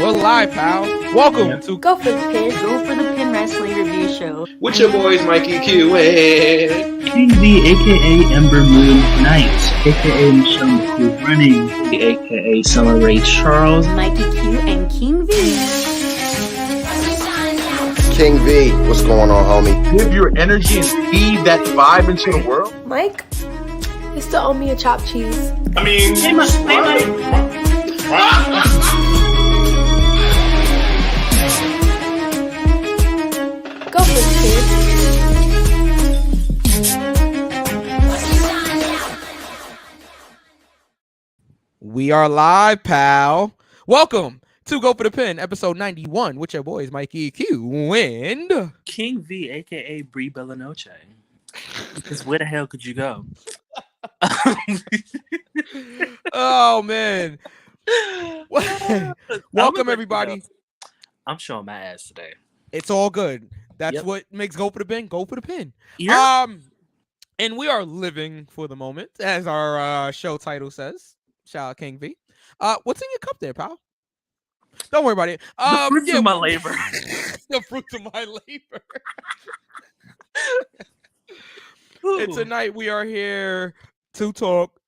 We're live, pal. Welcome to Go for the Pin. Go for the Pin Wrestling Review Show. With your boys, Mikey Q and King V, aka Ember Moon Knight, aka Michelle McCool Running, aka Summer Ray Charles, Mikey Q and King V. King V, what's going on, homie? Give your energy and feed that vibe into the world. Mike, you still owe me a chopped cheese. I mean, Hey, Mike. Go for the We are live, pal. Welcome to Go for the Pin, episode 91, with your boys, Mikey Q and King V, aka Brie Bellanoche. Because where the hell could you go? oh man. Welcome everybody. I'm showing my ass today. It's all good. That's Yep. what makes Go for the Pin. Go for the Pin. Yeah. And we are living for the moment, as our show title says. Shout out King V. What's in your cup there, pal? Don't worry about it. The fruits of my labor. The fruits of my labor. Ooh. And tonight we are here to talk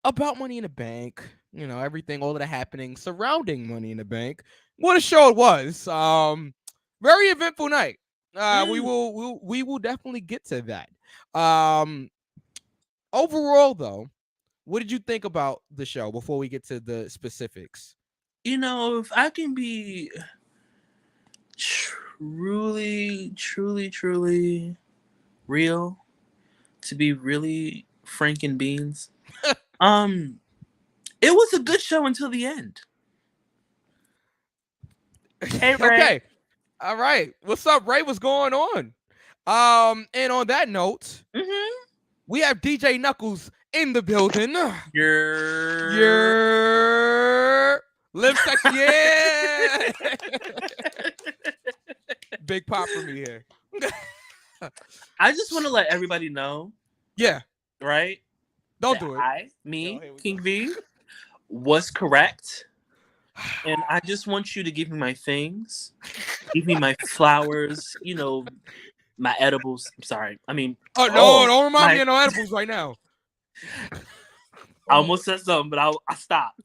about Money in the Bank. You know, everything, all of the happenings surrounding Money in the Bank. What a show it was. Very eventful night. We will definitely get to that. Overall, though, what did you think about the show before we get to the specifics? You know, if I can be truly real, to be really frank and beans, it was a good show until the end. Hey, Ray. Okay. All right. What's up, Ray? What's going on? And on that note, we have DJ Knuckles in the building. You're Live sexy, yeah. Big pop for me here. I just want to let everybody know, Yeah. right? Don't that do it. I, me, Oh, here we King go. V, was correct. And I just want you to give me my things. Give me my flowers, you know, my edibles. I'm sorry. I mean, Oh no! Don't remind my- me of no edibles right now. I almost said something, but I stopped.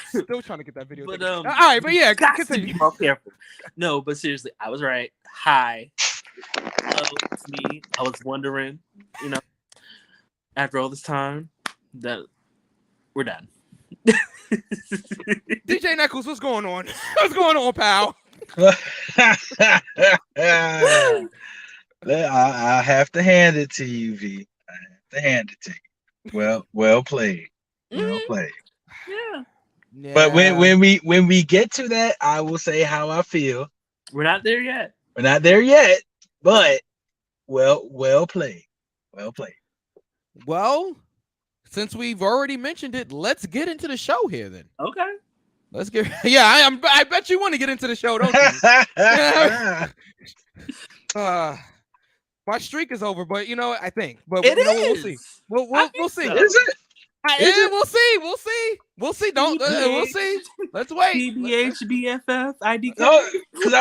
Still trying to get that video. But, taken. All right, but yeah, Got to continue. be more careful. No, but seriously, I was right. Hi. Hello, it's me. I was wondering, you know, after all this time, that we're done. DJ Knuckles, what's going on? What's going on, pal? I have to hand it to you, V. I have to hand it to you. Well played. Well played. Yeah. But when we get to that, I will say how I feel. We're not there yet. We're not there yet, but well played. Well played. Well, since we've already mentioned it, let's get into the show here then. Okay. Let's get. Yeah, I bet you want to get into the show, don't you? My streak is over, but you know, I think. But It you know, is. we'll see. We'll see. so. Is it? Yeah, we'll see. We'll see. Don't. We'll see. Let's wait. PBH, BFF, ID. No, because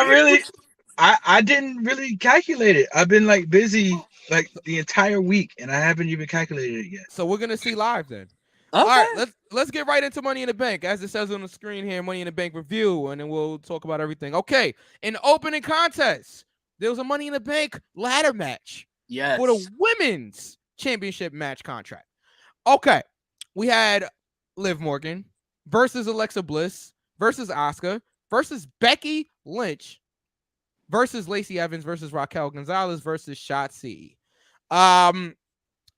I didn't really calculate it. I've been like busy like the entire week, and I haven't even calculated it yet. So we're gonna see live then. Okay. All right, let's get right into Money in the Bank, as it says on the screen here. Money in the Bank review, and then we'll talk about everything. Okay, in the opening contest, there was a Money in the Bank ladder match Yes. for the women's championship match contract. Okay, we had Liv Morgan versus Alexa Bliss versus Asuka versus Becky Lynch versus Lacey Evans versus Raquel Gonzalez versus Shotzi.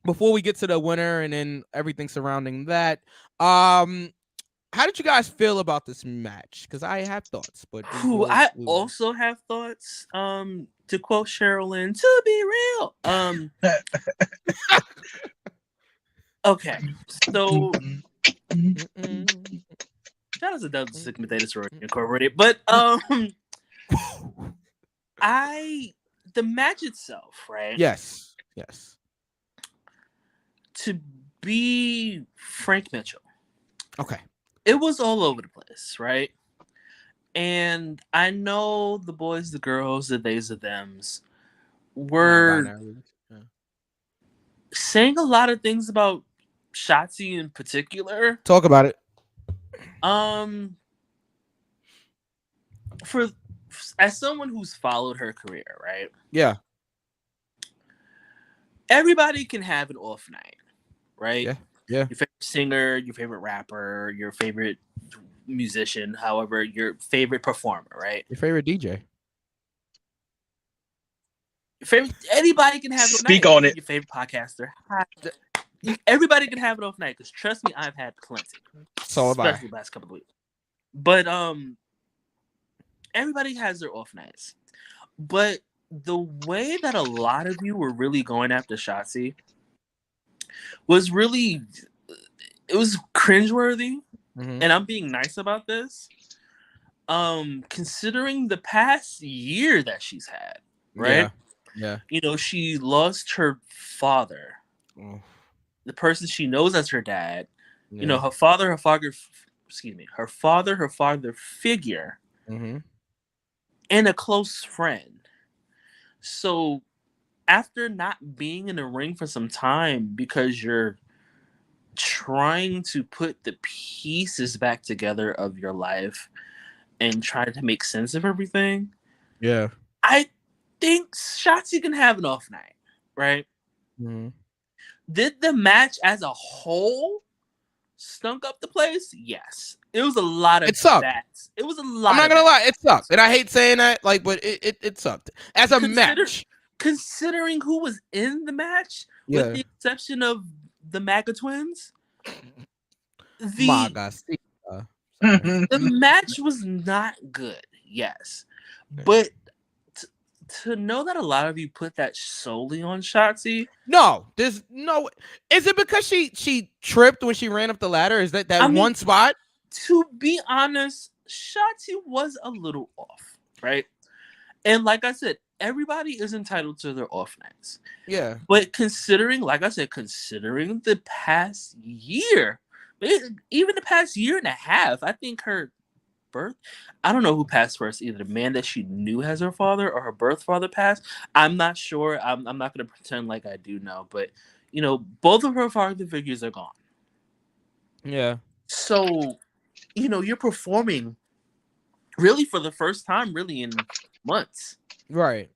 Before we get to the winner and then everything surrounding that, how did you guys feel about this match? Because I have thoughts, but I also have thoughts. To quote Sherilyn, to be real. Okay, so shout out to Delta Sigma Theta Sorority Incorporated, but the match itself, right? Yes. To be Frank Mitchell, Okay. it was all over the place, right? And I know the boys, the girls, the theys, the thems Nah, were saying a lot of things about Shotzi in particular. Talk about it. For as someone who's followed her career, right? Yeah. Everybody can have an off night, right? Yeah. Your favorite singer, your favorite rapper, your favorite musician, however, your favorite performer, right? Your favorite DJ. Your favorite, anybody can have an off Speak night. on it. Your favorite podcaster. Everybody can have an off night because trust me, I've had plenty. So have I. Especially the last couple of weeks. But everybody has their off nights. But the way that a lot of you were really going after Shotzi was really, it was cringeworthy. Mhm. And I'm being nice about this. Considering the past year that she's had, right? Yeah. You know, she lost her father, the person she knows as her dad. Yeah. You know, her father figure, and a close friend. So after not being in the ring for some time because you're trying to put the pieces back together of your life and try to make sense of everything, Yeah. I think Shotzi can have an off night, right? Did the match as a whole stunk up the place? Yes. It was a lot of It sucked. bats. It was a lot. I'm not gonna lie, it sucked. And I hate saying that, like, but it sucked. As a match. Considering who was in the match, with the exception of the MAGA twins, the match was not good, yes. But to know that a lot of you put that solely on Shotzi. No, there's no. Is it because she tripped when she ran up the ladder? Is that one spot? To be honest, Shotzi was a little off, right? And like I said, everybody is entitled to their off nights. Yeah. But considering the past year, even the past year and a half, I think her birth, I don't know who passed first, either the man that she knew as her father or her birth father passed. I'm not sure. I'm not going to pretend like I do know, but you know, both of her father figures are gone. Yeah. So, you know, you're performing really for the first time really in months. Right.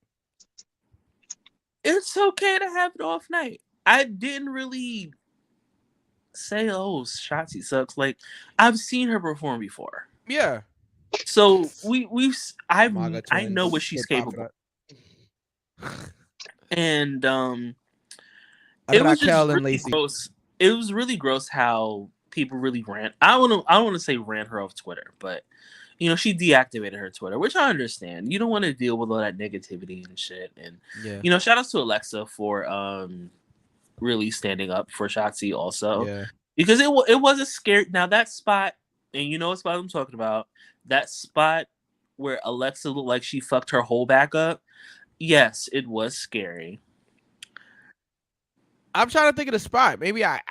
It's okay to have an off night. I didn't really say, oh, Shotzi sucks. Like, I've seen her perform before. Yeah. So I know what she's Hip-hop capable of. And it was just really gross. It was really gross how people really ran. I don't want to say ran her off Twitter, but you know, she deactivated her Twitter, which I understand. You don't want to deal with all that negativity and shit. And you know, shout outs to Alexa for really standing up for Shotzi also. Yeah. Because it was a scary. Now that spot, and you know what spot I'm talking about, that spot where Alexa looked like she fucked her whole back up. Yes, it was scary. I'm trying to think of the spot. Maybe I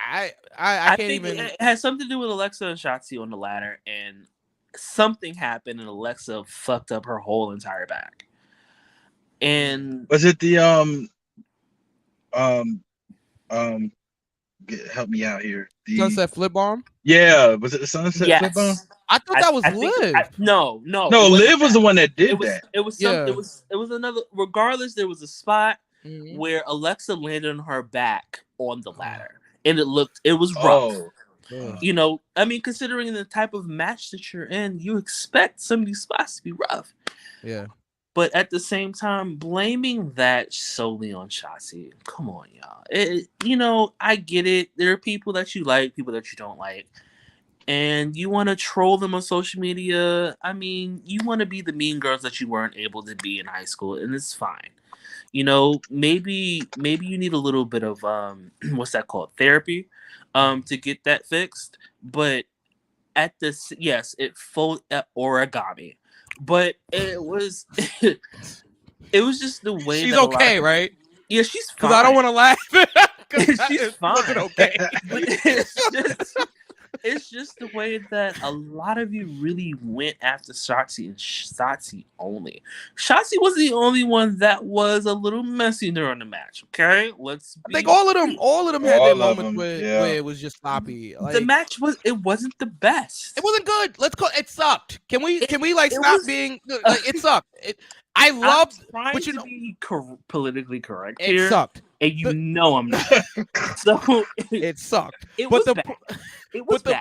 can't think even. It has something to do with Alexa and Shotzi on the ladder, and something happened, and Alexa fucked up her whole entire back. And was it the help me out here. The Sunset Flip Bomb? Yeah, was it the Sunset Flip Bomb? I thought that was Liv. No, Liv was the one that did that. It was another. Regardless, there was a spot where Alexa landed on her back on the ladder, and it was rough. You know, I mean, considering the type of match that you're in, you expect some of these spots to be rough. Yeah. But at the same time, blaming that solely on Shotzi, come on, y'all. You know, I get it. There are people that you like, people that you don't like. And you want to troll them on social media. I mean, you want to be the mean girls that you weren't able to be in high school, and it's fine. You know, maybe you need a little bit of what's that called? Therapy, to get that fixed. But at this, yes, it folded origami. But it was it was just the way she's okay, right? Yeah, she's fine. Because I don't want to laugh. She's fine. Okay. But It's just the way that a lot of you really went after Shotzi and Shotzi only. Shotzi was the only one that was a little messy during the match. Okay, let's. I think all of them had their All of moments them, where, yeah. where it was just sloppy. The Like, match wasn't the best. it wasn't good. Let's call it sucked. Can we like it stop was- being like, it sucked? I I'm loved, trying but you to know, be politically correct it here, sucked. and you The- know I'm not. So It sucked. it But was the bad. po- It was but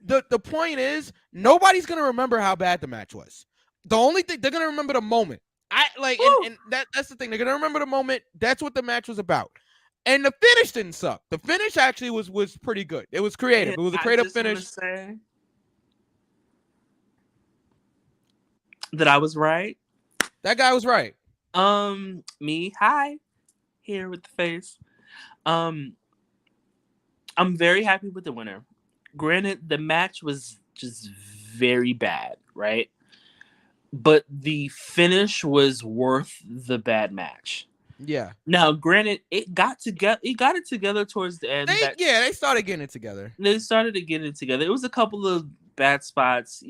bad. the point is, nobody's gonna remember how bad the match was. The only thing they're gonna remember the moment. I like, and that's the thing. They're gonna remember the moment. That's what the match was about. And the finish didn't suck. The finish actually was pretty good. It was creative. It was a I creative just wanna finish. say that I was right. That guy was right. Me, hi, here with the face. I'm very happy with the winner. Granted, the match was just very bad, right? But the finish was worth the bad match. Yeah. Now, granted, it got it together towards the end. They started getting it together. They started to get it together. It was a couple of bad spots,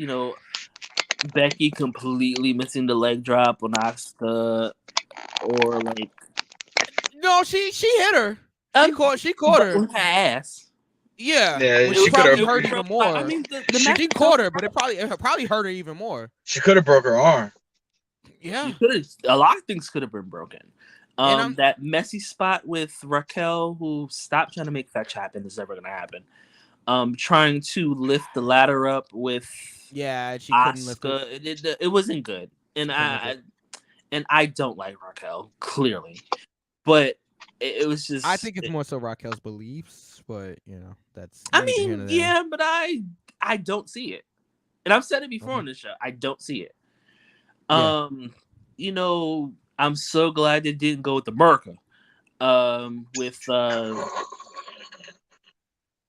Becky completely missing the leg drop on Asuka, or like No, she hit her. She caught her. with her ass. Yeah. Yeah, Which she probably could've- hurt even more. I mean, the match She caught her, but it probably hurt her even more. She could have broke her arm. Yeah. A lot of things could have been broken. And That messy spot with Raquel, who stopped trying to make fetch happen, is never gonna happen. Trying to lift the ladder up with She couldn't lift it. Asuka, it wasn't good, and I don't like Raquel clearly, but it was just. I think it's more so Raquel's beliefs, but that's. I neither here nor mean, there. yeah, but I don't see it, and I've said it before on this show. I don't see it. Yeah. I'm so glad they didn't go with the Merca,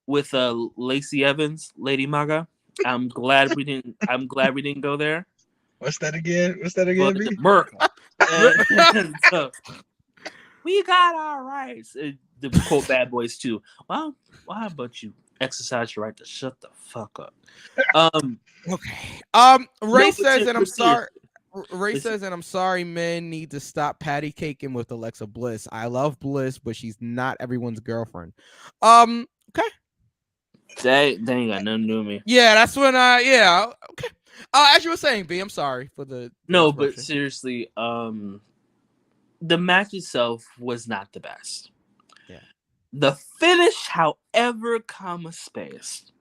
with Lacey Evans, Lady Maga. I'm glad we didn't go there. What's that again? But the B? Merca. And so, we got our rights. The quote Bad Boys too. Well, why about you exercise your right to shut the fuck up? Okay. No, Ray but says, ser- and I'm but sorry. seriously. Ray Listen. says, and I'm sorry, men need to stop patty caking with Alexa Bliss. I love Bliss, but she's not everyone's girlfriend. Okay. They ain't got nothing to do with me. Yeah, that's when okay. As you were saying, B, I'm sorry for the No, but interruption. seriously, the match itself was not the best. Yeah. The finish, however, space.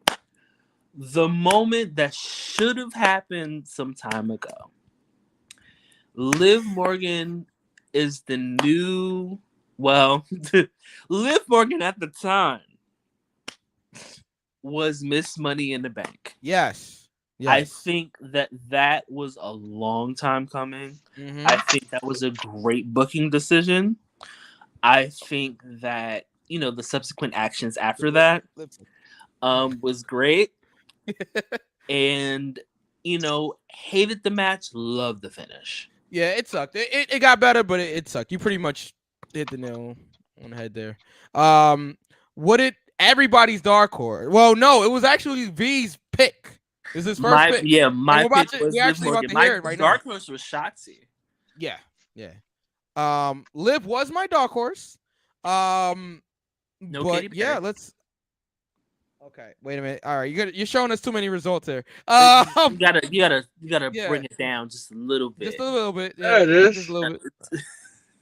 The moment that should have happened some time ago. Liv Morgan is the new, Liv Morgan at the time was Miss Money in the Bank. Yes. I think that was a long time coming. Mhm. I think that was a great booking decision. I think that, the subsequent actions after that was great. And, hated the match, loved the finish. Yeah, it sucked. It got better, but it sucked. You pretty much hit the nail on the head there. Everybody's dark horse? Well, no, it was actually V's pick. This is his first pick. Yeah, my And we're pick was we're Liv actually about Morgan. to hear My it right dark now. horse was Shotzi. Yeah. Liv was my dark horse. No But Katy yeah, Perry. let's. Okay, wait a minute. All right, you're showing us too many results here. You gotta yeah. bring it down just a little bit. Just a little bit. Yeah, There it is. Just a little bit.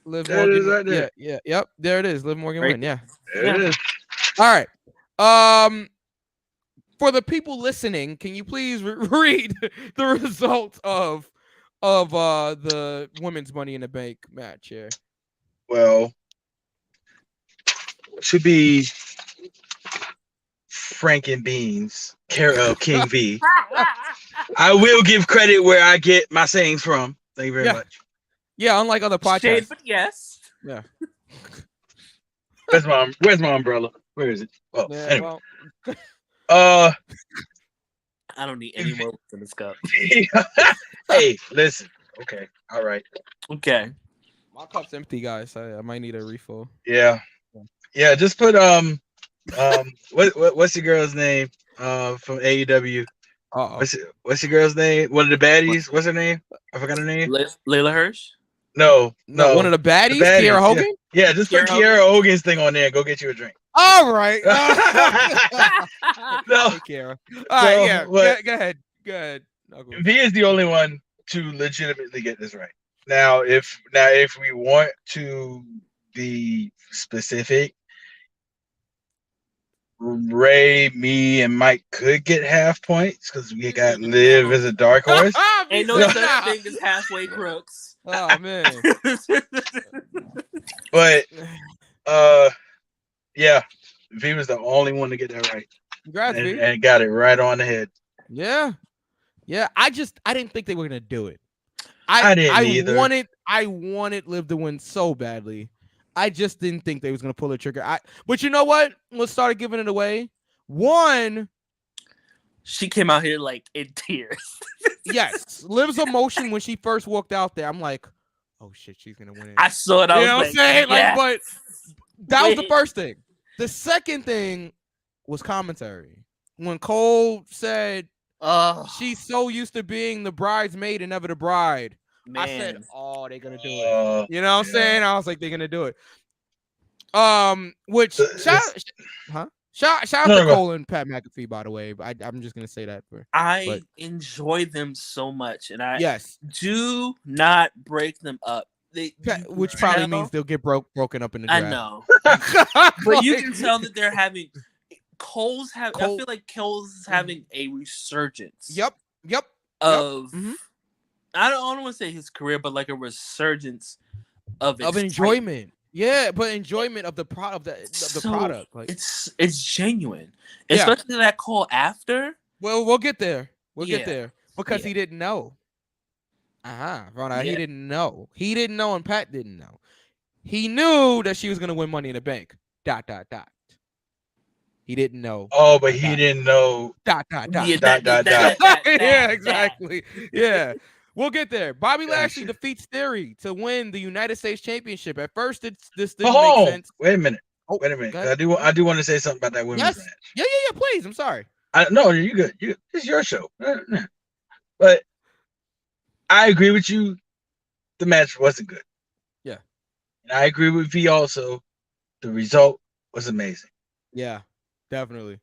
Liv There it Morgan. is right there. Yeah. Yep. There it is. Liv Morgan Right win. Yeah. There it is. All right. For the people listening, can you please read the results of the women's Money in the Bank match here? Well, should be Frank and Beans, care of King V. I will give credit where I get my sayings from. Thank you very Yeah. much. Yeah, unlike other podcasts. Shade, but yes. Yeah. Where's my umbrella? Where is it? Oh, Yeah, anyway. well, I don't need any more in this cup. Hey, listen. Okay, all right. Okay. my cup's empty, guys. I might need a refill. Yeah. Just put what's your girl's name? from AEW. Uh-oh. What's your girl's name? One of the baddies. What's her name? I forgot her name. Layla Hirsch. No. One of the baddies, Kiera Hogan. Yeah, just put Kiera Hogan's thing on there and go get you a drink. All right. No. Hey, Kiera. All right, yeah. Go ahead. V is the only one to legitimately get this right. Now, if we want to be specific, Ray, me, and Mike could get half points because we got Liv as a dark horse. Ain't no such thing as halfway crooks. Oh man. But yeah, V was the only one to get that right. Congrats, V. And got it right on the head. Yeah. I didn't think they were gonna do it. I didn't either. I wanted Liv to win so badly. I just didn't think they was gonna pull the trigger. But you know what? Let's start giving it away. One, she came out here like in tears. Yes, Liv's emotion when she first walked out there. I'm like, oh shit, she's gonna win it. I saw it. You know what I'm saying? Yes. But that was the first thing. The second thing was commentary. When Cole said she's so used to being the bridesmaid and never the bride. Man. I said, oh, they're gonna do it. You know what I'm saying? I was like, they're gonna do it. Which shout out to Cole and Pat McAfee, by the way. But I'm just gonna say that I enjoy them so much, and I do not break them up. Which probably means they'll get broken up in the draft. I know, but you can tell that they're having I feel like Cole's is having a resurgence. Yep. Of I don't want to say his career, but like a resurgence of enjoyment. Yeah, but enjoyment of the product the product. Like it's genuine, especially that call after. Well, we'll get there. Get there because he didn't know. Rona, he didn't know. He didn't know, and Pat didn't know. He knew that she was gonna win Money in the Bank. ... He didn't know. Oh, but he didn't know. ... Yeah, exactly. Yeah. We'll get there. Bobby Lashley defeats Theory to win the United States Championship. At first, this didn't make sense. Wait a minute. I do want to say something about that women's match. Yeah. Please. I'm sorry. No, you good. It's your show. But I agree with you. The match wasn't good. Yeah. And I agree with V also. The result was amazing. Yeah, definitely.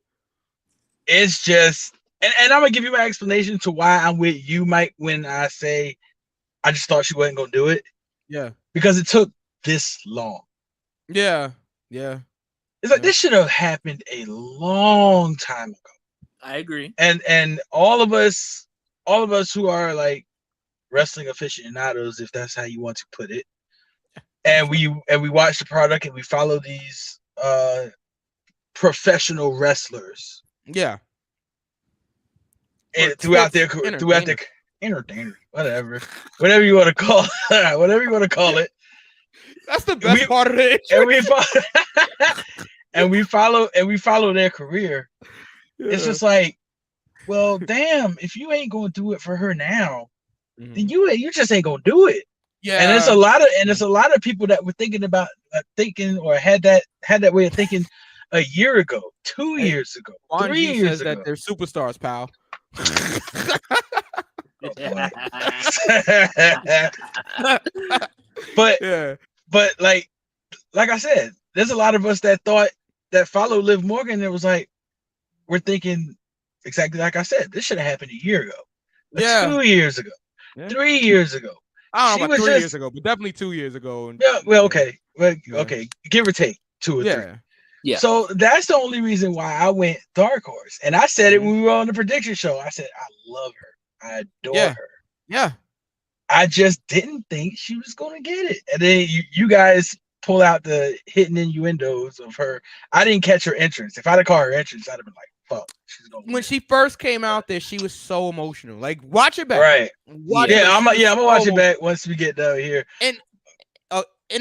It's just, and I'm gonna give you my explanation to why I'm with you, Mike, when I say I just thought she wasn't gonna do it. Yeah. Because it took this long. Yeah. It's like this should have happened a long time ago. I agree. And all of us who are like wrestling aficionados, if that's how you want to put it, and we watch the product and we follow these professional wrestlers. Yeah. And throughout their entertainers, whatever you want to call it. That's the best part of it. And we follow their career. Yeah. It's just like, well, damn, if you ain't gonna do it for her now, then you just ain't gonna do it. Yeah. And it's a lot of people that were thinking about or had that way of thinking a year ago, 2 years ago, 3 years ago. That they're superstars, pal. But like I said, there's a lot of us that follow Liv Morgan. It was like, we're thinking exactly like I said, this should have happened a year ago, 2 years ago, 3 years ago. I don't know about 3 years ago, but definitely 2 years ago. Okay, give or take 2 or 3. Yeah. So that's the only reason why I went Dark Horse, and I said it when we were on the prediction show. I said I love her, I adore her. Yeah. I just didn't think she was gonna get it, and then you guys pull out the hidden innuendos of her. I didn't catch her entrance. If I'd have caught her entrance, I'd have been like, "Fuck, she's gonna." When she first came out there, she was so emotional. Like, watch it back. Right. I'm gonna watch it back once we get down here. And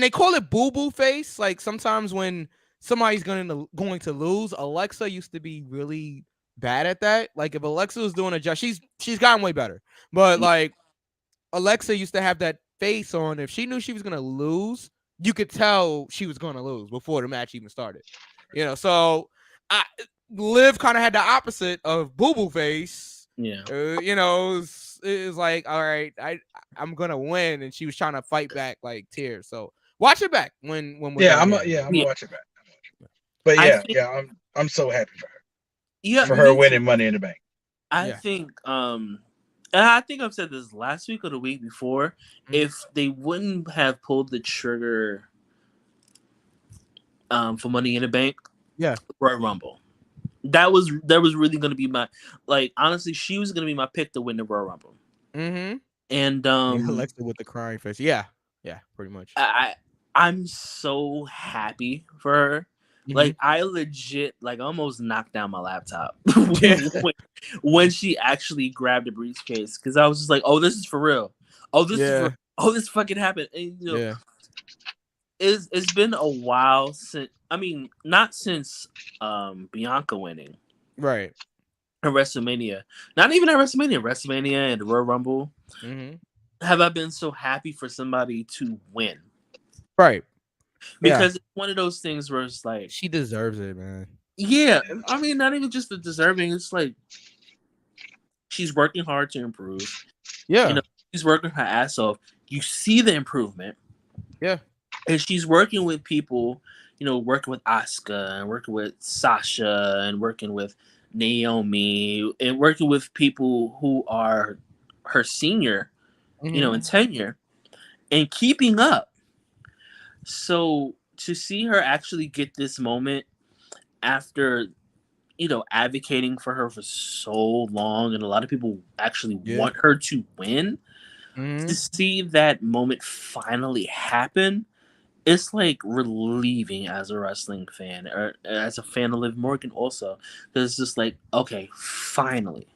they call it boo boo face. Like sometimes when somebody's going to lose, Alexa used to be really bad at that. Like if Alexa was doing a job, she's gotten way better. But like Alexa used to have that face on. If she knew she was gonna lose, you could tell she was gonna lose before the match even started. You know, so Liv kind of had the opposite of Boo Boo Face. Yeah. You know, it's like, all right, I'm gonna win, and she was trying to fight back like tears. So watch it back when we're done. I'm gonna watch it back. But I'm so happy for her. Yeah, for her winning Money in the Bank. I think and I think I've said this last week or the week before. If they wouldn't have pulled the trigger for Money in the Bank, Royal Rumble. That was really gonna be my, like, honestly, she was gonna be my pick to win the Royal Rumble. Mm-hmm. And Alexa with the crying face. Yeah, pretty much. I'm so happy for her. Like, I legit, like, almost knocked down my laptop when she actually grabbed the briefcase, because I was just like, oh, this is for real. Oh, this fucking happened. And, you know, it's been a while since, I mean, not since Bianca winning. Right. At WrestleMania. Not even at WrestleMania and the Royal Rumble. Have I been so happy for somebody to win. Right. Because it's one of those things where it's like, she deserves it, man. Yeah. I mean, not even just the deserving. It's like, she's working hard to improve. Yeah. You know, she's working her ass off. You see the improvement. Yeah. And she's working with people, you know, working with Asuka and working with Sasha and working with Naomi and working with people who are her senior, you know, in tenure, and keeping up. So to see her actually get this moment after, you know, advocating for her for so long, and a lot of people actually want her to win, to see that moment finally happen, it's like relieving as a wrestling fan, or as a fan of Liv Morgan also. Because it's just like, okay, finally.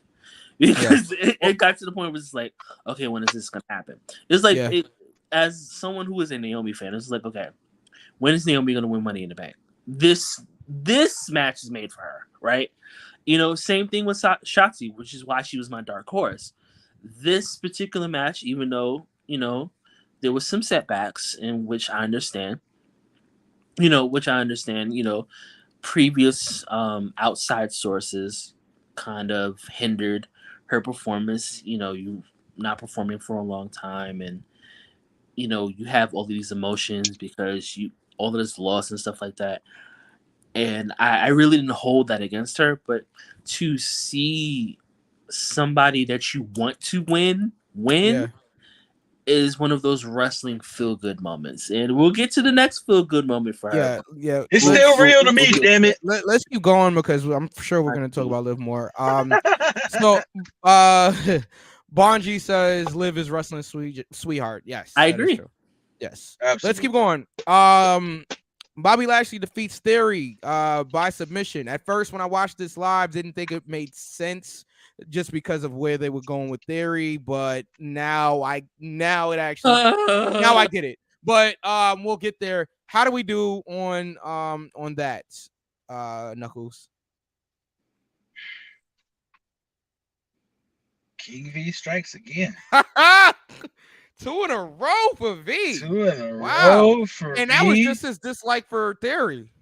Because it got to the point where it's like, okay, when is this going to happen? It's like, as someone who is a Naomi fan, it's like, okay, when is Naomi going to win Money in the Bank? This match is made for her, right? You know, same thing with Shotzi, which is why she was my dark horse. This particular match, even though, you know, there was some setbacks, in which I understand, you know, previous outside sources kind of hindered her performance. You know, you not performing for a long time, and, you know, you have all these emotions because all of this loss and stuff like that. And I really didn't hold that against her, but to see somebody that you want to win is one of those wrestling feel-good moments. And we'll get to the next feel-good moment for her. Yeah. It's still real to me, damn it. Let's keep going, because I'm sure we're going to talk about Liv more. So, Bonji says Liv is wrestling sweetheart. Yes. I agree. Yes. Absolutely. Let's keep going. Bobby Lashley defeats Theory by submission. At first, when I watched this live, didn't think it made sense, just because of where they were going with Theory, but now I get it. But we'll get there. How do we do on that, Knuckles? King V strikes again. 2 in a row for V. 2 in a row for V. And that was just his dislike for Theory.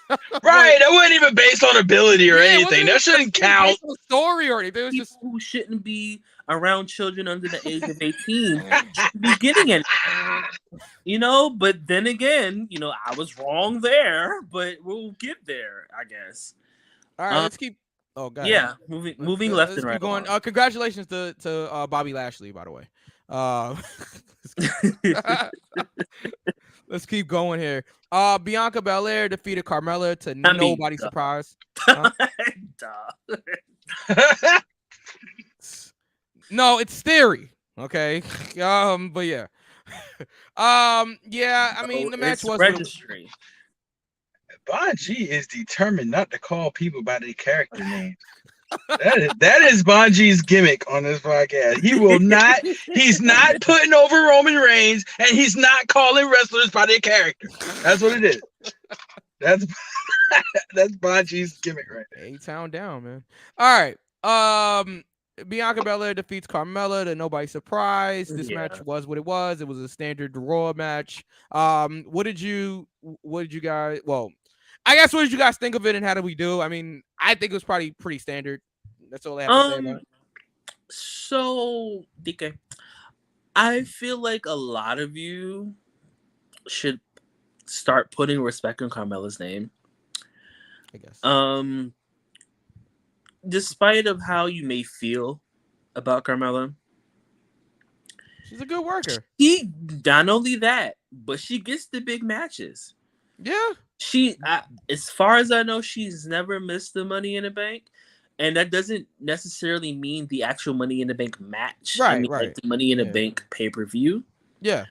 Right, that wasn't even based on ability or anything. That shouldn't count. Story or anything. It was People just who shouldn't be around children under the age of 18 shouldn't be getting it. You know, but then again, you know, I was wrong there, but we'll get there, I guess. All right, let's keep. Oh, God. Yeah, moving left and right. Going. Congratulations to Bobby Lashley, by the way. Let's keep going here. Bianca Belair defeated Carmella to nobody's surprise. Huh? No, it's Theory. Okay. But yeah. I mean, the match was registry. Bonji is determined not to call people by their character names. That is Bonji's gimmick on this podcast. He will not. He's not putting over Roman Reigns, and he's not calling wrestlers by their character. That's what it is. That's Bonji's gimmick right there. A-Town down, man. All right. Bianca Belair defeats Carmella to nobody's surprise. This match was what it was. It was a standard Raw match. What did you guys? Well, I guess what did you guys think of it, and how do we do? I mean, I think it was probably pretty standard. That's all I have to say about it. So, DK, I feel like a lot of you should start putting respect on Carmella's name. I guess. Despite of how you may feel about Carmella, She's a good worker. She not only that, but she gets the big matches. Yeah. As far as I know, she's never missed the Money in the Bank, and that doesn't necessarily mean the actual Money in the Bank match. Right, I mean, like the Money in the Bank pay-per-view. Yeah.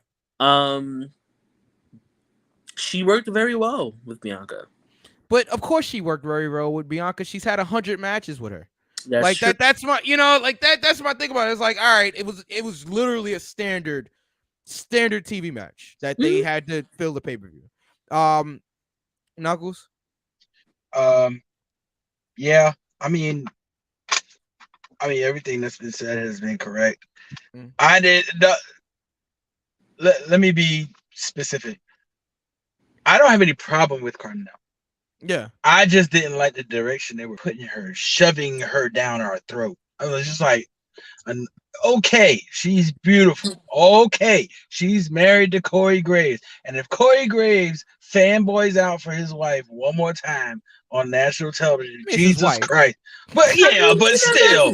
She worked very well with Bianca. But of course she worked very well with Bianca. She's had 100 matches with her. That's true. That's my that's my thing about it. It's like, all right, it was literally a standard TV match that they had to fill the pay-per-view. Knuckles? Yeah. I mean everything that's been said has been correct. Let me be specific. I don't have any problem with Carmella. Yeah. I just didn't like the direction they were putting her, shoving her down our throat. I was just like, okay, she's beautiful. Okay, she's married to Corey Graves. And if Corey Graves fanboys out for his wife one more time on national television, Jesus Christ. But yeah, but still.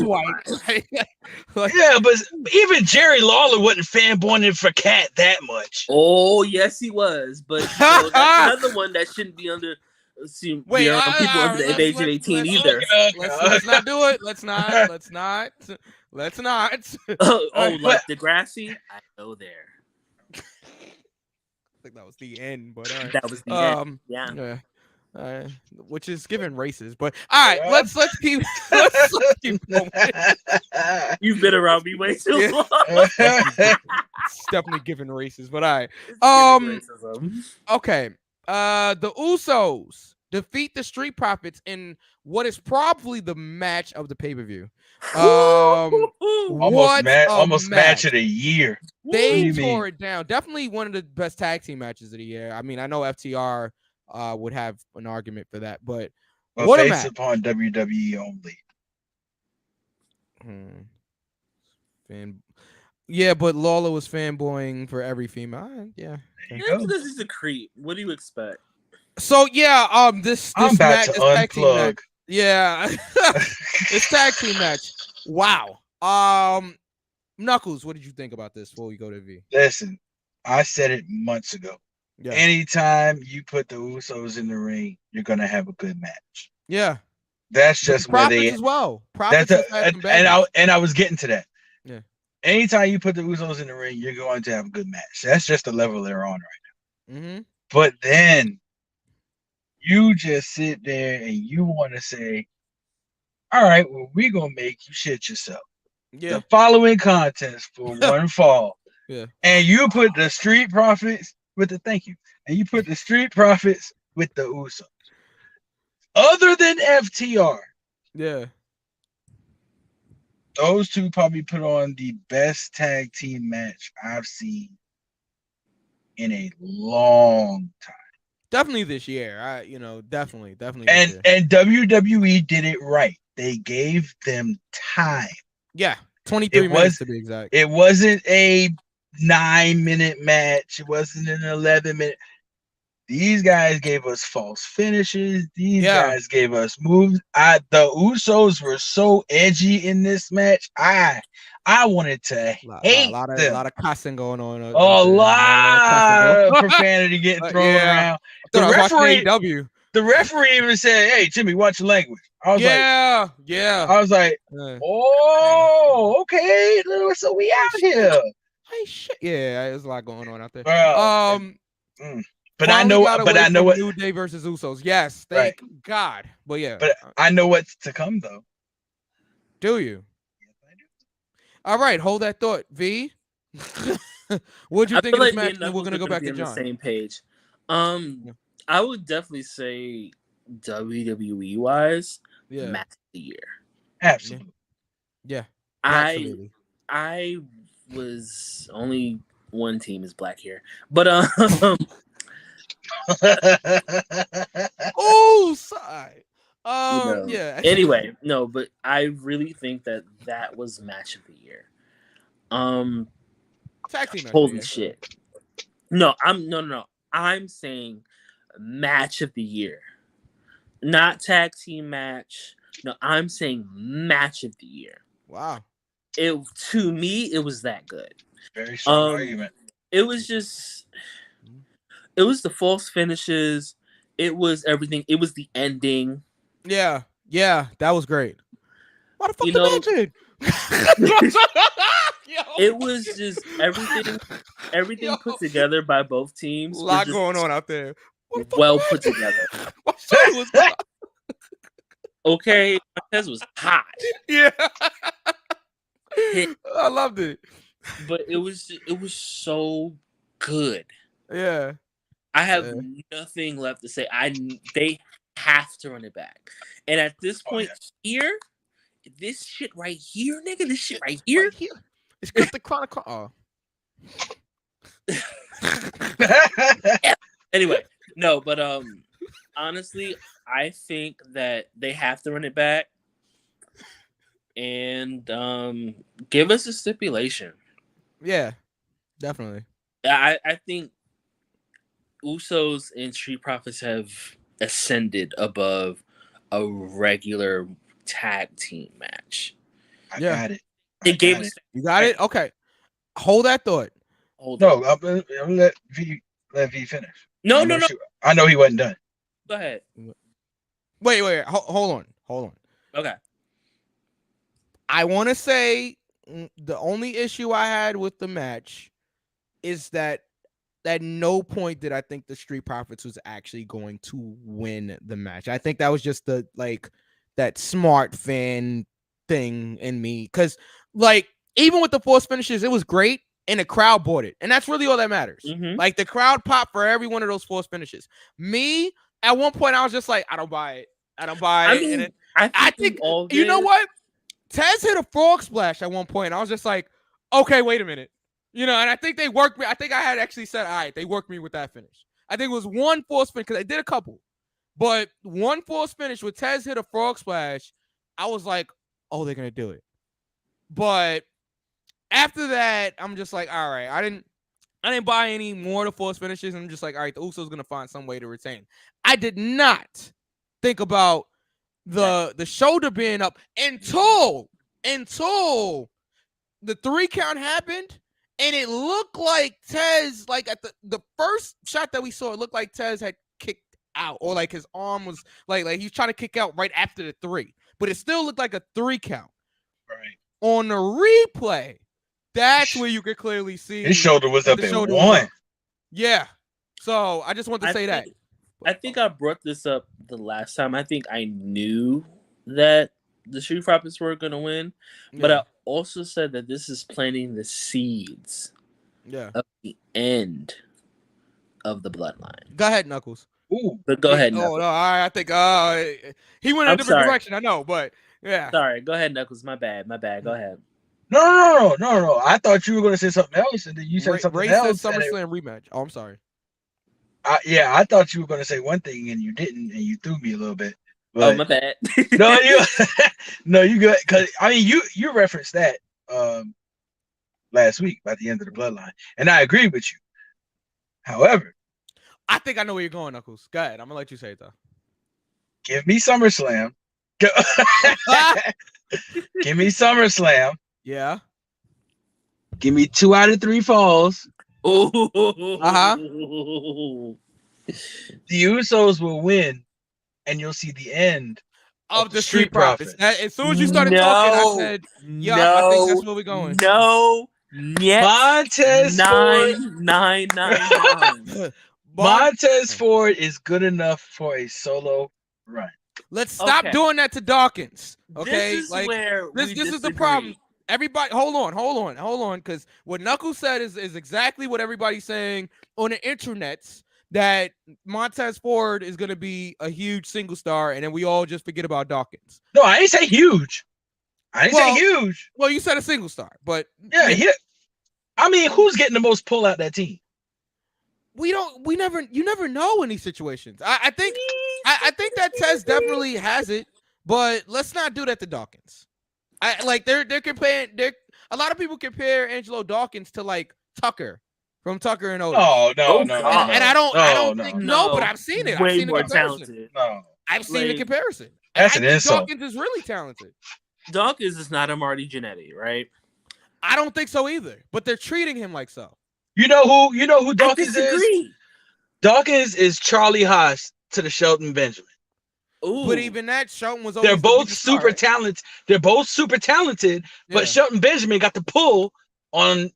Yeah, but even Jerry Lawler wasn't fanboying for Kat that much. Oh, yes, he was. But that's another one that shouldn't be under... people under the age of 18 either. Let's not do it. Let's not. Like Degrassi? I go there. I think that was the end, but that was the end. Yeah. Which is given races, but all right, let's keep going. You've been around me way too long. It's definitely given races, but all right. Okay. The Usos defeat the Street Profits in what is probably the match of the pay-per-view. Almost match of the year. They tore it down. Definitely one of the best tag team matches of the year. I mean, I know FTR would have an argument for that, but what a match. Based upon WWE only. Yeah, but Lawler was fanboying for every female. Yeah. This is a creep. What do you expect? So yeah, this I'm about match, to tag team match. unplug. Yeah. It's tag team match. Wow. Knuckles, what did you think about this before we go to V? Listen, I said it months ago. Yeah. Anytime you put the Usos in the ring, you're gonna have a good match. Yeah. That's just where they as well. And I was getting to that. Yeah. Anytime you put the Usos in the ring, you're going to have a good match. That's just the level they're on right now. Mm-hmm. But then you just sit there and you want to say, all right, well, we're going to make you shit yourself. Yeah. The following contest for one fall. Yeah. And you put the Street Profits with the And you put the Street Profits with the Usos. Other than FTR. Yeah. Those two probably put on the best tag team match I've seen in a long time. Definitely this year. Definitely. And WWE did it right. They gave them time. Yeah, 23 minutes to be exact. It wasn't a 9-minute match. It wasn't an 11-minute. These guys gave us false finishes. These guys gave us moves. The Usos were so edgy in this match. I wanted to hate them. A lot of cussing going on. A lot of profanity getting thrown around. The referee even said, "Hey, Jimmy, watch your language." I was I was like, "Oh, okay, so we out here." Hey, shit. Yeah, there's a lot going on out there. But I know what New Day versus Usos. Yes, thank God. But yeah, but I know what's to come though. Do you? Yes, I do. All right, hold that thought, V. What'd you think of this match? We're gonna go back to John. On the same page. I would definitely say WWE wise, match of the year. Absolutely. Yeah. Absolutely. I was only one team is black here, but Oh, sorry. Yeah. Anyway, no, but I really think that was match of the year. Tag team match. Holy shit. No. I'm saying match of the year, not tag team match. No, I'm saying match of the year. Wow. To me, it was that good. Very strong argument. It was the false finishes. It was everything. It was the ending. Yeah, that was great. Why the fuck You the know- match ended? It was just everything put together by both teams. A lot going on out there. What the fuck Well the put match? together. My shorty was hot. Okay, Montez was hot, Yeah. I loved it. but it was so good. Yeah. I have nothing left to say. They have to run it back. And at this point here, this shit right here, nigga, this shit right here. It's got the chronicle. Oh. Anyway, no, but honestly, I think that they have to run it back and give us a stipulation. Yeah, definitely. I think Usos and Street Profits have ascended above a regular tag team match. I got it. It gave us. You got it? Okay. Hold that thought. No, I'm gonna let V finish. No. I know he wasn't done. Go ahead. Wait. Hold on. Okay. I want to say the only issue I had with the match is that at no point did I think the Street Profits was actually going to win the match. I think that was just that smart fan thing in me. Because, even with the force finishes, it was great, and the crowd bought it. And that's really all that matters. Mm-hmm. The crowd popped for every one of those force finishes. Me, at one point, I was just like, I don't buy it. I mean, I think you know what? Tez hit a frog splash at one point. I was just like, okay, wait a minute. And I think they worked me. I think I had actually said, all right, they worked me with that finish. I think it was one force finish because they did a couple. But one force finish with Tez hit a frog splash, I was like, oh, they're going to do it. But after that, I'm just like, all right, I didn't buy any more of the force finishes. I'm just like, all right, the Usos going to find some way to retain. I did not think about the shoulder being up until the 3 count happened, and it looked like Tez, at the first shot that we saw, it looked like Tez had kicked out, or his arm was like he was trying to kick out right after the 3, but it still looked like a 3 count. Right. On the replay, that's where you could clearly see his shoulder was up at 1. Yeah. So I just want to say that. I think I brought this up the last time. I think I knew that the Street Profits were going to win, but I also said that this is planting the seeds of the end of the bloodline. Go ahead, Knuckles. Ooh. But go ahead, Knuckles. Oh, no, I think he went in a different direction. I know, but yeah. Sorry. Go ahead, Knuckles. My bad. Go ahead. No. I thought you were going to say something else, and then you said something else. Said SummerSlam rematch. Oh, I'm sorry. I thought you were going to say one thing, and you didn't, and you threw me a little bit. But, my bad. you good. Because, you referenced that last week about the end of the bloodline, and I agree with you. However, I think I know where you're going, Knuckles. Go ahead. I'm going to let you say it, though. Give me SummerSlam. Give me SummerSlam. Yeah. Give me 2 out of 3 falls. The The Usos will win, and you'll see the end of the Street Profits. As soon as you started talking, I said, I think that's where we're going. No. Yes. Montez Ford. 9. Montez Ford is good enough for a solo run. Let's stop doing that to Dawkins. Okay, this is where this is the problem. Everybody, hold on, because what Knuckles said is exactly what everybody's saying on the internets, that Montez Ford is going to be a huge single star, and then we all just forget about Dawkins. No, I ain't say huge. Say huge. Well, you said a single star, but yeah. Who's getting the most pull out that team? you never know in these situations. I think that Tez definitely has it, but let's not do that to Dawkins. They're comparing. A lot of people compare Angelo Dawkins to like Tucker from Tucker and Otis. No. And I don't think but I've seen it. I've Way seen the more comparison. talented. No, I've seen the comparison. That's and an I think insult. Dawkins is really talented. Dawkins is not a Marty Jannetty, right? I don't think so either. But they're treating him like so. You know who Dawkins is? Dawkins is Charlie Haas to the Shelton Benjamin. Ooh. But even that, Shelton was. They're both super talented. They're both super talented. But Shelton Benjamin got the pull on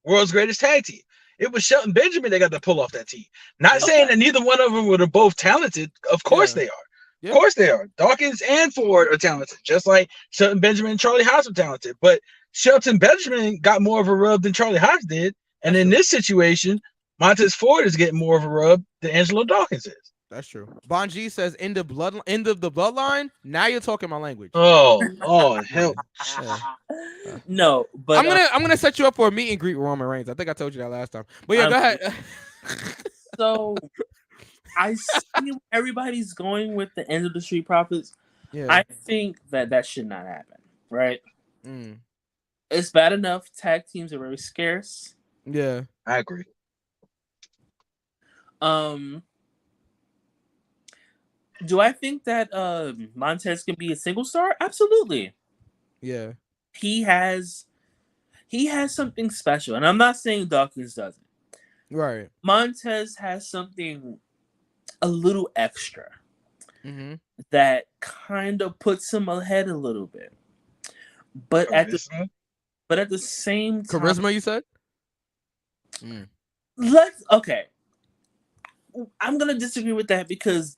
World's Greatest Tag Team. It was Shelton Benjamin that got the pull off that team. Not saying that neither one of them were both talented. Of course they are. Of course they are. Dawkins and Ford are talented, just like Shelton Benjamin and Charlie Haas are talented. But Shelton Benjamin got more of a rub than Charlie Haas did. And in this situation, Montez Ford is getting more of a rub than Angelo Dawkins is. That's true. Bon G says end of the bloodline. Now you're talking my language. Oh hell. No, but I'm gonna set you up for a meet and greet with Roman Reigns. I think I told you that last time. But yeah, go ahead. So I see where everybody's going with the end of the Street Profits. Yeah. I think that should not happen, right? Mm. It's bad enough tag teams are very scarce. Yeah, I agree. Do I think that Montez can be a single star? Absolutely. Yeah. He has something special, and I'm not saying Dawkins doesn't. Right. Montez has something a little extra that kind of puts him ahead a little bit. But Charisma? at the same time, charisma, you said? Okay. I'm gonna disagree with that because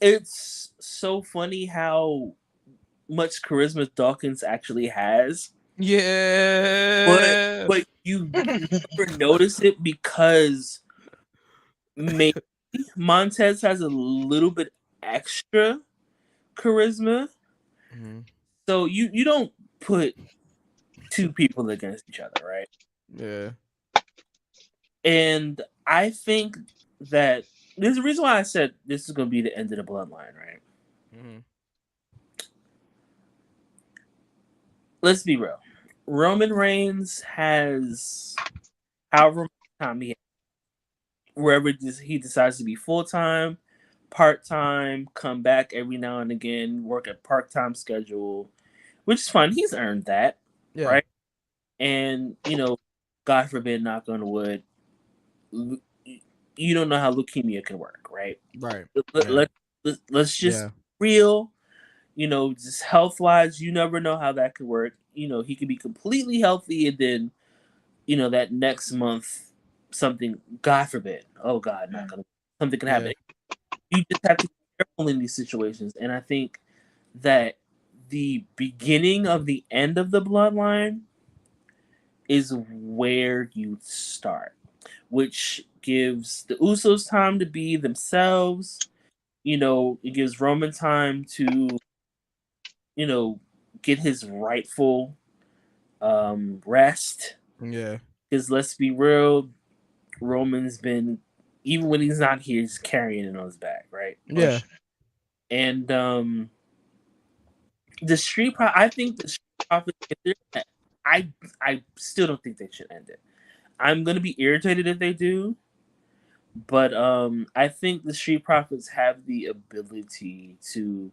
it's so funny how much charisma Dawkins actually has. Yeah. But you never notice it because maybe Montez has a little bit extra charisma. So you don't put two people against each other, right? Yeah. And I think that there's a reason why I said this is going to be the end of the bloodline, right? Let's be real. Roman Reigns has however much time he has, wherever he decides to be full-time, part-time, come back every now and again, work a part-time schedule, which is fun. He's earned that, right? And, God forbid, knock on wood, you don't know how leukemia can work, right? Right. Let's just real, just health-wise, you never know how that could work. He could be completely healthy and then, that next month, something, God forbid, something can happen. You just have to be careful in these situations. And I think that the beginning of the end of the bloodline is where you start, which gives the Usos time to be themselves. It gives Roman time to, get his rightful rest. Yeah. Because let's be real, Roman's been, even when he's not here, he's carrying it on his back, right? Yeah. And the Street Profits, I think the Street Profits, I still don't think they should end it. I'm going to be irritated if they do. But I think the Street Profits have the ability to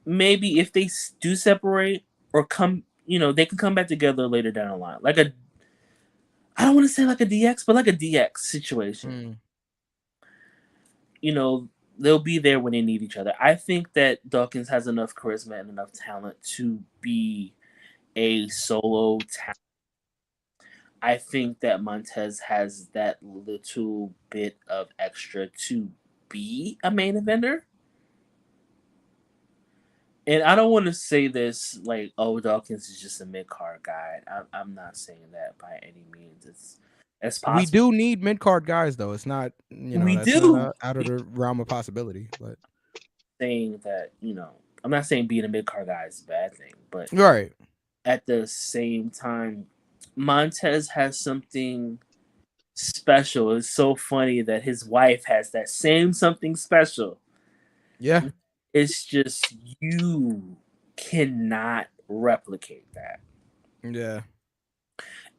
maybe if they do separate or come, they can come back together later down the line. I don't want to say like a DX, but like a DX situation. They'll be there when they need each other. I think that Dawkins has enough charisma and enough talent to be a solo talent. I think that Montez has that little bit of extra to be a main eventer. And I don't want to say this like, oh, Dawkins is just a mid-card guy. I'm not saying that by any means. It's possible. We do need mid-card guys, though. It's not, not out of the realm of possibility. But saying that, I'm not saying being a mid-card guy is a bad thing. But right. At the same time, Montez has something special. It's so funny that his wife has that same something special. Yeah. It's just you cannot replicate that. Yeah.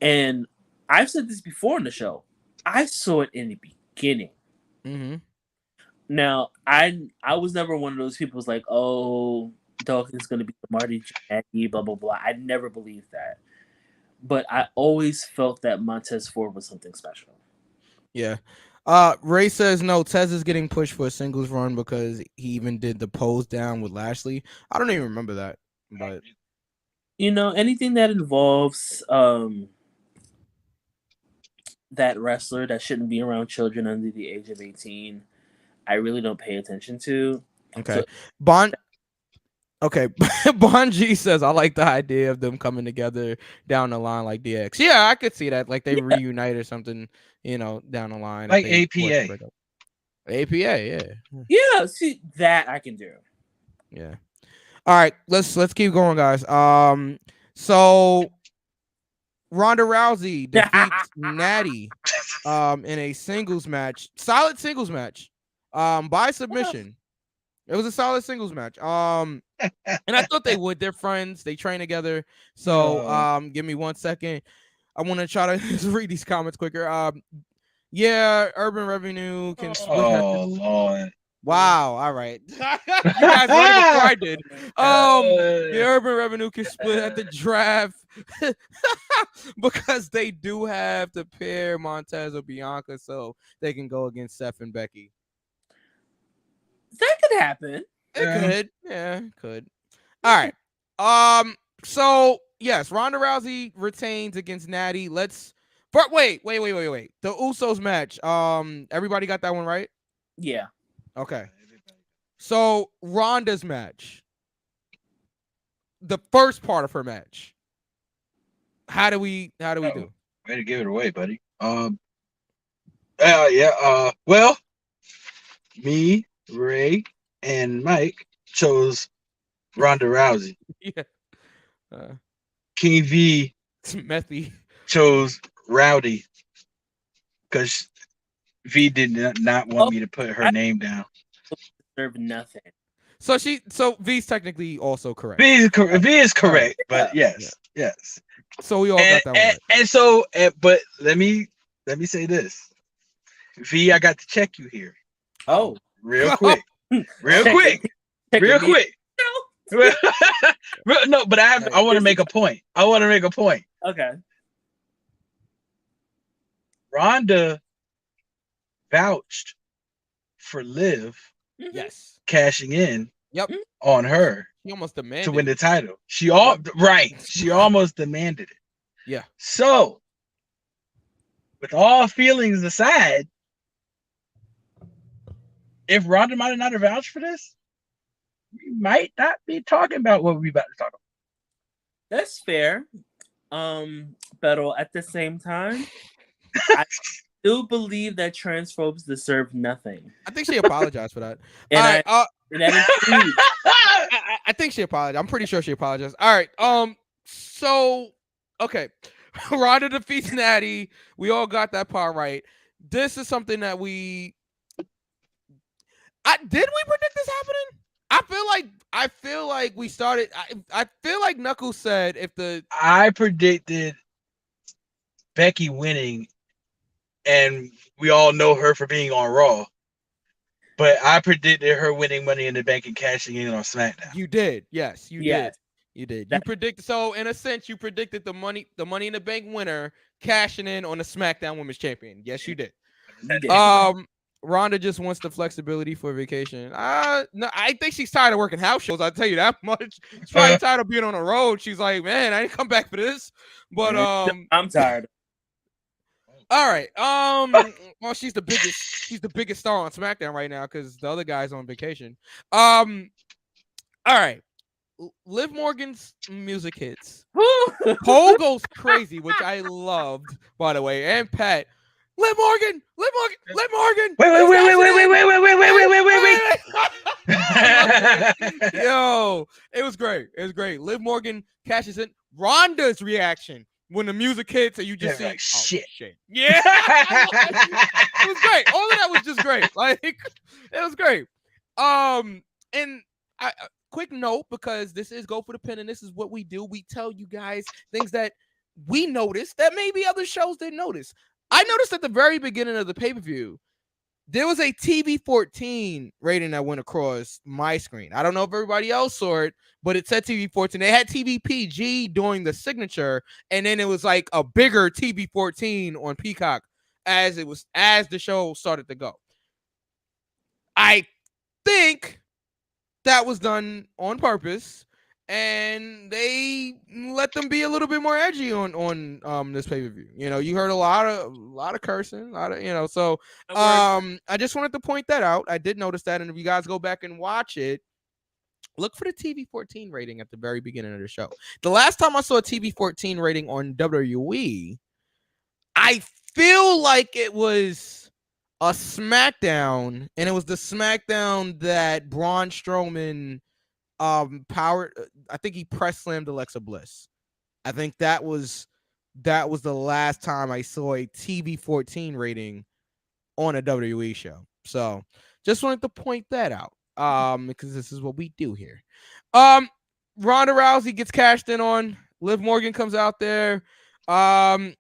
And I've said this before in the show. I saw it in the beginning. Mm-hmm. Now, I was never one of those people who's like, oh, Dawkins going to be the Marty Jannetty, blah, blah, blah. I never believed that. But I always felt that Montez Ford was something special. Yeah. Ray says no, Tez is getting pushed for a singles run because he even did the pose down with Lashley. I don't even remember that. But anything that involves that wrestler that shouldn't be around children under the age of 18, I really don't pay attention to. Okay. So, Bon G says I like the idea of them coming together down the line like DX. Yeah, I could see that. Like they reunite or something, down the line. Like APA. APA, yeah. Yeah, see that I can do. Yeah. All right, let's keep going, guys. So Ronda Rousey defeats Natty in a singles match, solid singles match, by submission. It was a solid singles match. And I thought they would. They're friends. They train together. So give me 1 second. I want to try to read these comments quicker. Yeah, Urban Revenue can split. Oh Lord. Wow. All right. You guys read it before I did. The Urban Revenue can split at the draft because they do have to pair Montez or Bianca so they can go against Seth and Becky. That could happen. It could. Yeah, it could. All right. So yes, Ronda Rousey retains against Natty. But wait. The Usos match. Everybody got that one right? Yeah. Okay. So Ronda's match. The first part of her match. How do we do? Way to give it away, buddy. Well, me, Ray, and Mike chose Ronda Rousey. Yeah. King V Methy chose Rowdy because V did not want me to put her name down. Deserve nothing. So V's technically also correct. V is correct, but yes. So we all got that one. Right. And so, but let me say this, V, I got to check you here. Oh, real quick. No, but I want to make a point. Okay. Ronda vouched for Liv. Yes. Cashing in. Yep. On her. She almost demanded to win the title. She almost demanded it. Yeah. So, with all feelings aside, if Ronda might not have vouched for this, we might not be talking about what we're about to talk about. That's fair. But at the same time, I still believe that transphobes deserve nothing. I think she apologized for that. And I think she apologized. I'm pretty sure she apologized. All right. So okay. Ronda defeats Natty. We all got that part right. This is something that did we predict this happening? I feel like we started. I feel like Knuckles said I predicted Becky winning, and we all know her for being on Raw. But I predicted her winning Money in the Bank and cashing in on SmackDown. You did, yes, you did. You predicted. So in a sense, you predicted the Money in the Bank winner cashing in on the SmackDown Women's Champion. Yes, you did. Ronda just wants the flexibility for vacation. No, I think she's tired of working house shows. I'll tell you that much. She's probably tired of being on the road. She's like, man, I didn't come back for this. But I'm tired. All right. Well, she's the biggest star on SmackDown right now because the other guy's on vacation. All right. Liv Morgan's music hits. Cole goes crazy, which I loved, by the way. And Pat. Liv Morgan. Wait. Yo, it was great. Liv Morgan cashes in. Ronda's reaction when the music hits and you just see like, shit. Oh, shit. Yeah. It was great. All of that was just great. Like it was great. And quick note, because this is Go for the Pin and this is what we do. We tell you guys things that we noticed that maybe other shows didn't notice. I noticed at the very beginning of the pay-per-view, there was a TV-14 rating that went across my screen. I don't know if everybody else saw it, but it said TV-14. They had TV-PG doing the signature, and then it was like a bigger TV-14 on Peacock as the show started to go. I think that was done on purpose, and they let them be a little bit more edgy on this pay-per-view. You heard a lot of cursing, so I just wanted to point that out. I did notice that, and if you guys go back and watch it, look for the TV-14 rating at the very beginning of the show. The last time I saw a TV-14 rating on WWE, I feel like it was a SmackDown, and it was the SmackDown that Braun Strowman I think he press slammed Alexa Bliss. I think that was the last time I saw a TV-14 rating on a WWE show. So just wanted to point that out because this is what we do here. Ronda Rousey gets cashed in on. Liv Morgan comes out there. Ronda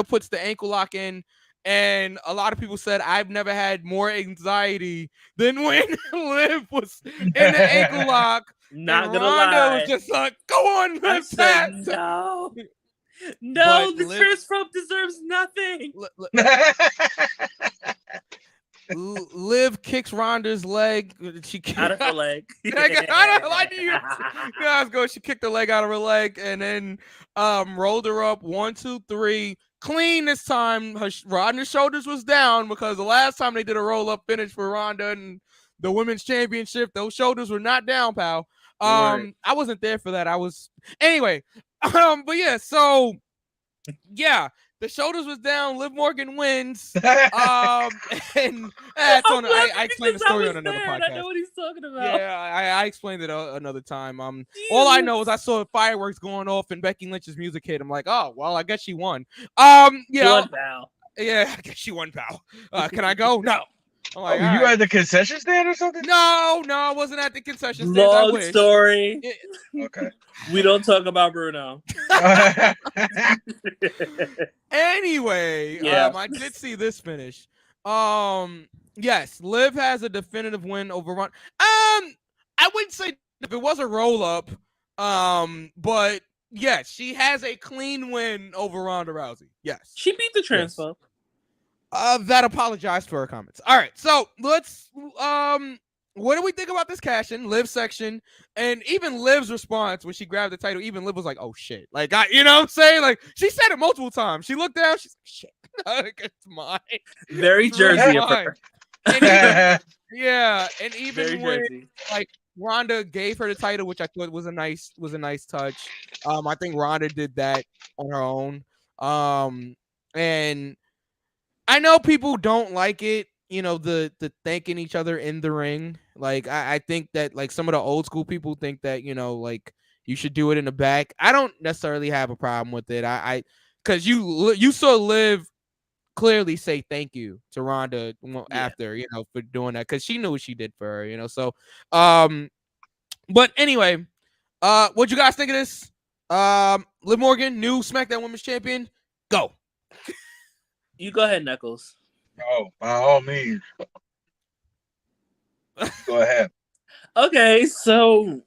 puts the ankle lock in, and a lot of people said I've never had more anxiety than when Liv was in the ankle lock. Not gonna Ronda lie, was just like, "Go on, I Liv, said, pass." no, But the Transform deserves nothing. Liv kicks Ronda's leg. She Out of her leg. She kicked the leg out of her leg and then rolled her up 1, 2, 3. Clean this time. Ronda's shoulders was down because the last time they did a roll up finish for Ronda and the women's championship, those shoulders were not down, pal. Right. I wasn't there for that. Anyway. But yeah, so yeah. The shoulders was down. Liv Morgan wins. And that's on. I explained the story on another podcast. I know what he's talking about. Yeah, I explained it another time. All I know is I saw fireworks going off and Becky Lynch's music hit. I'm like, oh well, I guess she won. Yeah, she won, pal. Yeah, I guess she won, pal. Can I go? No. I'm like, you at the concession stand or something? No, I wasn't at the concession stand. Long story. Okay. We don't talk about Bruno. Anyway, yeah. I did see this finish. Yes, Liv has a definitive win over Ronda. I wouldn't say if it was a roll up, but yes, she has a clean win over Ronda Rousey. Yes, she beat the Transphobe. Yes. That apologized for her comments. All right, so let's what do we think about this cash in Liv section? And even Liv's response when she grabbed the title, even Liv was like, "Oh shit!" Like, you know what I'm saying? Like, she said it multiple times. She looked down, she's like, "Shit, it's mine." Very Jersey of her. Yeah, and even Very when Jersey. Like Ronda gave her the title, which I thought was a nice touch. I think Ronda did that on her own. And I know people don't like it, the thanking each other in the ring. Like, I think that, like, some of the old school people think that, like, you should do it in the back. I don't necessarily have a problem with it. Because you saw Liv clearly say thank you to Ronda after, for doing that, because she knew what she did for her, so, but anyway, what you guys think of this? Liv Morgan, new SmackDown Women's Champion, go. You go ahead, Knuckles. Oh, by all means. Go ahead. Okay, so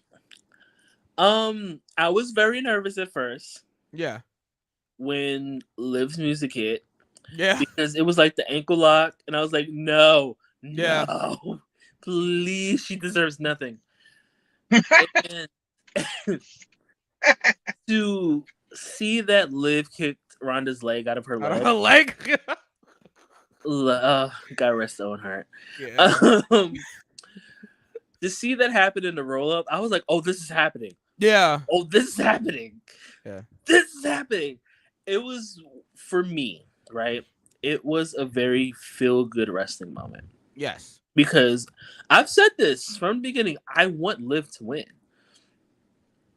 I was very nervous at first. Yeah. When Liv's music hit. Yeah. Because it was like the ankle lock, and I was like, no, please, she deserves nothing. And to see that Liv kicked Ronda's leg out of her leg. Out of her leg? God rest her own heart. Yeah. To see that happen in the roll-up, I was like, oh, this is happening. Yeah. Oh, this is happening. Yeah. This is happening. It was, for me, right? It was a very feel-good wrestling moment. Yes. Because I've said this from the beginning. I want Liv to win.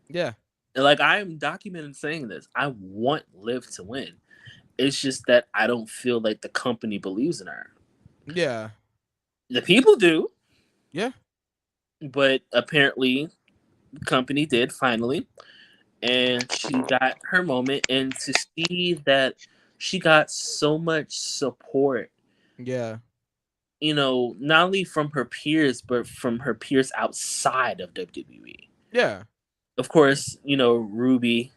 Yeah. Like, I'm documented saying this. I want Liv to win. It's just that I don't feel like the company believes in her. Yeah. The people do. Yeah. But apparently, the company did finally. And she got her moment. And to see that she got so much support. Yeah. You know, not only from her peers, but from her peers outside of WWE. Yeah. Of course, you know, Ruby.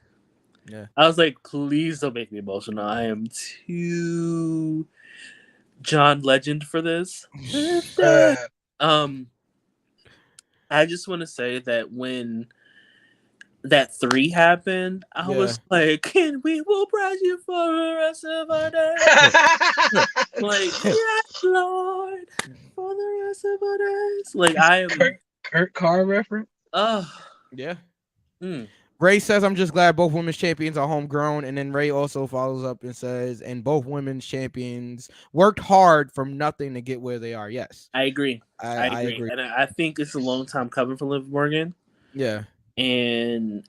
Yeah. I was like, please don't make me emotional. I am too John Legend for this. I just want to say that when that 3 happened, I was like, "Can we will praise you for the rest of our days?" Like, yes, Lord, for the rest of our days. Like, I am Kurt Carr reference. Yeah. Ray says, "I'm just glad both women's champions are homegrown." And then Ray also follows up and says, "And both women's champions worked hard from nothing to get where they are." Yes, I agree. I agree. And I think it's a long time coming for Liv Morgan. Yeah. And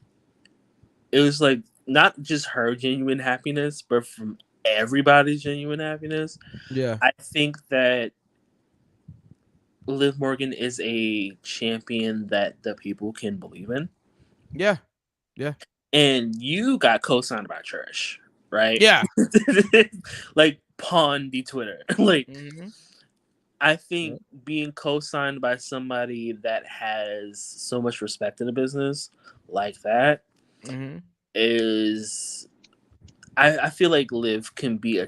it was like not just her genuine happiness, but from everybody's genuine happiness. Yeah. I think that Liv Morgan is a champion that the people can believe in. Yeah. Yeah. And you got co-signed by Trish, right? Yeah. Like pawn the Twitter. Like I think being co-signed by somebody that has so much respect in the business like that is I feel like Liv can be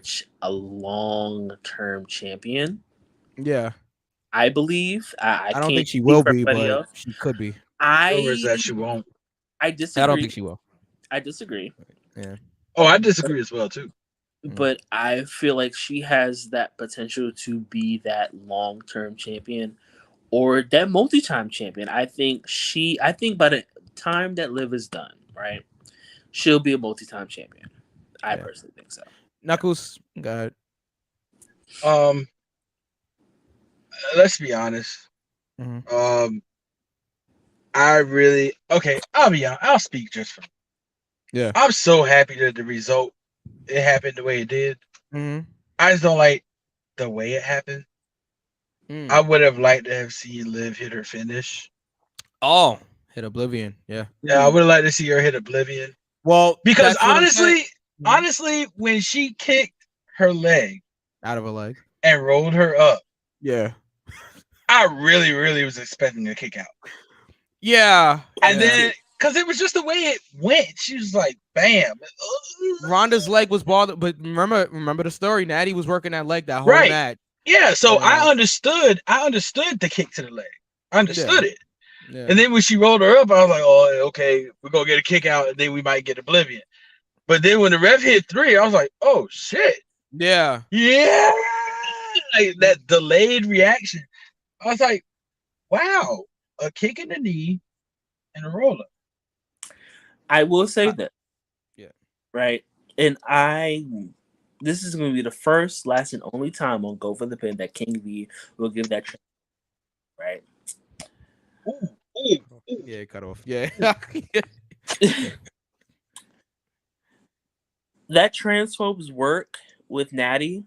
a long-term champion. Yeah. I believe. I don't can't think she will be, but else. she could be. That she won't. I disagree. I don't think she will. I disagree. Yeah. Oh, I disagree as well too. But I feel like she has that potential to be that long-term champion or that multi-time champion. I think by the time that Liv is done, right, she'll be a multi-time champion. I personally think so. Knuckles, go ahead. Let's be honest. I'll be honest. I'll speak just for me. Yeah. I'm so happy that the result it happened the way it did. I just don't like the way it happened. I would have liked to have seen Liv hit her finish. Oh, hit Oblivion. Yeah. Yeah, I would have liked to see her hit Oblivion. Well, because honestly, when she kicked her leg out of her leg and rolled her up, yeah, I really, really was expecting a kick out. Yeah. And then because it was just the way it went, she was like, bam. Ronda's leg was bothered, but remember the story. Natty was working that leg that whole match. Yeah, so I understood the kick to the leg. I understood it. Yeah. And then when she rolled her up, I was like, oh, okay, we're gonna get a kick out, and then we might get Oblivion. But then when the ref hit 3, I was like, oh shit. Yeah. Yeah. Like that delayed reaction. I was like, wow, a kick in the knee and a roll up. I will say that. Yeah. Right. And this is going to be the first, last, and only time on Go for the Pin that King V will give that. Right. Ooh. Yeah, cut off. Yeah. That transphobes work with Natty.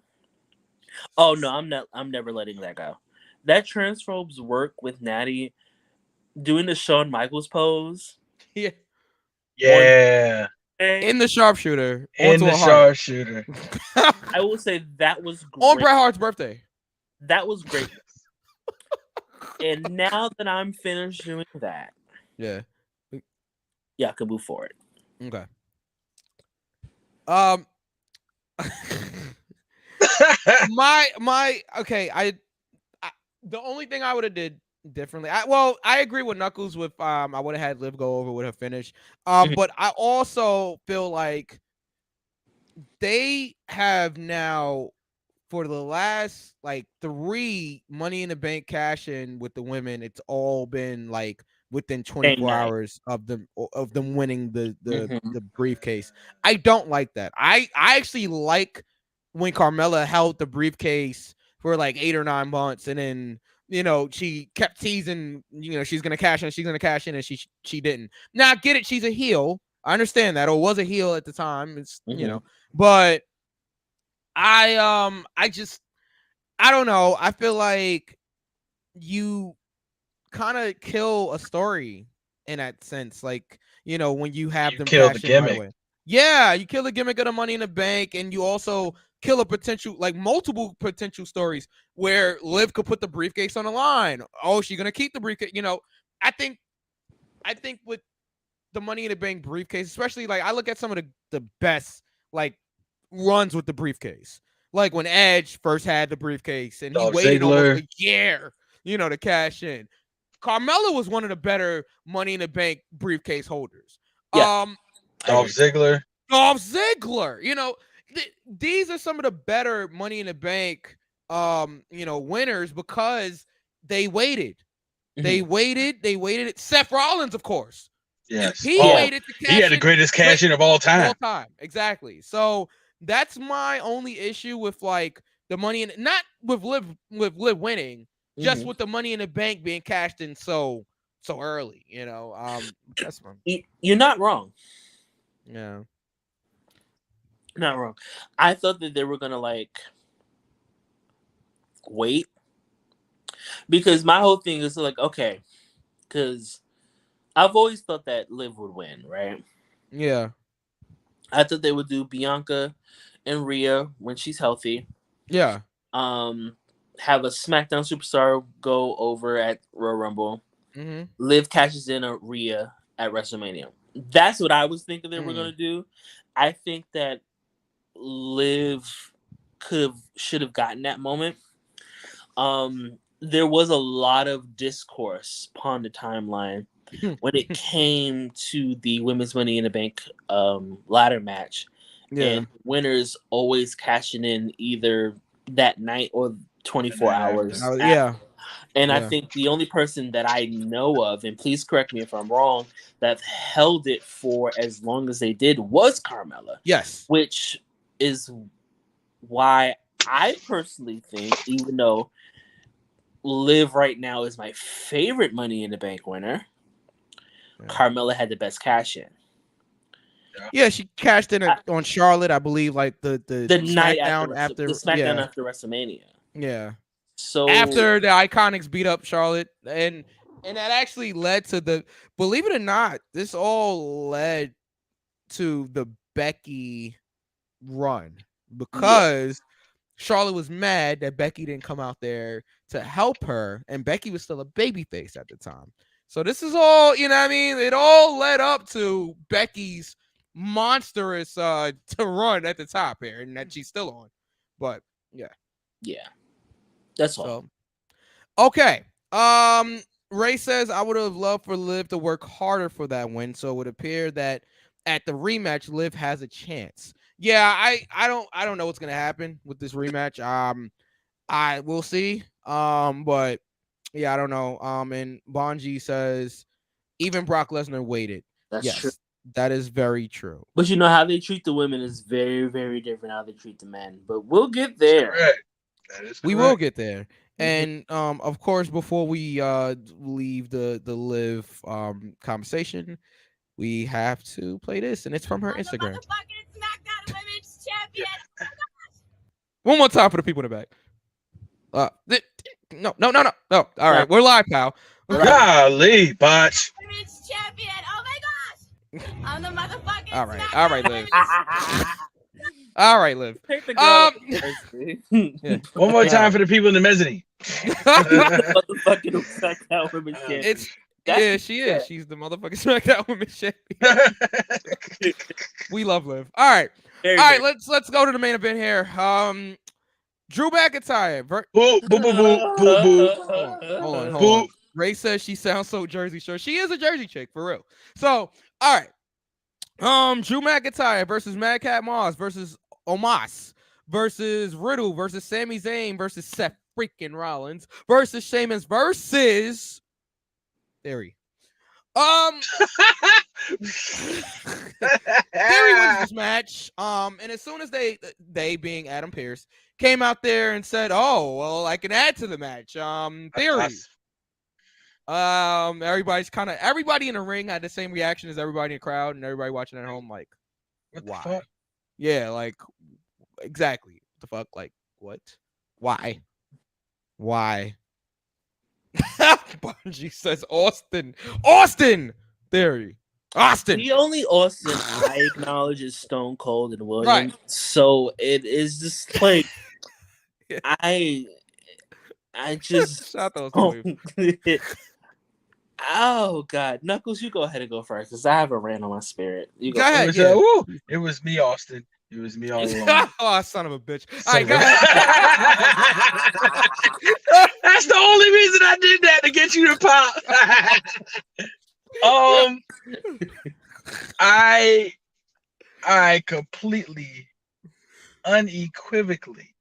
Oh no, I'm never letting that go. That transphobes work with Natty doing the Shawn Michaels pose. Yeah. Yeah. In the sharpshooter. In the sharpshooter. I will say that was great. On Bret Hart's birthday. That was great. And now that I'm finished doing that, yeah, I can move forward. Okay. Okay. The only thing I would have did differently. I agree with Knuckles with I would have had Liv go over with her finish. But I also feel like they have now for the last like 3 Money in the Bank cash in with the women, it's all been like within 24 hours of them winning the briefcase. I don't like that. I actually like when Carmella held the briefcase for like 8 or 9 months and then she kept teasing, she's gonna cash in, and she didn't. Now I get it, she's a heel. I understand that, or was a heel at the time. It's but I don't know. I feel like you kind of kill a story in that sense, like when you have them kill the cash in right gimmick. away. Yeah, you kill the gimmick of the Money in the Bank, and you also kill a potential, like multiple potential stories where Liv could put the briefcase on the line. Oh, she's gonna keep the briefcase. I think with the Money in the Bank briefcase, especially, like, I look at some of the best like runs with the briefcase, like when Edge first had the briefcase and he waited almost a year, to cash in. Carmella was one of the better Money in the Bank briefcase holders. Yeah. Dolph Ziggler. These are some of the better Money in the Bank, winners, because they waited. They waited. Seth Rollins, of course. Yes. He waited to cash in. He had the greatest cash in of all time. Exactly. So that's my only issue with, like, the Money in, not with Liv winning, just with the Money in the Bank being cashed in so early. That's fun. You're not wrong. Yeah. Not wrong. I thought that they were gonna, like, wait, because my whole thing is like, okay, because I've always thought that Liv would win, right? Yeah. I thought they would do Bianca and Rhea when she's healthy. Yeah. Have a SmackDown superstar go over at Royal Rumble. Liv cashes in a Rhea at WrestleMania. That's what I was thinking they were gonna do. I think that Liv should have gotten that moment. There was a lot of discourse upon the timeline when it came to the Women's Money in the Bank ladder match. Yeah. And winners always cashing in either that night or 24 hours. Yeah. And I think the only person that I know of, and please correct me if I'm wrong, that held it for as long as they did was Carmella. Yes. Which is why I personally think, even though Liv right now is my favorite Money in the Bank winner, Carmella had the best cash in. Yeah, she cashed in on Charlotte, I believe, like the night SmackDown after WrestleMania. Yeah. So after the Iconics beat up Charlotte, and that actually led to believe it or not, this all led to the Becky run, because Charlotte was mad that Becky didn't come out there to help her, and Becky was still a babyface at the time. So this is all, it all led up to Becky's monstrous to run at the top here, and that she's still on. But yeah, that's all. So, okay. Ray says, I would have loved for Liv to work harder for that win, so it would appear that at the rematch Liv has a chance. Yeah, I don't know what's gonna happen with this rematch. I will see. But yeah, I don't know. And Bonji says even Brock Lesnar waited. That's true. That is very true. But you know how they treat the women is very, very different how they treat the men. But we'll get there. That is correct. We will get there. And of course, before we leave the Liv conversation, we have to play this, and it's from her Instagram. One more time for the people in the back. No. All right, we're live, pal. Golly, botch. Women's champion. Oh my gosh. I'm the motherfucking. All right, Liv. All right, Liv. Take the girl. One more time for the people in the mezzanine. Motherfucking SmackDown Women's champion. She is. She's the motherfucking SmackDown Women's champion. We love Liv. All right. Let's go to the main event here. Drew McIntyre. Hold on. Ray says she sounds so Jersey Shore. She is a Jersey chick, for real. So, all right. Drew McIntyre versus Madcap Moss versus Omos versus Riddle versus Sami Zayn versus Seth freaking Rollins versus Sheamus versus Theory. Theory wins this match. And as soon as they being Adam Pearce came out there and said, "Oh, well, I can add to the match." Theory. Everybody in the ring had the same reaction as everybody in the crowd and everybody watching at home. Like, what why? the fuck? Yeah, like exactly. What the fuck? Like, what? Why? Bungie says Austin Theory. Austin. The only Austin I acknowledge is Stone Cold and Williams. Right. So it is just like Yeah. I just Shout out those two. Oh God, Knuckles, you go ahead and go first because I have a rant on my spirit. You Go ahead. It was me, Austin. It was me all along. Oh, son of a bitch! So All right, go ahead. That's the only reason I did that, to get you to pop. I completely, unequivocally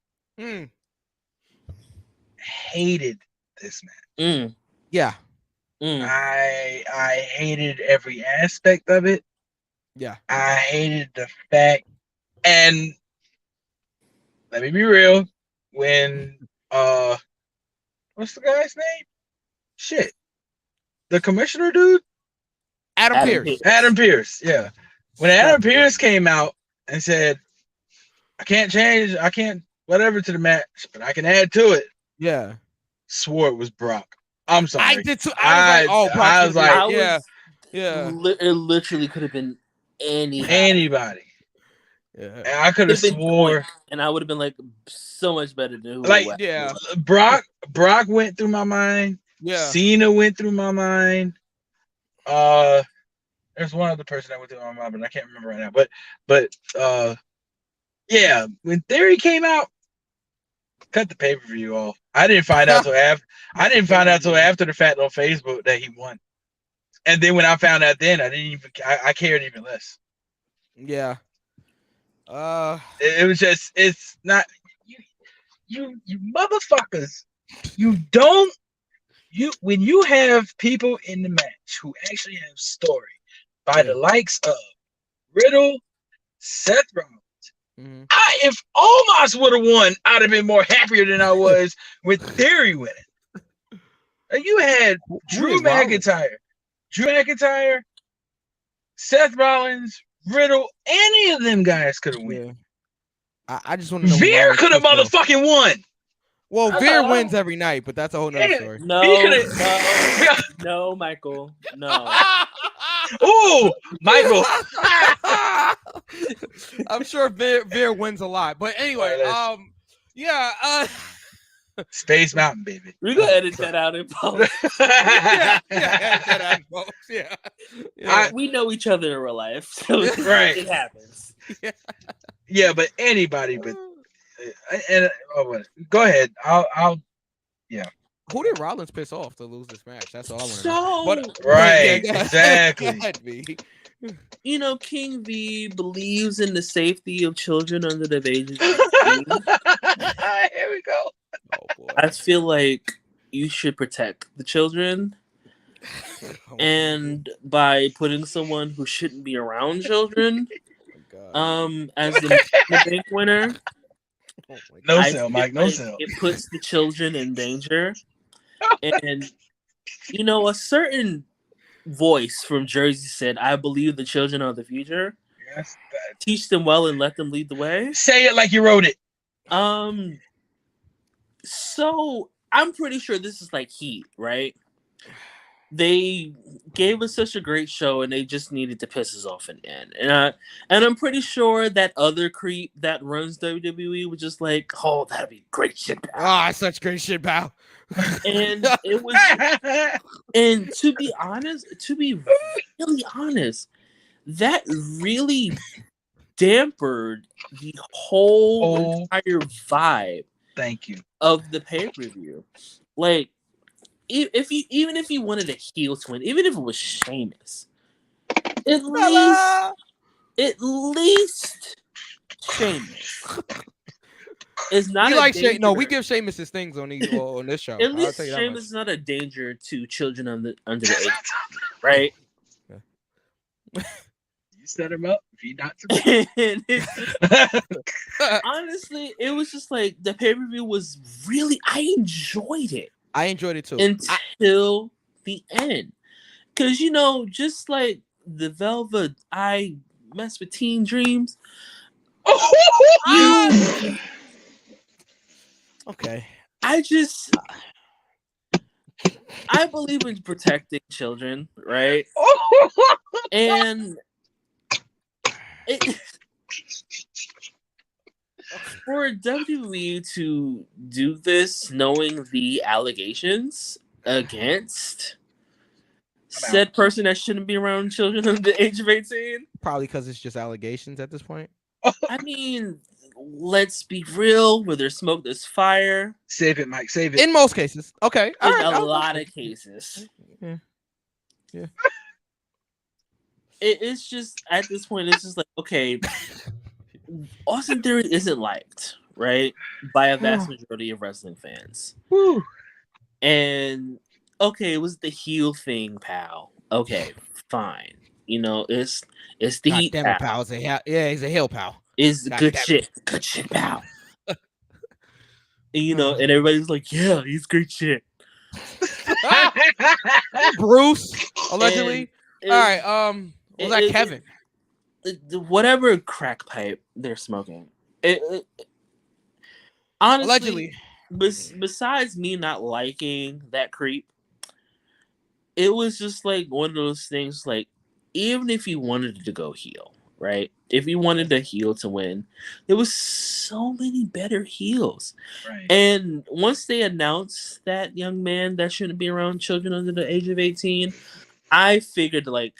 hated this match. Yeah. I hated every aspect of it. Yeah. I hated the fact, and let me be real, when what's the guy's name? Shit. The commissioner dude? Adam Pearce. Adam Pearce, yeah. When Adam Pearce came out and said, I can't change, I can't whatever to the match, but I can add to it. Yeah. Swore it was Brock. I'm sorry. I did too. I was like, yeah. It literally could have been anybody. Yeah. And I could have swore, and I would have been like so much better than who. Like, yeah. Brock went through my mind. Yeah. Cena went through my mind. There's one other person that went through my mind, but I can't remember right now. But yeah, when Theory came out, cut the pay-per-view off. I didn't find out till after. I didn't find out till after the fact on Facebook that he won. And then when I found out, then I cared even less. Yeah. It was just, it's not you motherfuckers. When you have people in the match who actually have story by the likes of Riddle, Seth Rollins. If Omos would have won, I'd have been more happier than I was with Theory winning. You had Drew McIntyre, Seth Rollins, Riddle, any of them guys could have won. I just want to know. Veer could have motherfucking won. Well, Veer wins every night, but that's a whole nother story. No, Michael. No. Ooh, Michael. I'm sure Veer wins a lot. But anyway, Space Mountain, baby. We're gonna edit that out in post. We know each other in real life, so right. It happens. Yeah, but anybody, but go ahead. I'll. Who did Rollins piss off to lose this match? That's all I want to know. Right, exactly. You know, King V believes in the safety of children under the age of 18. Here we go. Oh, boy. I feel like you should protect the children. And by putting someone who shouldn't be around children as the bank winner. No sell, Mike. No sell. It puts the children in danger. And, you know, a certain voice from Jersey said, I believe the children are the future. Yes. Teach them well and let them lead the way. Say it like you wrote it. So I'm pretty sure this is like Heat, right? They gave us such a great show and they just needed to piss us off in the end. And I'm pretty sure that other creep that runs WWE was just like, oh, that'd be great shit, pal. Oh, such great shit, pal. And it was, and to be really honest, that really dampened the whole entire vibe. Thank you. Of the pay-per-view. Like, even if you wanted a heel twin, even if it was Sheamus, at least Sheamus is not. You like Sheamus? No, we give Sheamus his things on this show. At least Sheamus is not a danger to children under the age, right? You set him up. He not And honestly, it was just like the pay-per-view was really. I enjoyed it. I enjoyed it too until the end, because just like the Velvet, I mess with teen dreams. Okay. I believe in protecting children, right? And for WWE to do this, knowing the allegations against said person that shouldn't be around children under the age of 18, probably because it's just allegations at this point. I mean, let's be real. Where there's smoke, there's fire. Save it, Mike. Save it. In most cases, okay. In a lot of cases, yeah. It's just at this point, it's just like, okay, Austin Theory isn't liked, right, by a vast majority of wrestling fans. Woo. And okay, it was the heel thing, pal. Okay, fine. It's the God heat, damn it, pal. He's a heel, pal. It's good shit. Good shit, pal. And, and everybody's like, yeah, he's great shit. Bruce, allegedly. All right, was that Kevin? Whatever crack pipe they're smoking. Honestly, allegedly. Besides me not liking that creep, it was just like one of those things, like, even if you wanted to go heel, right? If you wanted a heel to win, there was so many better heels. Right. And once they announced that young man that shouldn't be around children under the age of 18, I figured, like,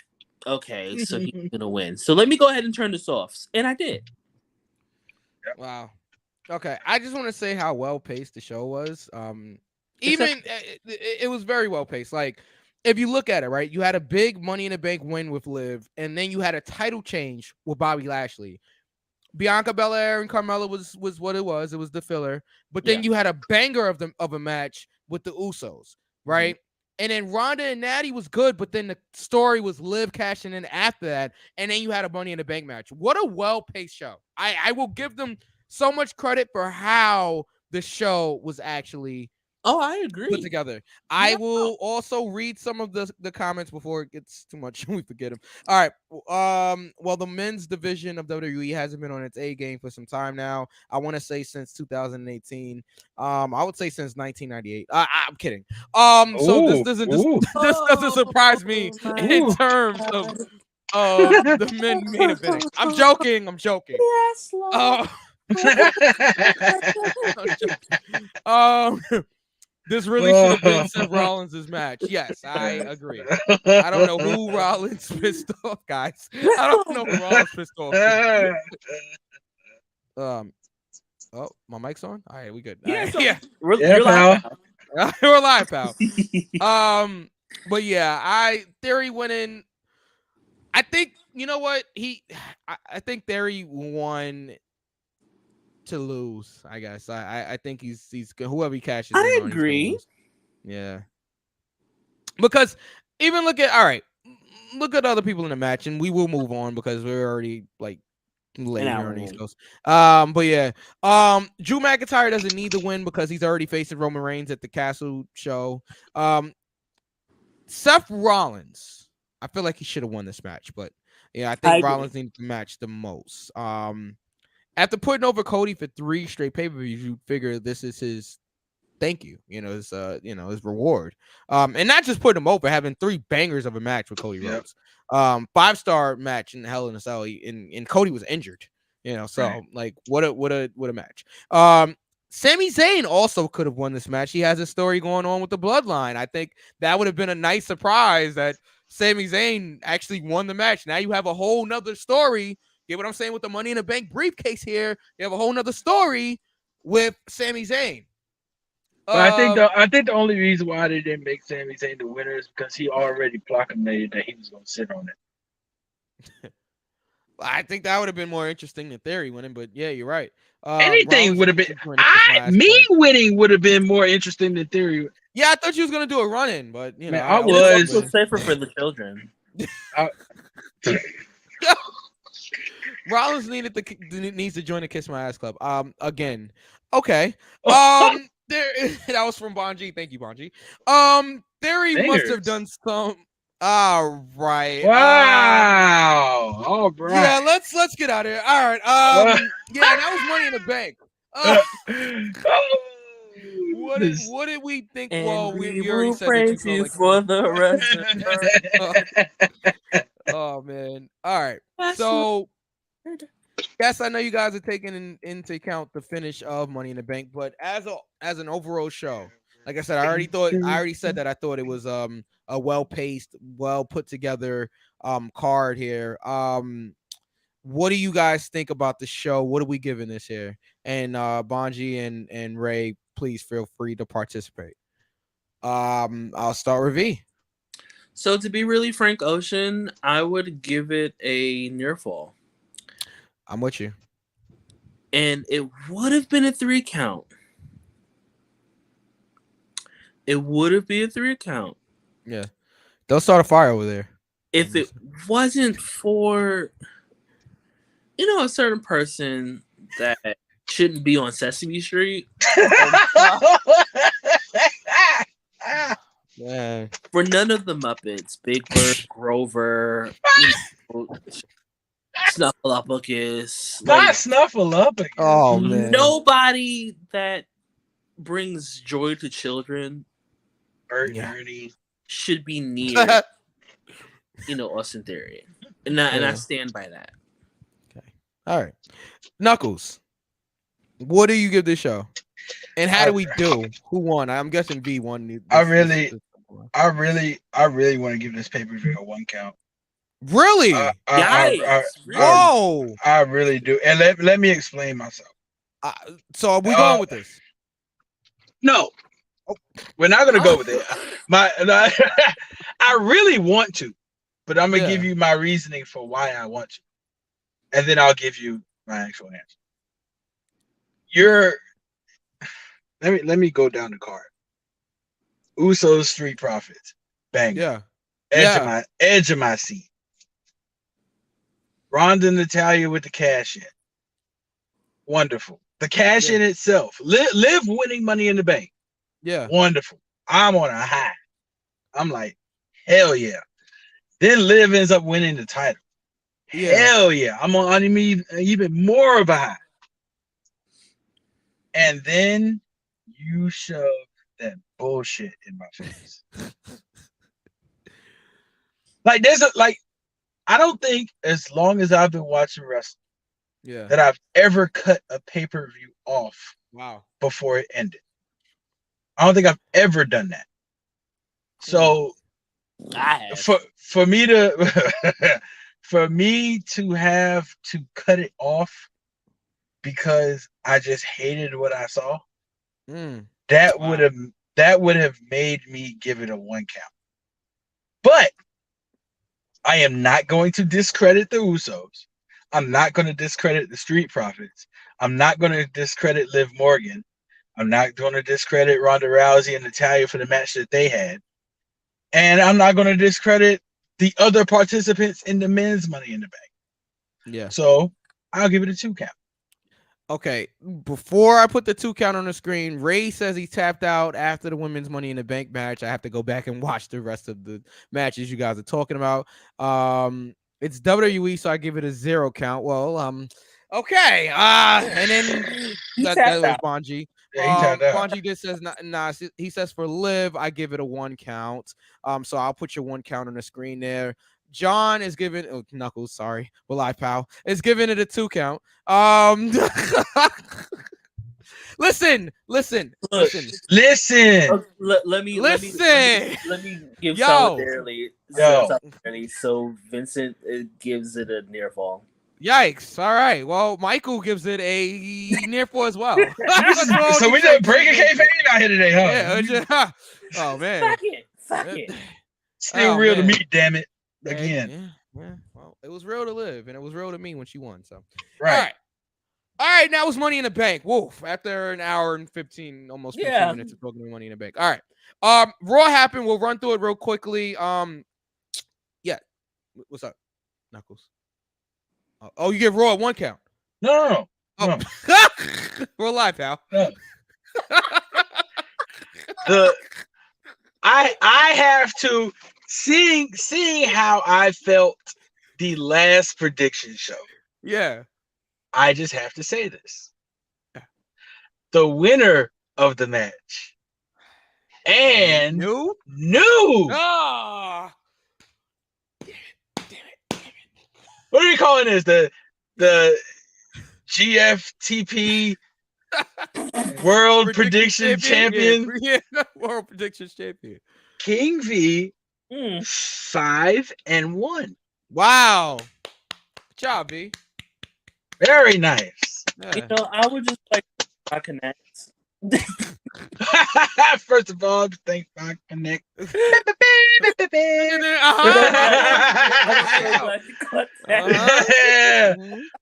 okay, so he's gonna win. So let me go ahead and turn this off. And I did. Wow. Okay. I just want to say how well paced the show was. Even it was very well paced. Like, if you look at it, right, you had a big Money in the Bank win with Liv, and then you had a title change with Bobby Lashley. Bianca Belair and Carmella was what it was. It was the filler. But then you had a banger of a match with the Usos, right? Mm-hmm. And then Ronda and Natty was good, but then the story was Liv cashing in after that, and then you had a Money in the Bank match. What a well-paced show. I will give them so much credit for how the show was actually I agree. put together. I will also read some of the comments before it gets too much. We forget them. All right. Well, the men's division of WWE hasn't been on its A game for some time now. I want to say since 2018. I would say since 1998. I'm kidding. So this doesn't surprise me in terms of the men main event. I'm joking. This really should have been Seth Rollins' match. Yes, I agree. I don't know who Rollins pissed off, guys. I don't know who Rollins pissed off. Oh, my mic's on? All right, we good. Yeah, right. So we're live, pal. We're live, pal. But yeah, Theory winning. I think, you know what? I think Theory won to lose, I guess. I think he's whoever he cashes. I agree. Yeah, because even look at other people in the match, and we will move on because we're already like late here on the East Coast. But yeah, Drew McIntyre doesn't need to win because he's already facing Roman Reigns at the Castle show. Seth Rollins, I feel like he should have won this match, but yeah, I think Rollins needs to match the most. After putting over Cody for 3 straight pay-per-views, you figure this is his thank you, his reward. And not just putting him over, having 3 bangers of a match with Cody Rhodes. 5-star match in Hell in a Cell, and Cody was injured, so right. Like what a match. Sami Zayn also could have won this match. He has a story going on with the Bloodline. I think that would have been a nice surprise that Sami Zayn actually won the match. Now you have a whole nother story. Get what I'm saying with the Money in the Bank briefcase here? You have a whole nother story with Sami Zayn. But I think the only reason why they didn't make Sami Zayn the winner is because he already proclaimed that he was going to sit on it. I think that would have been more interesting than Theory winning, but yeah, you're right. Anything would have been. Winning would have been more interesting than Theory. Yeah, I thought you was going to do a run-in, but I was safer for the children. Rollins needs to join the Kiss My Ass Club. Again. Okay. There that was from Bonji. Thank you, Bonji. Theory must have done some. All right. Wow. All right. Yeah, let's get out of here. All right. Yeah, that was Money in the Bank. What did we think? And Well, we we already will said that you praise felt you like for the rest of Oh man. All right. So yes, I know you guys are taking into account the finish of Money in the Bank, but as an overall show, like I said, I already said that I thought it was a well-paced, well put together card here. What do you guys think about the show? What are we giving this here? And Bonji and Ray, please feel free to participate. I'll start with V. So to be really frank, Ocean, I would give it a near fall. I'm with you. And it would have been a 3 count. It would have been a 3 count. Yeah. They'll start a fire over there. If it wasn't for, a certain person that shouldn't be on Sesame Street. Yeah. For none of the Muppets, Big Bird, Grover, Snuffleupagus. Not Snuffleupagus. Oh man. Nobody that brings joy to children should be near Austin Theory. And I stand by that. Okay. All right. Knuckles. What do you give this show? And how do we do? Who won? I'm guessing V won. I really want to give this pay-per-view a 1 count. Really? Whoa! I really do. And let me explain myself. So are we going with this? No. We're not going to go with it. I really want to, but I'm going to give you my reasoning for why I want to. And then I'll give you my actual answer. Let me go down the card. Usos, Street Profits. Bang. Yeah. Edge of my seat. Ronda and Natalia with the cash in. Wonderful. The cash in itself. Liv winning Money in the Bank. Yeah. Wonderful. I'm on a high. I'm like, hell yeah. Then Liv ends up winning the title. Yeah. Hell yeah. I'm on even more of a high. And then you shove that bullshit in my face. I don't think as long as I've been watching wrestling, that I've ever cut a pay-per-view off before it ended. I don't think I've ever done that. So for me to have to cut it off because I just hated what I saw, that would have made me give it a 1 count. But I am not going to discredit the Usos. I'm not going to discredit the Street Profits. I'm not going to discredit Liv Morgan. I'm not going to discredit Ronda Rousey and Natalia for the match that they had. And I'm not going to discredit the other participants in the men's Money in the Bank. Yeah. So I'll give it a 2 count. Okay. Before I put the 2 count on the screen, Ray says he tapped out after the women's Money in the Bank match. I have to go back and watch the rest of the matches you guys are talking about. It's WWE, so I give it a 0 count. Well, okay. And then that was Bonji. Bonji just says nah. He says for Liv, I give it a 1 count. So I'll put your 1 count on the screen there. John is giving Knuckles, sorry, well, live pal is giving it a 2 count. Listen. Okay, let me give solidarity. So Vincent gives it a near fall. Yikes! All right. Well, Michael gives it a near fall as well. So we just breaking kayfabe out here today, huh? Yeah. Oh man. Fuck it. Still real to me, damn it. Again. Yeah. Well, it was real to Liv, and it was real to me when she won. So right. All right. Now it's Money in the Bank. Woof. After an hour and 15, almost 15 minutes of talking about Money in the Bank. All right. Raw happened. We'll run through it real quickly. Yeah. What's up? Knuckles. Oh, you give Raw 1 count. No. We're live, pal. No. I have to seeing how I felt the last prediction show. Yeah. I just have to say this. The winner of the match and new. Ah. What are you calling this? The GFTP World Prediction Champion? Yeah, World Predictions Champion. King V 5-1. Wow. Good job, V. Very nice. Yeah. You know, I would just like to connect. First of all, thank God connect.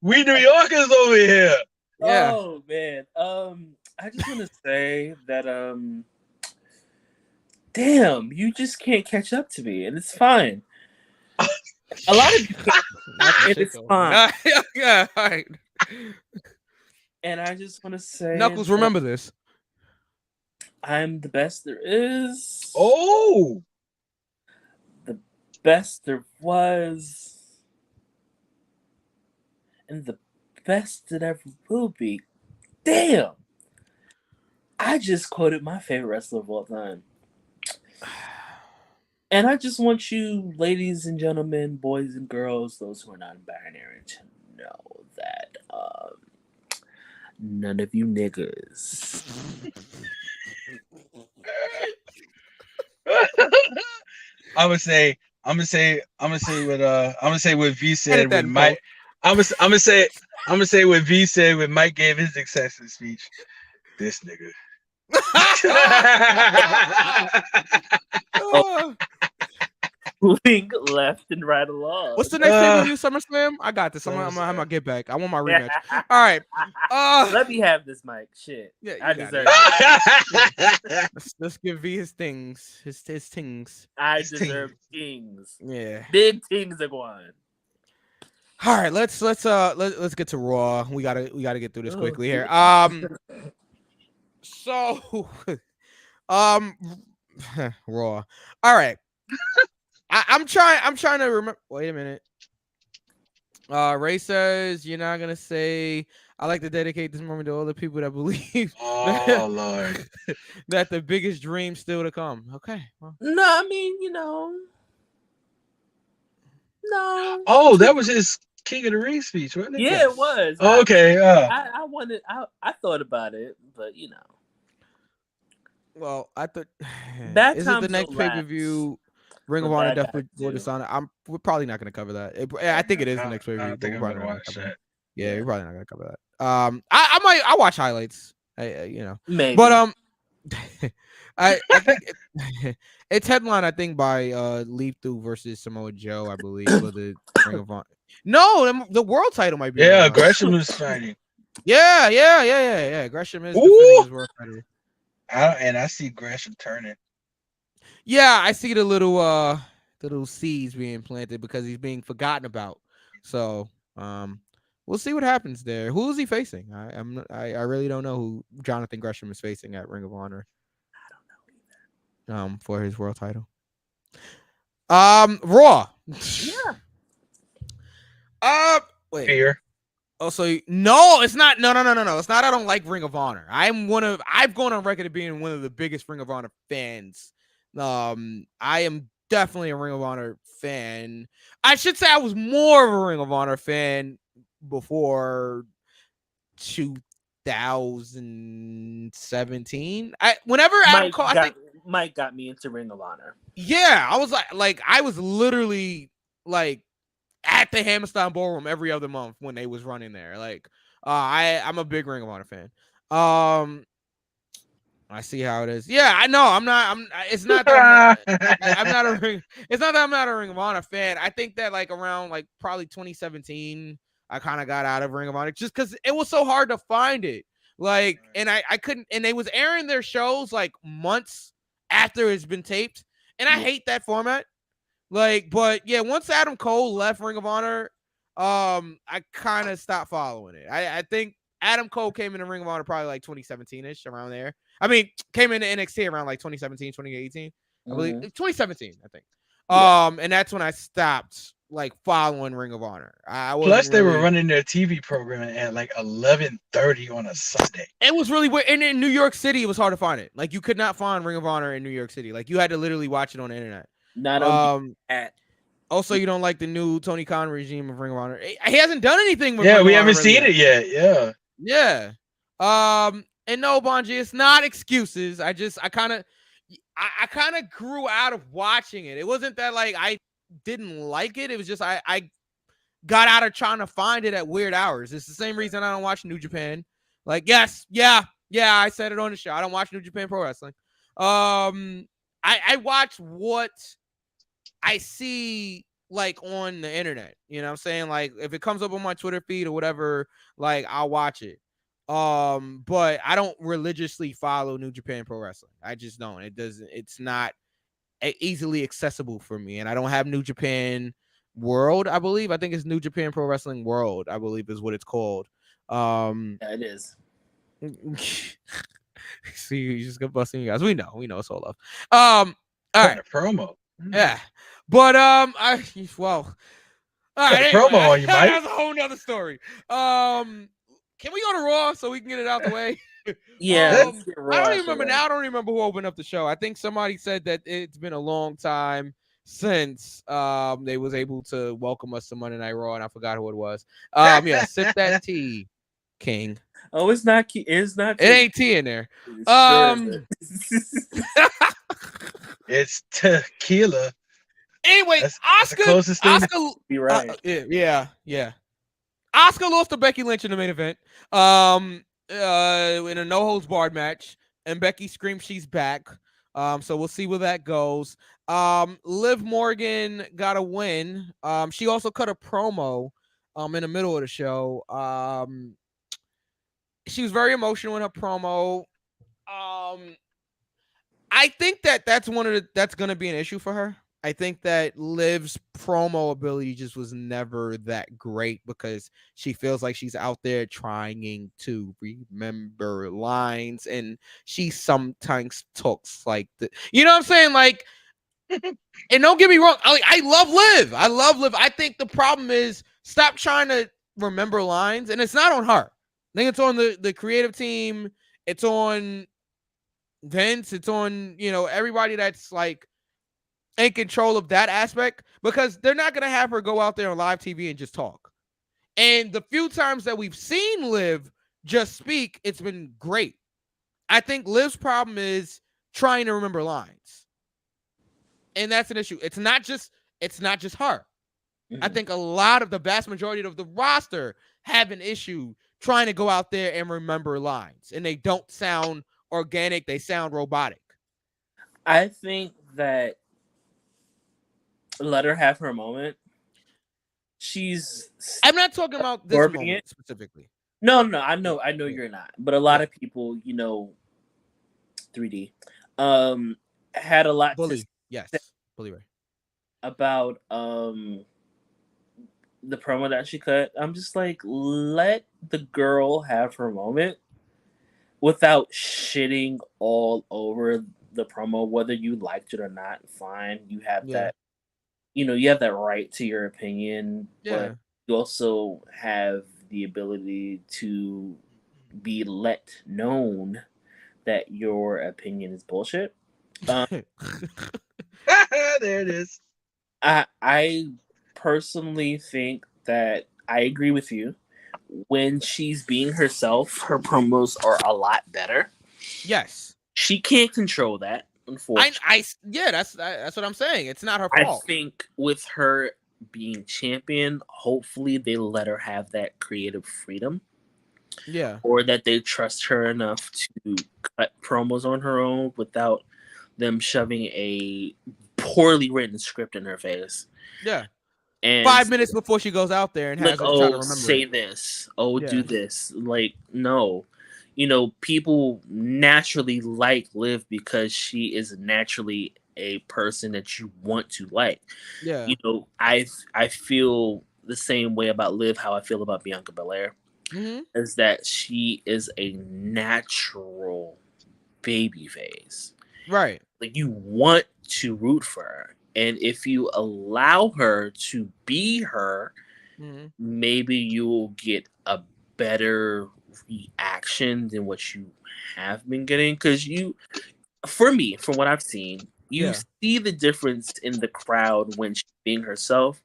We New Yorkers over here. Yeah. Oh man. I just want to say that damn, you just can't catch up to me, and it's fine. A lot of you can't, and it's fine. Yeah, all right. And I just want to say, Knuckles, remember this. I'm the best there is. Oh, the best there was, and the best that ever will be. Damn! I just quoted my favorite wrestler of all time. And I just want you, ladies and gentlemen, boys and girls, those who are not binary, to know that none of you niggas. I'm gonna say what V said when Mike. I'm gonna say what V said when Mike gave his acceptance speech. This nigga. Moving left and right along. What's the next pay-per-view? SummerSlam? I got this. I'm gonna get back. I want my rematch. All right. Let me have this, Mike. Shit. Yeah, I deserve it. Let's give V his things. His things. I deserve things. Yeah. Big things are going. All right, let's get to Raw. We gotta get through this quickly here. So Raw. All right. I'm trying to remember. Wait a minute. Ray says you're not gonna say. I like to dedicate this moment to all the people that believe. Oh Lord. That the biggest dream still to come. Okay. Well. No, I mean, you know. No. Oh, that was his King of the Ring speech, wasn't it? Yeah, it was. Oh, okay. I wanted. I thought about it, but you know. Well, I thought. That is it the next pay-per-view? Ring of Honor definitely for Dishonor. We're probably not going to cover that. I think it is the next pay-per-view. I think I'm going to watch that. Yeah, we're probably not going to cover that. I watch highlights. Maybe. But I think it's headline. I think by Leaf Through versus Samoa Joe. I believe for the Ring of Honor. No, the world title might be. Yeah, Gresham is fighting. Yeah. Gresham is defending his world title. And I see Gresham turning. Yeah, I see the little seeds being planted because he's being forgotten about. So we'll see what happens there. Who is he facing? I really don't know who Jonathan Gresham is facing at Ring of Honor. I don't know either. For his world title. Raw. Yeah. Wait. Fear. Also, no, it's not. No. It's not. I don't like Ring of Honor. I've gone on record of being one of the biggest Ring of Honor fans. I am definitely a Ring of Honor fan. I should say I was more of a Ring of Honor fan before 2017. Mike got me into Ring of Honor. Yeah, I was like I was literally like at the Hammerstein Ballroom every other month when they was running there. Like, I'm a big Ring of Honor fan. I see how it is. Yeah, I know. It's not that I'm not a Ring. It's not that I'm not a Ring of Honor fan. I think that like around like probably 2017, I kind of got out of Ring of Honor just because it was so hard to find it. Like, and I couldn't. And they was airing their shows like months after it's been taped, and I hate that format. Like, but yeah, once Adam Cole left Ring of Honor, I kind of stopped following it. I think Adam Cole came into Ring of Honor probably like 2017-ish, around there. I mean, came into NXT around like 2017, 2018. I believe 2017, I think. And that's when I stopped like following Ring of Honor. I wasn't Plus, they were really- running their TV program at like 11:30 on a Sunday. It was really weird. And in New York City, it was hard to find it. Like, you could not find Ring of Honor in New York City. Like, you had to literally watch it on the internet. Not on at. Also, you don't like the new Tony Khan regime of Ring of Honor. He hasn't done anything with Yeah, Ring we of Honor haven't really seen it yet. Yeah. Yeah. And no, Bonji, it's not excuses. I kind of grew out of watching it. It wasn't that like I didn't like it. It was just I got out of trying to find it at weird hours. It's the same reason I don't watch New Japan. Like, yes, yeah, I said it on the show. I don't watch New Japan Pro Wrestling. I watch what I see like on the internet. You know what I'm saying? Like, if it comes up on my Twitter feed or whatever, like, I'll watch it. But I don't religiously follow New Japan Pro Wrestling. I just don't. It's not easily accessible for me. And I don't have New Japan World, I believe. I think it's New Japan Pro Wrestling World, I believe is what it's called. Yeah, it is. See, you just got busting you guys. We know it's all love. All right. Promo. Yeah. But all right. Promo on you, Mike. That's a whole nother story. Can we go to Raw so we can get it out the way? Yeah. I don't even remember now. I don't remember who opened up the show. I think somebody said that it's been a long time since they was able to welcome us to Monday Night Raw, and I forgot who it was. Yeah, sip that tea, King. Oh, it's not. It's not. It ain't tea in there. It's tequila. Anyway, that's the closest thing. Asuka, Be right. Yeah. Asuka lost to Becky Lynch in the main event. In a no holds barred match, and Becky screams she's back. So we'll see where that goes. Liv Morgan got a win. She also cut a promo in the middle of the show. She was very emotional in her promo. I think that's that's going to be an issue for her. I think that Liv's promo ability just was never that great because she feels like she's out there trying to remember lines, and she sometimes talks like the, you know what I'm saying? Like, and don't get me wrong, I love Liv. I love Liv. I think the problem is stop trying to remember lines, and it's not on her. I think it's on the creative team. It's on Vince. It's on, everybody that's like in control of that aspect, because they're not going to have her go out there on live TV and just talk. And the few times that we've seen Liv just speak, it's been great. I think Liv's problem is trying to remember lines. And that's an issue. It's not just her. Mm-hmm. I think a lot of the vast majority of the roster have an issue trying to go out there and remember lines, and they don't sound organic. They sound robotic. I think that let her have her moment. I'm not talking about this moment specifically. No, I know you're not. But a lot of people, 3D, had a lot to say Bully Ray. About the promo that she cut. I'm just like, let the girl have her moment without shitting all over the promo, whether you liked it or not. Fine, you have that. You have that right to your opinion, but you also have the ability to be let known that your opinion is bullshit. There it is. I personally think that I agree with you. When she's being herself, her promos are a lot better. Yes. She can't control that, unfortunately. That's what I'm saying. It's not her fault. I think with her being champion, hopefully they let her have that creative freedom. Yeah. Or that they trust her enough to cut promos on her own without them shoving a poorly written script in her face. Yeah. And 5 minutes before she goes out there and has her try to remember say this. Do this. Like, no. People naturally like Liv because she is naturally a person that you want to like. Yeah. You know, I feel the same way about Liv how I feel about Bianca Belair. Mm-hmm. Is that she is a natural baby face. Right. Like, you want to root for her. And if you allow her to be her, Mm-hmm. maybe you will get a better reaction than what you have been getting. Because for me, from what I've seen, you see the difference in the crowd when she's being herself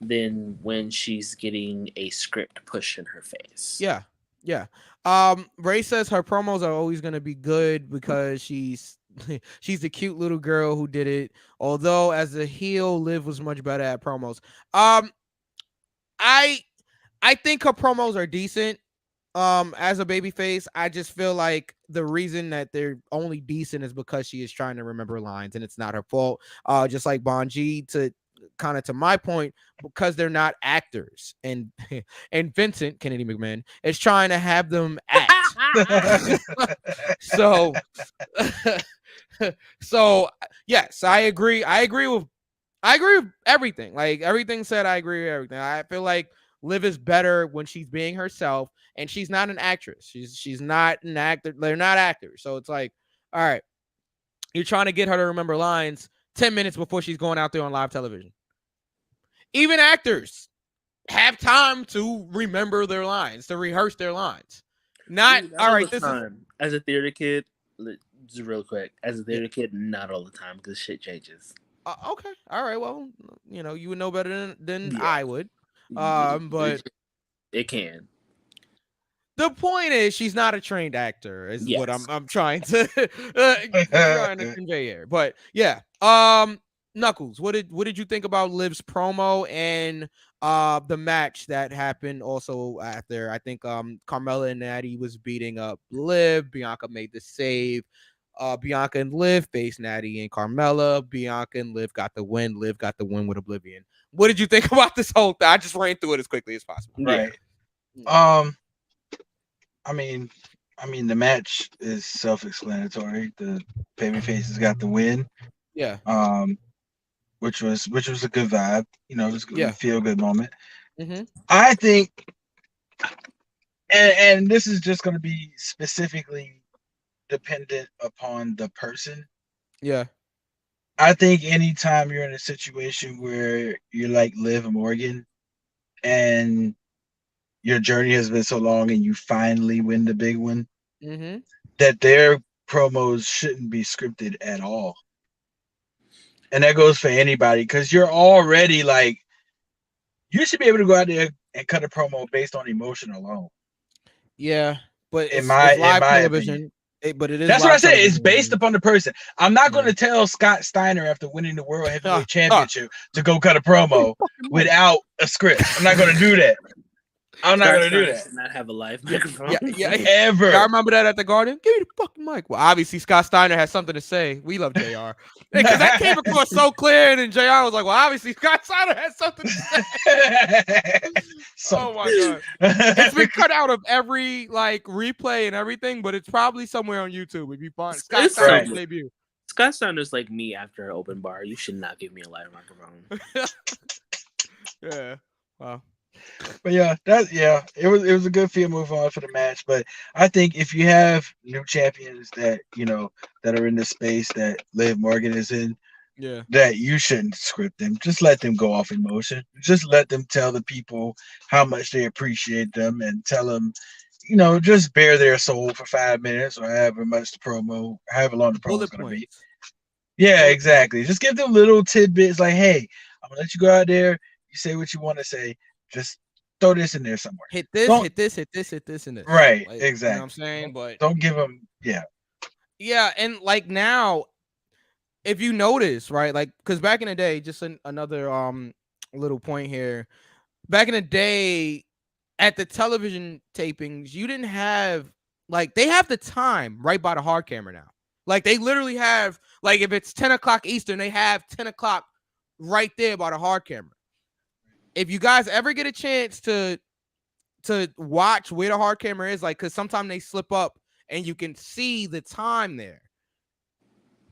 than when she's getting a script pushed in her face. Yeah. Yeah. Ray says her promos are always gonna be good because she's the cute little girl who did it. Although as a heel, Liv was much better at promos. I think her promos are decent. As a babyface, I just feel like the reason that they're only decent is because she is trying to remember lines, and it's not her fault. Just like Bonji, to my point, because they're not actors, and and Vincent Kennedy McMahon is trying to have them act. so, so yes, I agree. I agree with everything. Like everything said, I agree with everything. I feel like Liv is better when she's being herself, and she's not an actress. She's not an actor. They're not actors. So it's like, all right, you're trying to get her to remember lines 10 minutes before she's going out there on live television. Even actors have time to remember their lines, to rehearse their lines. Not all right. This is as a theater kid. Just real quick, as a theater kid, not all the time because shit changes. Okay, all right. Well, you would know better than I would. But it can. The point is, she's not a trained actor. Is what I'm trying to convey here. But yeah, Knuckles, what did you think about Liv's promo and the match that happened also after? I think Carmella and Natty was beating up Liv. Bianca made the save. Bianca and Liv faced Natty and Carmella. Bianca and Liv got the win. Liv got the win with Oblivion. What did you think about this whole thing? I just ran through it as quickly as possible. Right. I mean, the match is self-explanatory. The babyfaces got the win. Yeah. Which was a good vibe. It was a feel-good moment. Mm-hmm. I think, and this is just going to be specifically dependent upon the person. Yeah. I think anytime you're in a situation where you're like Liv Morgan and your journey has been so long and you finally win the big one, that their promos shouldn't be scripted at all. And that goes for anybody, because you're already like, you should be able to go out there and cut a promo based on emotion alone. Yeah, but it's live television. But it is. That's what I said. It's based upon the person. I'm not going to tell Scott Steiner after winning the World Heavyweight Championship to go cut a promo without a script. I'm not going to do that. I'm not going to do that. Should not have a live microphone. Ever. I remember that at the Garden. Give me the fucking mic. Well, obviously Scott Steiner has something to say. We love JR. Because that came across so clear, and then JR was like, well, obviously Scott Steiner has something to say. Oh my God. It's been cut out of every replay and everything, but it's probably somewhere on YouTube. It'd be fun. Scott Steiner's debut. Scott Steiner's like me after an open bar. You should not give me a live microphone. Yeah. Wow. But it was a good feel move on for the match. But I think if you have new champions that that are in this space that Liv Morgan is in, that you shouldn't script them. Just let them go off emotion. Just let them tell the people how much they appreciate them, and tell them, just bare their soul for 5 minutes or however long the promo is going to be. Yeah, exactly. Just give them little tidbits like, hey, I'm gonna let you go out there. You say what you want to say. Just throw this in there somewhere. Hit this, and this. Right, exactly. You know what I'm saying? But don't give them, Yeah, and now, if you notice, right, because back in the day, just another little point here. Back in the day, at the television tapings, you didn't have they have the time right by the hard camera now. They literally have if it's 10 o'clock Eastern, they have 10 o'clock right there by the hard camera. If you guys ever get a chance to watch where the hard camera is, because sometimes they slip up and you can see the time there.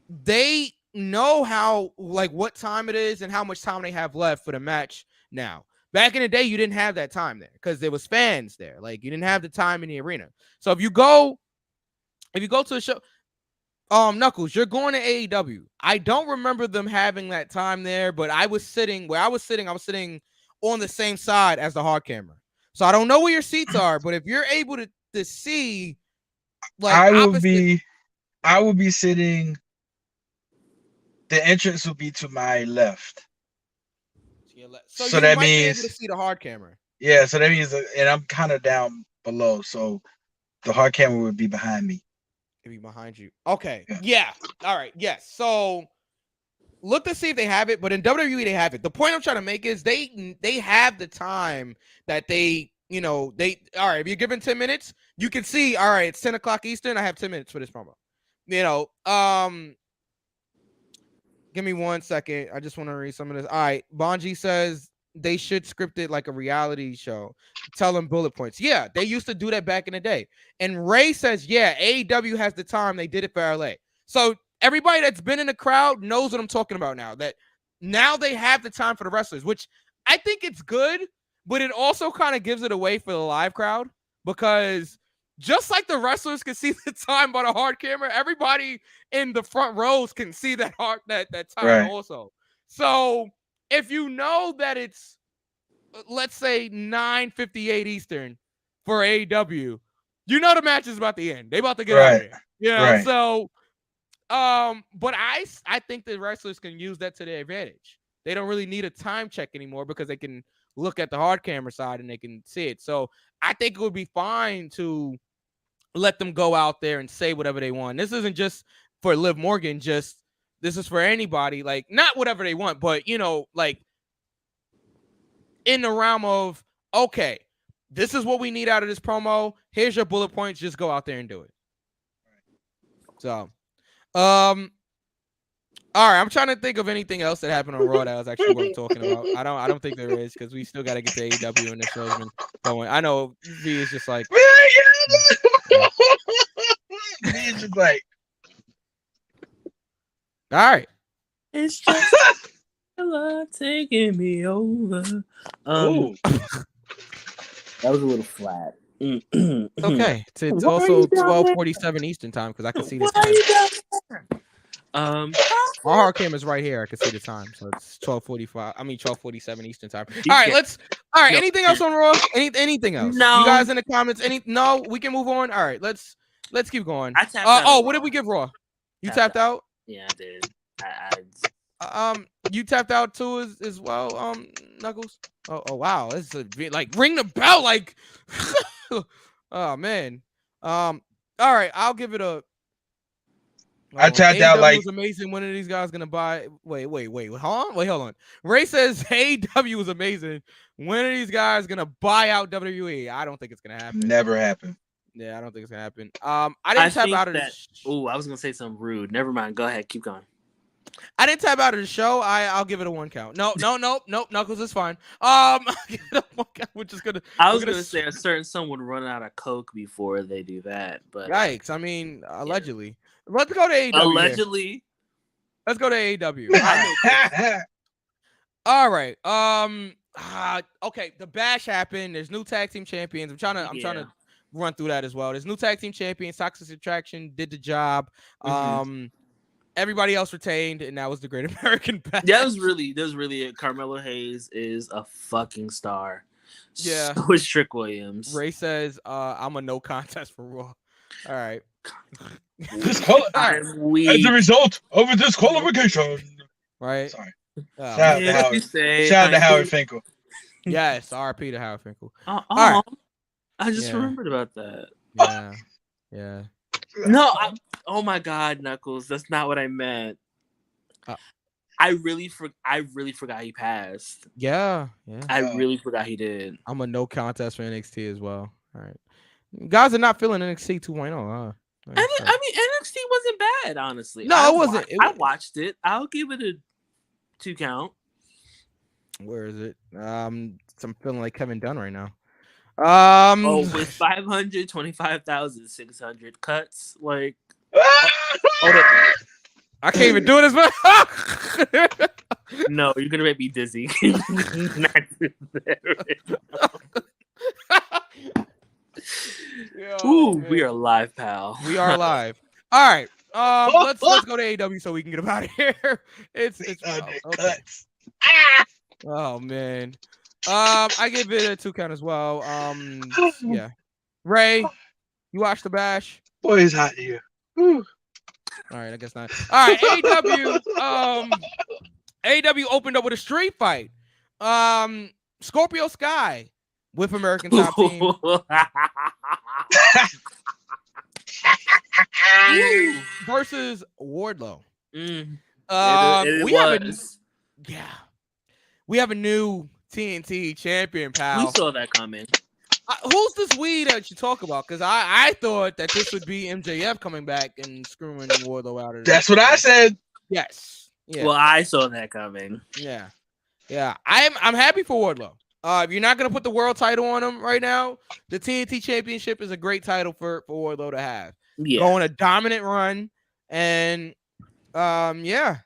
They know how what time it is and how much time they have left for the match now. Back in the day, you didn't have that time there because there was fans there. Like you didn't have the time in the arena. So if you go to a show, Knuckles, you're going to AEW. I don't remember them having that time there, but I was sitting on the same side as the hard camera. So I don't know where your seats are, but if you're able to see, I would be sitting. The entrance would be to my left. So that means be able to see the hard camera. Yeah, so that means, and I'm kind of down below, so the hard camera would be behind me. It'd be behind you. Okay. Yeah. All right. Yes. So look to see if they have it, but in WWE they have it. The point I'm trying to make is they have the time that they all right, if you're given 10 minutes, you can see, all right, it's 10 o'clock Eastern. I have 10 minutes for this promo. Give me 1 second. I just want to read some of this. All right. Bonji says they should script it like a reality show. Tell them bullet points. Yeah, they used to do that back in the day. And Ray says, yeah, AEW has the time. They did it for LA. So everybody that's been in the crowd knows what I'm talking about now. That now they have the time for the wrestlers, which I think it's good, but it also kind of gives it away for the live crowd because just like the wrestlers can see the time by the hard camera, everybody in the front rows can see that time also. So if you know that it's, let's say 9:58 Eastern for AEW, you know the match is about to end. They about to get out of there. Yeah. So, but I think the wrestlers can use that to their advantage. They don't really need a time check anymore because they can look at the hard camera side and they can see it. So I think it would be fine to let them go out there and say whatever they want. This isn't just for Liv Morgan, this is for anybody, like not whatever they want, but like in the realm of, okay, this is what we need out of this promo. Here's your bullet points. Just go out there and do it. So, all right. I'm trying to think of anything else that happened on Raw that was actually worth talking about. I don't think there is because we still got to get to AEW and the show's been going. I know V is just like, V is just like, all right. It's just love taking me over. That was a little flat. Okay, it's also 12:47 Eastern time because I can see the time. My hard camera's right here. I can see the time, so it's 12:47 Eastern time. All right, anything else on Raw? Anything else? No. You guys in the comments? No, we can move on. All right, let's keep going. I tapped out. What did we give Raw? You tapped out? Yeah, I did. You tapped out too as well, Knuckles. Oh wow, this is like ring the bell, like. Oh man. All right, I'll give it a. I tapped out like. Was amazing. When are these guys gonna buy? Wait, huh? Wait, hold on. Ray says AEW was amazing. When are these guys gonna buy out WWE? I don't think it's gonna happen. Never happen. Yeah, I don't think it's gonna happen. I didn't tap out of that. Oh, I was gonna say something rude. Never mind. Go ahead. Keep going. I didn't tap out of the show. I'll give it a 1 count. No. Knuckles is fine. I'll give it a 1 count. We're just gonna. I was gonna say a certain someone would run out of coke before they do that, but yikes! I mean, allegedly. Yeah. Let's go to AEW. Allegedly. Here. Let's go to AEW. All right. Okay. The bash happened. There's new tag team champions. I'm trying to run through that as well. There's new tag team champions. Toxic Attraction did the job. Everybody else retained, and that was the Great American Bash. That was really it. Carmelo Hayes is a fucking star. Yeah. So is Trick Williams. Ray says, I'm a no contest for Raw. All right. As a result of a disqualification. Right. Sorry. Shout out to Howard Finkel. Yes, RP to Howard Finkel. All right. I just remembered about that. Yeah. No, oh my God, Knuckles. That's not what I meant. I really forgot he passed. Yeah. I really forgot he did. I'm a no contest for NXT as well. All right. Guys are not feeling NXT 2.0, huh? I mean, NXT wasn't bad, honestly. No, it wasn't. I watched it. I'll give it a 2 count. Where is it? I'm feeling like Kevin Dunn right now. With 525,600 cuts, like. I can't even do it as well. No, you're gonna make me dizzy. Not do that. Ooh, we are live, pal. We are live. All right. Let's go to AEW so we can get him out of here. It's okay. Oh man. I give it a 2 count as well. Yeah. Ray, you watched the bash? Boy, it's hot here. Whew. All right, I guess not. All right, AEW. AEW opened up with a street fight. Scorpio Sky with American Top Team versus Wardlow. We have a new TNT champion, pal. We saw that coming. Who's this weed that you talk about? Because I thought that this would be MJF coming back and screwing Wardlow out of it. That's what I said. Yes. Yeah. Well, I saw that coming. Yeah. I'm happy for Wardlow. If you're not gonna put the world title on him right now, the TNT Championship is a great title for Wardlow to have. Yeah. Go on a dominant run, and yeah.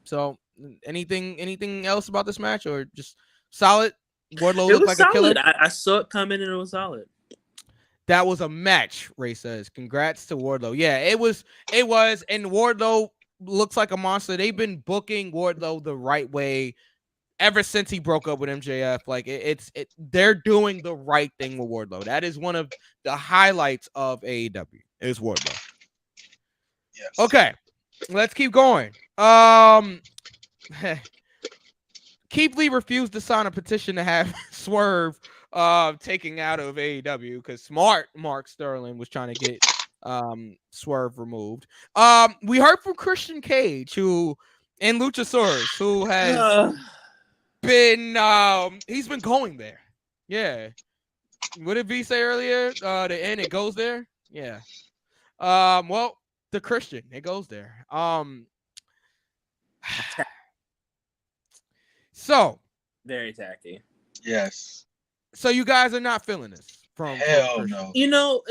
So anything else about this match, or just solid? Wardlow looked like solid. a killer. I saw it coming and it was solid. That was a match, Ray says. Congrats to Wardlow. Yeah, it was, and Wardlow looks like a monster. They've been booking Wardlow the right way ever since he broke up with MJF. Like they're doing the right thing with Wardlow. That is one of the highlights of AEW. Is Wardlow. Yes. Okay, let's keep going. Keith Lee refused to sign a petition to have Swerve taking out of AEW because smart Mark Sterling was trying to get Swerve removed. We heard from Christian Cage, who and Luchasaurus, who has been he's been going there. Yeah. What did V say earlier? The end it goes there. Yeah. Well, the Christian, it goes there. So very tacky. Yes. So you guys are not feeling this from Hell no. You know,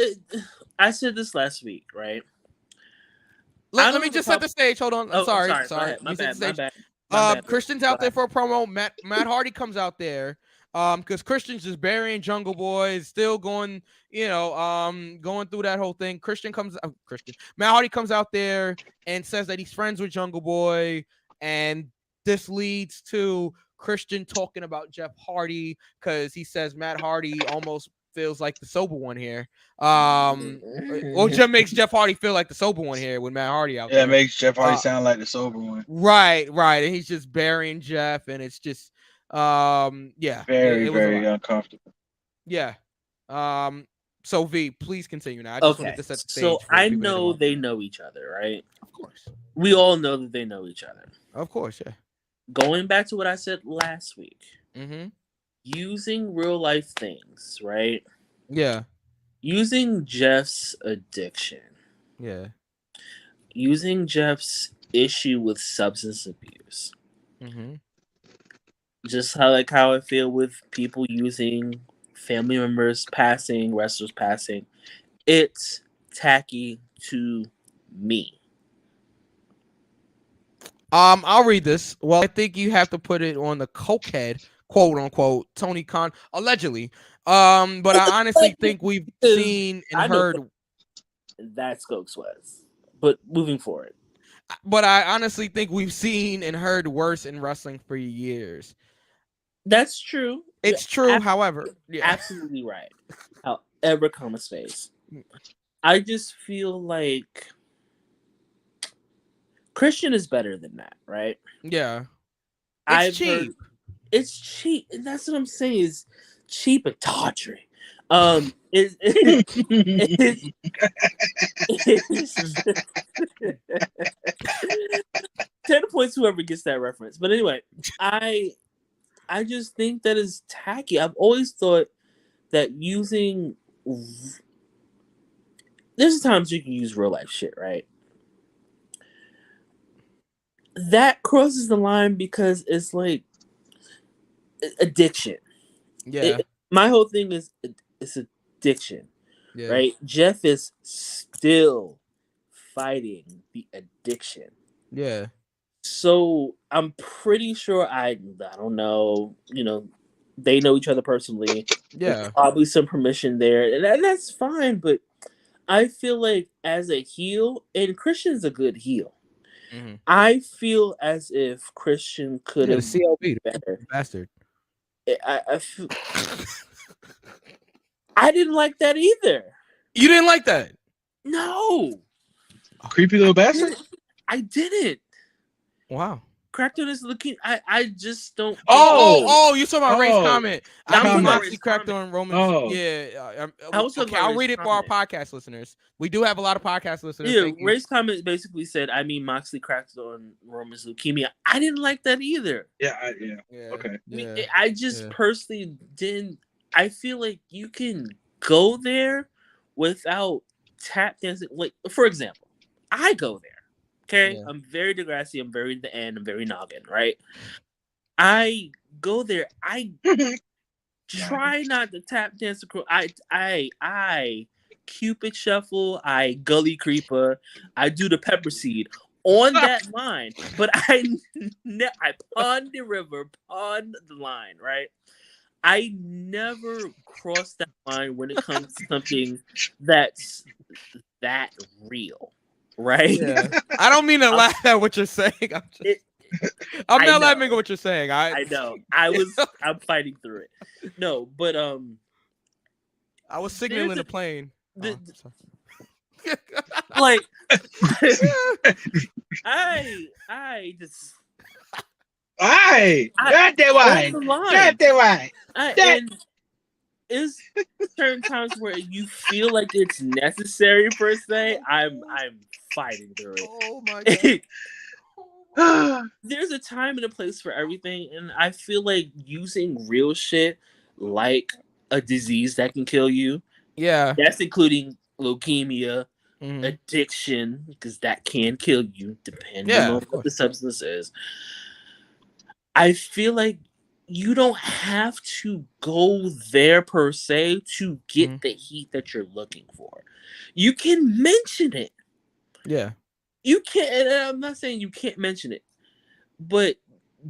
I said this last week, right? Let me just set the stage. Hold on. Oh, sorry. My bad. Christian's out there for a promo. Matt Hardy comes out there. Because Christian's just burying Jungle Boy, is still going, going through that whole thing. Matt Hardy comes out there and says that he's friends with Jungle Boy, and this leads to Christian talking about Jeff Hardy because he says Matt Hardy almost feels like the sober one here. Just makes Jeff Hardy feel like the sober one here with Matt Hardy out there. Yeah, it makes Jeff Hardy sound like the sober one. Right. And he's just burying Jeff, and it's just very uncomfortable. Yeah. So V, please continue now. I just wanted to set the stage. So I know they know each other, right? Of course. We all know that they know each other. Of course, yeah. Going back to what I said last week, Mm-hmm. using real life things, right? Yeah. Using Jeff's addiction. Yeah. Using Jeff's issue with substance abuse. Mm-hmm. Just how I feel with people using family members passing, wrestlers passing. It's tacky to me. I'll read this. Well, I think you have to put it on the cokehead, quote unquote, Tony Khan, allegedly. But I honestly think we've seen and heard. That's Coke's was. But moving forward. But I honestly think we've seen and heard worse in wrestling for years. That's true. It's true, however. Yeah. Absolutely right. However, comma space. I just feel like Christian is better than that, right? Yeah. It's cheap. It's cheap. That's what I'm saying. Is cheap and tawdry. To the points whoever gets that reference. But anyway, I just think that is tacky. I've always thought that there's times you can use real life shit, right? That crosses the line because it's like addiction. Yeah. My whole thing is it's addiction. Yeah. Right? Jeff is still fighting the addiction. Yeah. So I'm pretty sure I don't know, they know each other personally. Yeah. There's probably some permission there, and that's fine. But I feel like as a heel, and Christian's a good heel. Mm-hmm. I feel as if Christian could have CLB better. Bastard. I didn't like that either. You didn't like that? No. Creepy little bastard. I didn't. Wow. Cracked on his looking. I just don't. You talking about Ray's comment? I'm Moxley cracked on Roman. Oh. Yeah. Okay, I'll read it for our podcast listeners. We do have a lot of podcast listeners. Yeah, Ray's comment basically said, Moxley cracked on Roman's leukemia. I didn't like that either. Yeah. Okay. I just personally didn't. I feel like you can go there without tap dancing. Like, for example, I go there. Okay, yeah. I'm very Degrassi. I'm very the end. I'm very noggin. Right. I go there. I try not to tap dance across. I Cupid shuffle. I gully creeper. I do the pepper seed on that line. But I pawn the river, pawn the line. Right. I never cross that line when it comes to something that's that real. Right? Yeah. I don't mean to laugh at what you're saying. I'm not laughing at what you're saying. I know. I'm fighting through it. No, but I was signaling the plane. Like I just got that wine. And is certain times where you feel like it's necessary per se. I'm fighting through it. Oh my god. There's a time and a place for everything, and I feel like using real shit like a disease that can kill you. Yeah. That's including leukemia, addiction, because that can kill you depending on what the substance is. I feel like you don't have to go there per se to get the heat that you're looking for. You can mention it. Yeah. You can't, and I'm not saying you can't mention it, but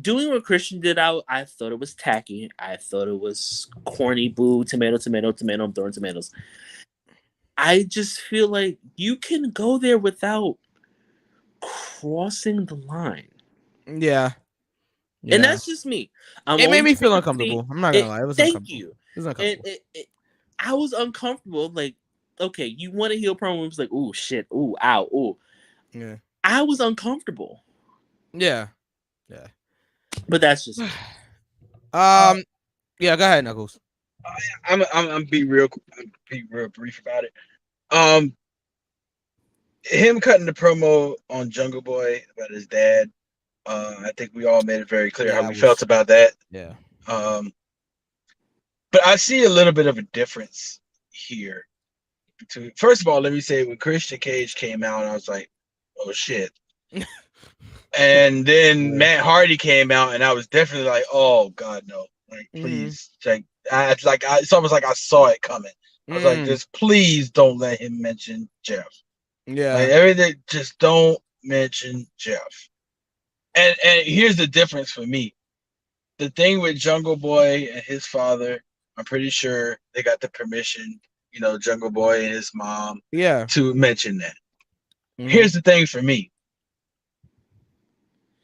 doing what Christian did, I thought it was tacky. I thought it was corny. Boo, tomato, I'm throwing tomatoes. I just feel like you can go there without crossing the line. Yeah. And that's just me. It made me feel uncomfortable. I'm not gonna lie. It was thank uncomfortable. you. It was uncomfortable. I was uncomfortable. Like, okay, you want to heal promo? It was like, ooh, shit, ooh, ow, ooh. Yeah. I was uncomfortable. Yeah. But that's just me. Yeah, go ahead, Knuckles. I'm be real brief about it. Him cutting the promo on Jungle Boy about his dad. I think we all made it very clear how we felt about that. Yeah. But I see a little bit of a difference here. First of all, let me say when Christian Cage came out, I was like, oh shit. And then Matt Hardy came out, and I was definitely like, oh god, no. Like, please. It's almost like I saw it coming. I was like, just please don't let him mention Jeff. Yeah. Like, everything, just don't mention Jeff. And here's the difference for me. The thing with Jungle Boy and his father, I'm pretty sure they got the permission, Jungle Boy and his mom, to mention that. Here's the thing for me.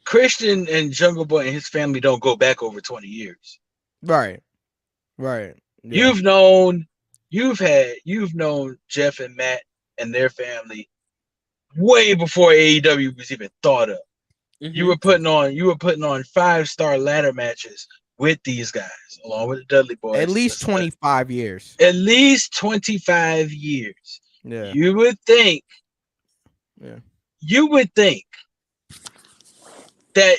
Christian and Jungle Boy and his family don't go back over 20 years. Right. Yeah. You've known Jeff and Matt and their family way before AEW was even thought of. You were putting on 5-star ladder matches with these guys, along with the Dudley Boys. At least 25 years. At least 25 years. Yeah. You would think that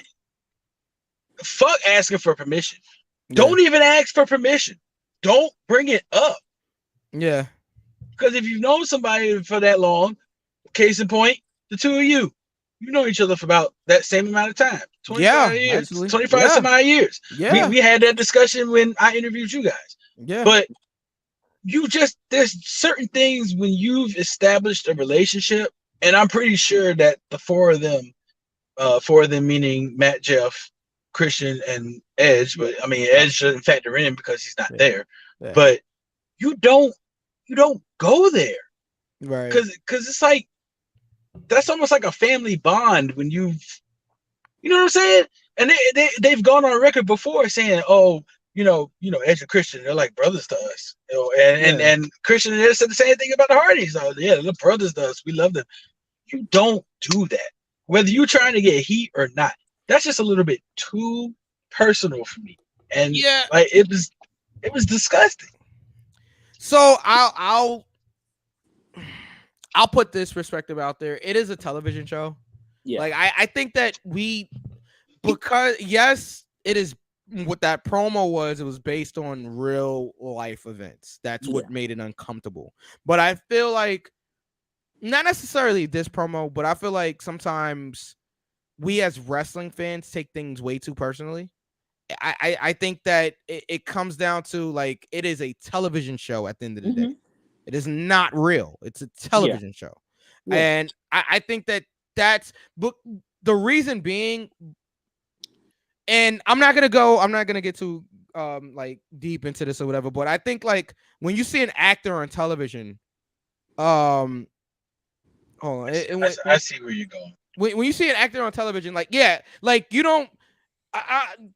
fuck asking for permission. Yeah. Don't even ask for permission. Don't bring it up. Yeah. Because if you've known somebody for that long, case in point, the two of you know each other for about that same amount of time. 25 years. Absolutely. 25 some odd years. Yeah. We had that discussion when I interviewed you guys. Yeah. But there's certain things when you've established a relationship And I'm pretty sure that the four of them meaning Matt, Jeff, Christian, and Edge, but I mean Edge doesn't factor in because he's not there. Yeah. But you don't go there. Right. Because it's like that's almost like a family bond when you know what I'm saying? And they've gone on record before saying, oh, Edge and Christian, they're like brothers to us. And Christian and Edge said the same thing about the Hardys. Oh, yeah, they're brothers to us. We love them. You don't do that. Whether you're trying to get heat or not. That's just a little bit too personal for me. And like it was disgusting. So I'll put this perspective out there. It is a television show. Yeah. Like I think that because yes, it is what that promo was. It was based on real life events. That's what made it uncomfortable. But I feel like not necessarily this promo, but I feel like sometimes we as wrestling fans take things way too personally. I think that it comes down to like it is a television show at the end of the day. It is not real. It's a television show. Yeah. And I think that's but the reason being, and I'm not gonna get too like deep into this or whatever, but I think like when you see an actor on television, hold on, I see where you're going. When you see an actor on television, like you don't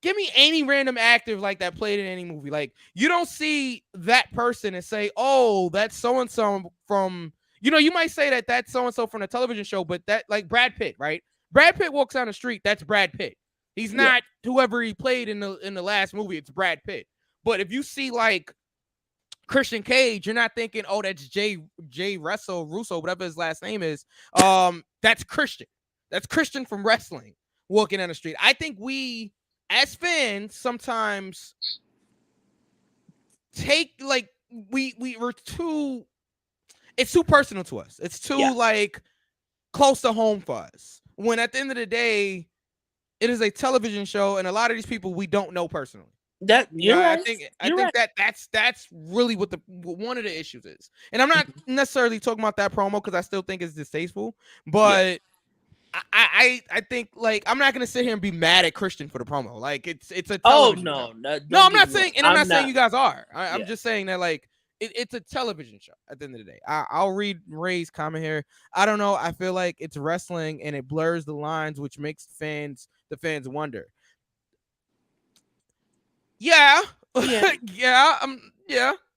give me any random actor like that played in any movie. Like you don't see that person and say, "Oh, that's so and so from." You might say that that's so and so from a television show, but that like Brad Pitt, right? Brad Pitt walks down the street. That's Brad Pitt. He's not whoever he played in the last movie. It's Brad Pitt. But if you see like Christian Cage, you're not thinking, "Oh, that's Jay Russo, whatever his last name is." That's Christian. That's Christian from wrestling walking down the street. I think we, as fans, sometimes take like we're too. It's too personal to us. It's too like close to home for us. When at the end of the day, it is a television show, and a lot of these people we don't know personally. That you're right. I think that's really what one of the issues is. And I'm not necessarily talking about that promo because I still think it's distasteful, but I think like I'm not gonna sit here and be mad at Christian for the promo. Like it's a television show. No, I'm not saying, and I'm not saying you guys are. I'm just saying that like it's a television show at the end of the day. I'll read Ray's comment here. I don't know. I feel like it's wrestling and it blurs the lines, which makes the fans wonder. I'm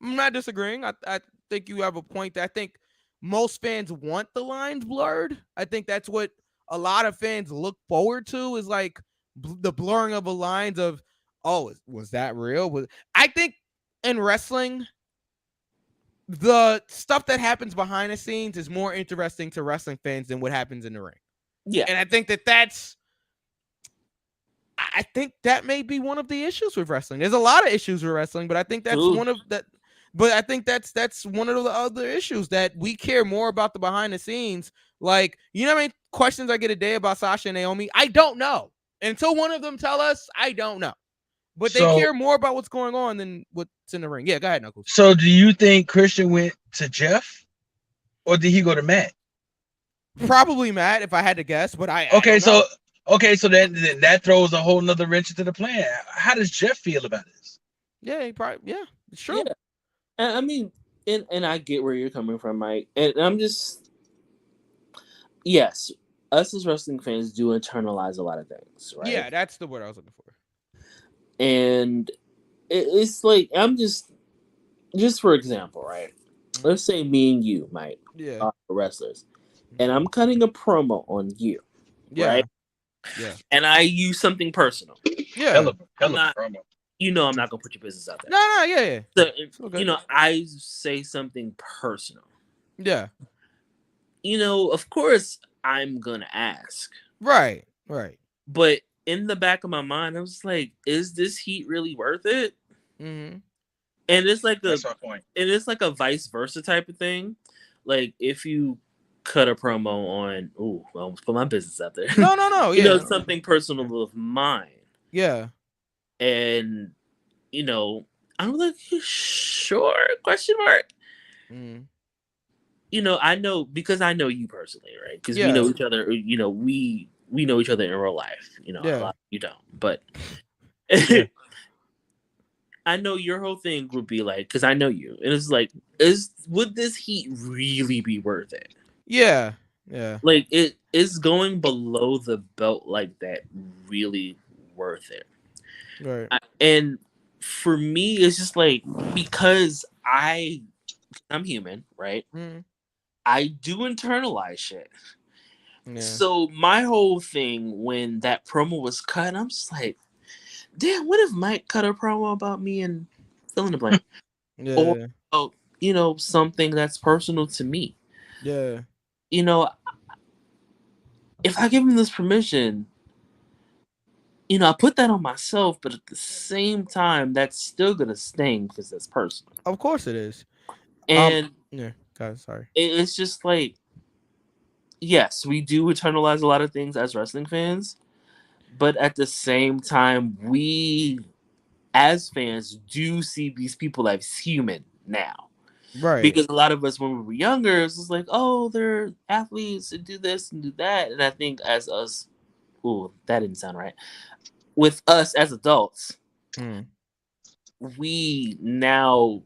not disagreeing. I think you have a point. I think most fans want the lines blurred. I think that's what a lot of fans look forward to is like the blurring of the lines of, oh, was that real? I think in wrestling, the stuff that happens behind the scenes is more interesting to wrestling fans than what happens in the ring. Yeah. And I think that may be one of the issues with wrestling. There's a lot of issues with wrestling, but I think that's one of that. But I think that's one of the other issues that we care more about the behind the scenes. Like, how many questions I get a day about Sasha and Naomi? I don't know. Until one of them tell us, I don't know. But they care more about what's going on than what's in the ring. Yeah, go ahead, Knuckles. So do you think Christian went to Jeff or did he go to Matt? Probably Matt, if I had to guess, but I so then that throws a whole nother wrench into the plan. How does Jeff feel about this? Yeah, it's true. Yeah. I mean, and I get where you're coming from, Mike. And I'm just, yes, us as wrestling fans do internalize a lot of things, right? Yeah, that's the word I was looking for. And it's like, I'm just for example, right? Let's say me and you, Mike, are wrestlers, and I'm cutting a promo on you, right? Yeah. And I use something personal. Yeah. Hell of promo. I'm not gonna put your business out there. No, yeah. So, okay. I say something personal. Yeah. Of course I'm gonna ask. Right. But in the back of my mind, I was like, is this heat really worth it? Mm-hmm. And it's like that's my point. And it's like a vice versa type of thing. Like if you cut a promo on, I almost put my business out there. No. Yeah. Something personal of mine. Yeah. And I'm like, sure? Question mark. I know because I know you personally, right? Because we Yeah. know each other. We know each other in real life. A Yeah. lot of you don't, but Yeah. I know your whole thing would be like, because I know you, and it's like, would this heat really be worth it? Yeah. Yeah. Like, it is going below the belt like that really worth it? Right. And for me, it's just like, because I'm human, right? Mm. I do internalize shit. Yeah. So my whole thing when that promo was cut, I'm just like, damn, what if Mike cut a promo about me and fill in the blank? Yeah. Or something that's personal to me. Yeah. If I give him this permission, I put that on myself, but at the same time, that's still gonna sting because that's personal. Of course it is. And yeah, God, sorry. It's just like, yes, we do internalize a lot of things as wrestling fans, but at the same time, we as fans do see these people as human now. Right. Because a lot of us, when we were younger, it's just like, oh, they're athletes and do this and do that. And I think as us, ooh, that didn't sound right. With us as adults, we now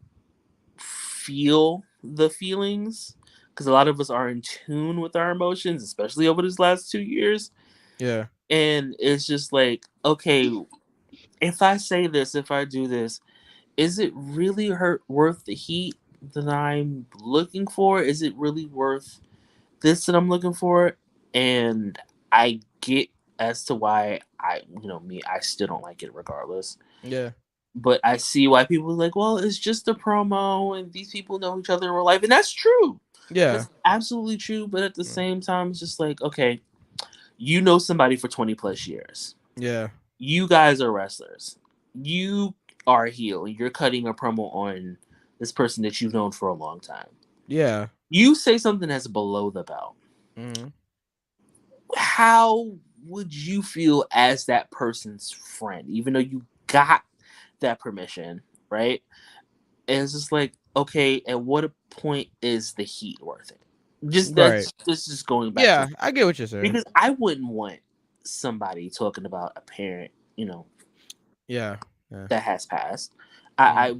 feel the feelings because a lot of us are in tune with our emotions, especially over these last 2 years. Yeah. And it's just like, okay, if I say this, if I do this, is it really worth the heat that I'm looking for? Is it really worth this that I'm looking for? And I get as to why I still don't like it regardless. Yeah. But I see why people are like, well, it's just a promo and these people know each other in real life. And that's true. Yeah. That's absolutely true. But at the same time, it's just like, okay, you know somebody for 20 plus years. Yeah. You guys are wrestlers. You are a heel and you're cutting a promo on this person that you've known for a long time. Yeah. You say something that's below the belt. How would you feel as that person's friend, even though you got that permission, right? And it's just like, okay, at what point is the heat worth it? That's just going back. Yeah, I get what you're saying. Because I wouldn't want somebody talking about a parent, Yeah. that has passed. I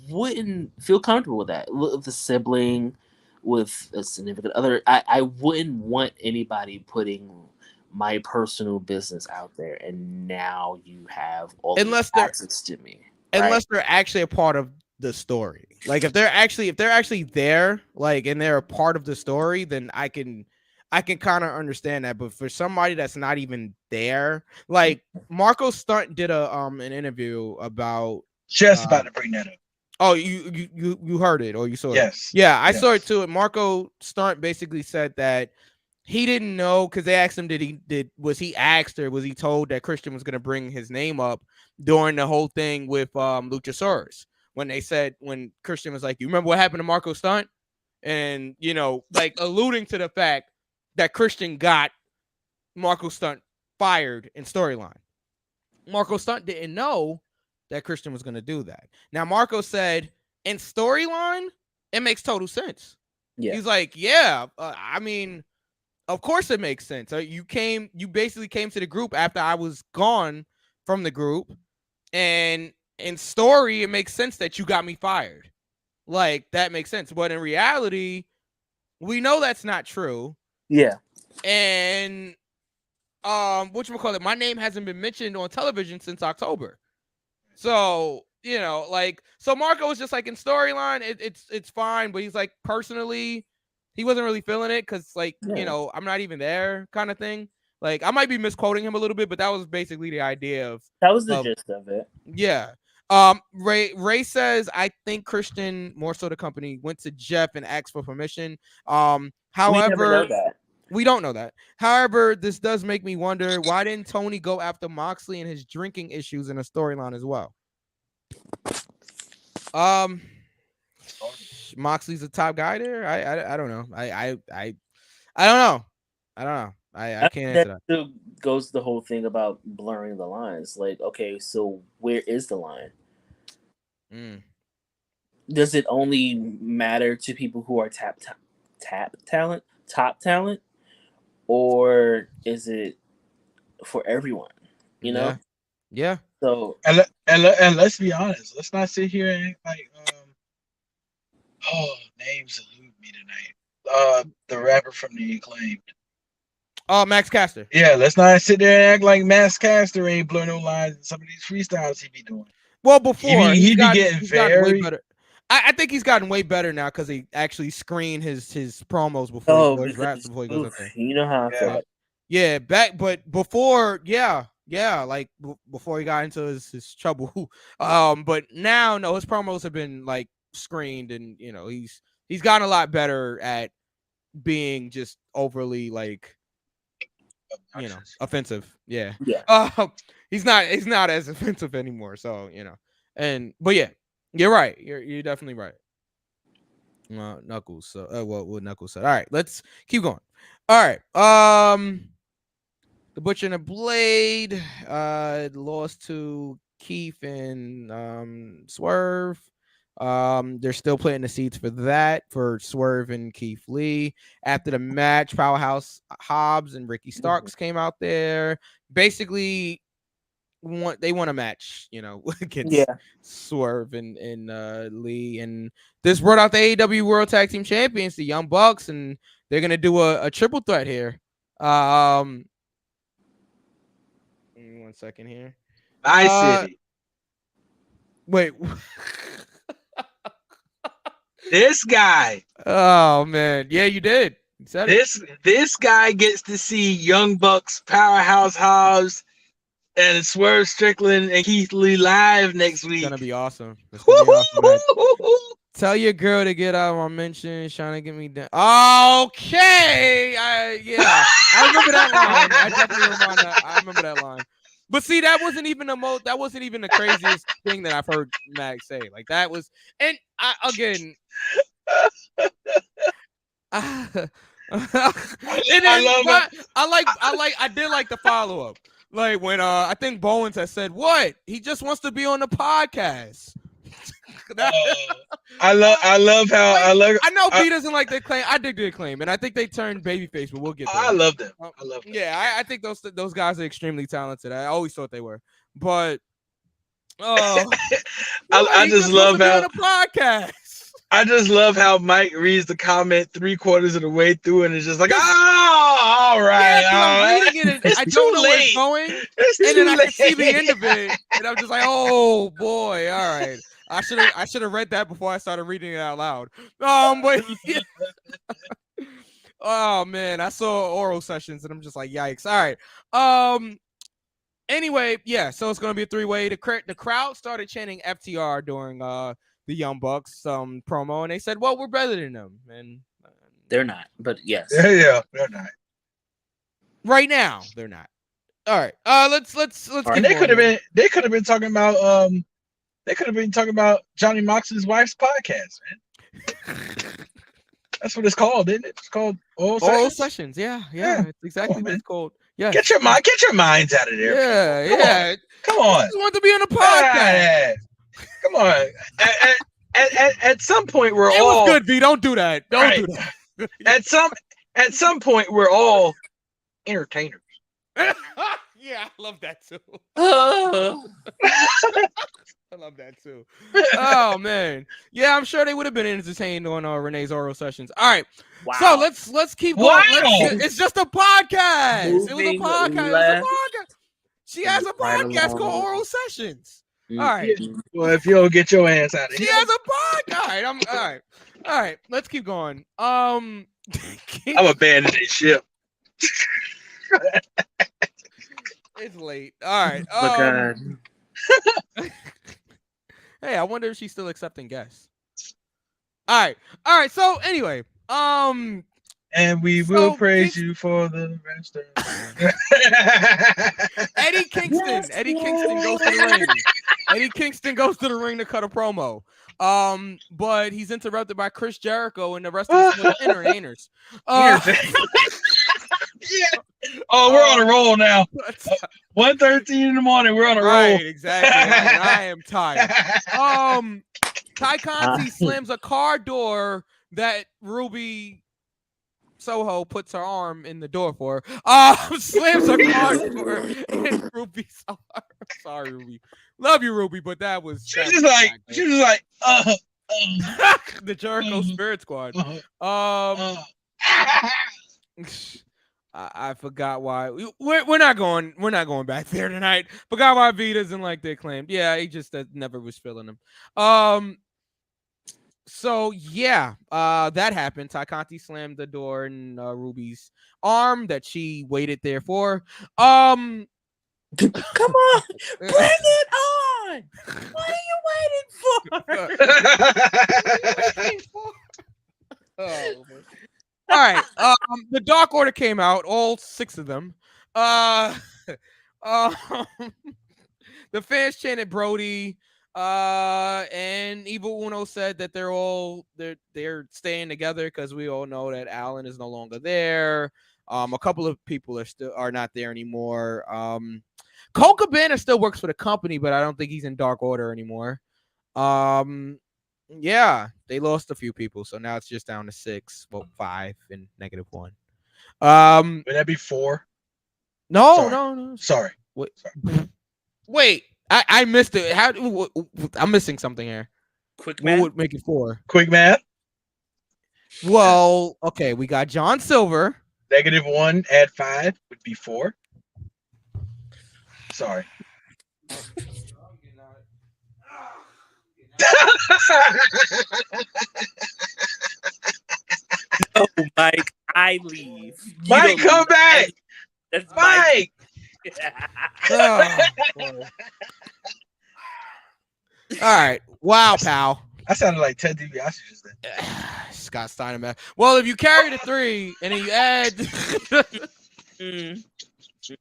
wouldn't feel comfortable with that. With a sibling, with a significant other, I wouldn't want anybody putting my personal business out there, and now you have all this access to me. Unless they're actually a part of the story. Like if they're actually there, like, and they're a part of the story, then I can kind of understand that. But for somebody that's not even there, like Marco Stunt did an interview about just about to bring that up. Oh, you heard it or you saw it? Yes. Yeah, I saw it too. And Marco Stunt basically said that he didn't know because they asked him, was he asked or was he told that Christian was going to bring his name up during the whole thing with Luchasaurus when Christian was like, you remember what happened to Marco Stunt? And, like alluding to the fact that Christian got Marco Stunt fired in storyline. Marco Stunt didn't know that Christian was going to do that. Now, Marco said in storyline, it makes total sense. Yeah. He's like, yeah, I mean, of course it makes sense. You basically came to the group after I was gone from the group. And in story, it makes sense that you got me fired. Like, that makes sense. But in reality, we know that's not true. Yeah. And whatchamacallit, my name hasn't been mentioned on television since October. So, so Marco was just like, in storyline, it's fine, but he's like, personally, he wasn't really feeling it because, like, I'm not even there kind of thing. Like, I might be misquoting him a little bit, but that was basically the idea of that was the gist of it. Yeah. Ray says, I think Christian, more so the company, went to Jeff and asked for permission. However, we never know that. We don't know that. However, this does make me wonder, why didn't Tony go after Moxley and his drinking issues in a storyline as well? Moxley's a top guy there. I don't know. I don't know. I can't answer that. Still goes the whole thing about blurring the lines. Like, okay, so where is the line? Does it only matter to people who are top talent, or is it for everyone? You know? Yeah. So and let's be honest. Let's not sit here and act like names elude me tonight. The rapper from the Acclaimed. Oh, Max Caster. Yeah, let's not sit there and act like Max Caster ain't blur no lines in some of these freestyles he be doing. Well, before he'd be getting he's gotten way very better. I think he's gotten way better now because he actually screened his promos before he goes raps before he goes up there. You know how I feel. Yeah, but before, like before he got into his trouble. But now, no, his promos have been like screened, and you know he's gotten a lot better at being just overly like, you know, offensive. Yeah. He's not as offensive anymore. So you know, but yeah, you're right. You're definitely right. Knuckles. So what Knuckles said. All right, let's keep going. All right. The Butcher and the Blade lost to Keith and Swerve. They're still planting the seeds for that for Swerve and Keith Lee. After the match, Powerhouse Hobbs and Ricky Starks came out there. Basically, they want a match, you know, against Swerve and Lee, and this brought out the AEW World Tag Team Champions, the Young Bucks, and they're gonna do a triple threat here. Give me 1 second here. Nice City. Wait. This guy. Oh man, yeah, you did. You said this guy gets to see Young Bucks, Powerhouse Hobbs, and Swerve Strickland and Keith Lee live next week. It's gonna be awesome. It's gonna be awesome. Tell your girl to get out of my mention, trying to get me down. Okay, I remember that line. I definitely remember that line. But see, that wasn't even the craziest thing that I've heard Max say. Like that was, and I did like the follow up. Like when I think Bowens had said, "What? He just wants to be on the podcast." I love how I know B doesn't like their claim. I dig their claim, and I think they turned babyface, but we'll get there. I love them. I love them. Yeah, I think those guys are extremely talented. I always thought they were, but I just love how the podcast. I just love how Mike reads the comment 3/4 of the way through and is just like, all right. Yeah, I'm reading it and I don't know where it's going. And then I can see the end of it. And I'm just like, oh boy, all right. I should have read that before I started reading it out loud. But yeah. Oh man, I saw oral sessions and I'm just like, yikes. All right. Anyway, yeah, so it's gonna be a 3-way. The crowd started chanting FTR during the Young Bucks promo, and they said, well, we're better than them, and they're not, but yes. Yeah, they're not. Right now, they're not. All right. Let's and they could have been talking about Johnny Moxley's wife's podcast, man. That's what it's called, isn't it? It's called Oral Sessions. Yeah. It's exactly what it's called. Yeah. Get your minds out of there. Yeah. Come on. I just want to be on the podcast. Come on. At some point we're it all was good, V. Don't do that. Don't do that. At some point we're all entertainers. Yeah, I love that too. I love that too. Oh man, yeah, I'm sure they would have been entertained on Renee's oral sessions. All right, wow. So let's keep going. Wow. It's just a podcast. It was a podcast. She has a podcast called Oral Sessions. All right. Well, if you don't get your ass out of here, she has a podcast. All right. Let's keep going. I'm abandoning this ship. It's late. All right. Hey, I wonder if she's still accepting guests. All right. So anyway, and we will praise you for the rest of Eddie Kingston. Yes, Eddie Kingston goes to the ring. Eddie Kingston goes to the ring to cut a promo. But he's interrupted by Chris Jericho and the rest of the entertainers. Yeah. Oh, we're on a roll now. 1:13 in the morning. We're on a roll. Right, exactly. I am tired. Ty Conti slams a car door that Ruby Soho puts her arm in the door for her. Slams her card for her. And Ruby, sorry, Ruby. Love you, Ruby, but that was. She was just like, the Jericho Spirit Squad. I forgot why. We're not going back there tonight. Forgot why V doesn't like they claimed. Yeah, he just never was feeling them. So yeah, that happened. Ty Conti slammed the door in Ruby's arm that she waited there for. Come on, bring it on. What are you waiting for? Oh, all right. The Dark Order came out, all 6 of them. The fans chanted Brody. And Evil Uno said that they're staying together because we all know that Alan is no longer there. A couple of people are not there anymore. Cole Cabana still works for the company, but I don't think he's in Dark Order anymore. Yeah, they lost a few people, so now it's just down to 6, well, 5 and -1. Would that be 4? No. Sorry. Wait, I missed it. I'm missing something here. Quick What math. would make it 4? Quick math. Well, okay, we got John Silver. -1 add 5 would be 4. Sorry. No, Mike, I leave. Mike, come back. That's Mike. Oh, all right. Wow, pal. I sounded like Ted DiBiase just then. Scott Steiner. Well, if you carry the 3 and then you add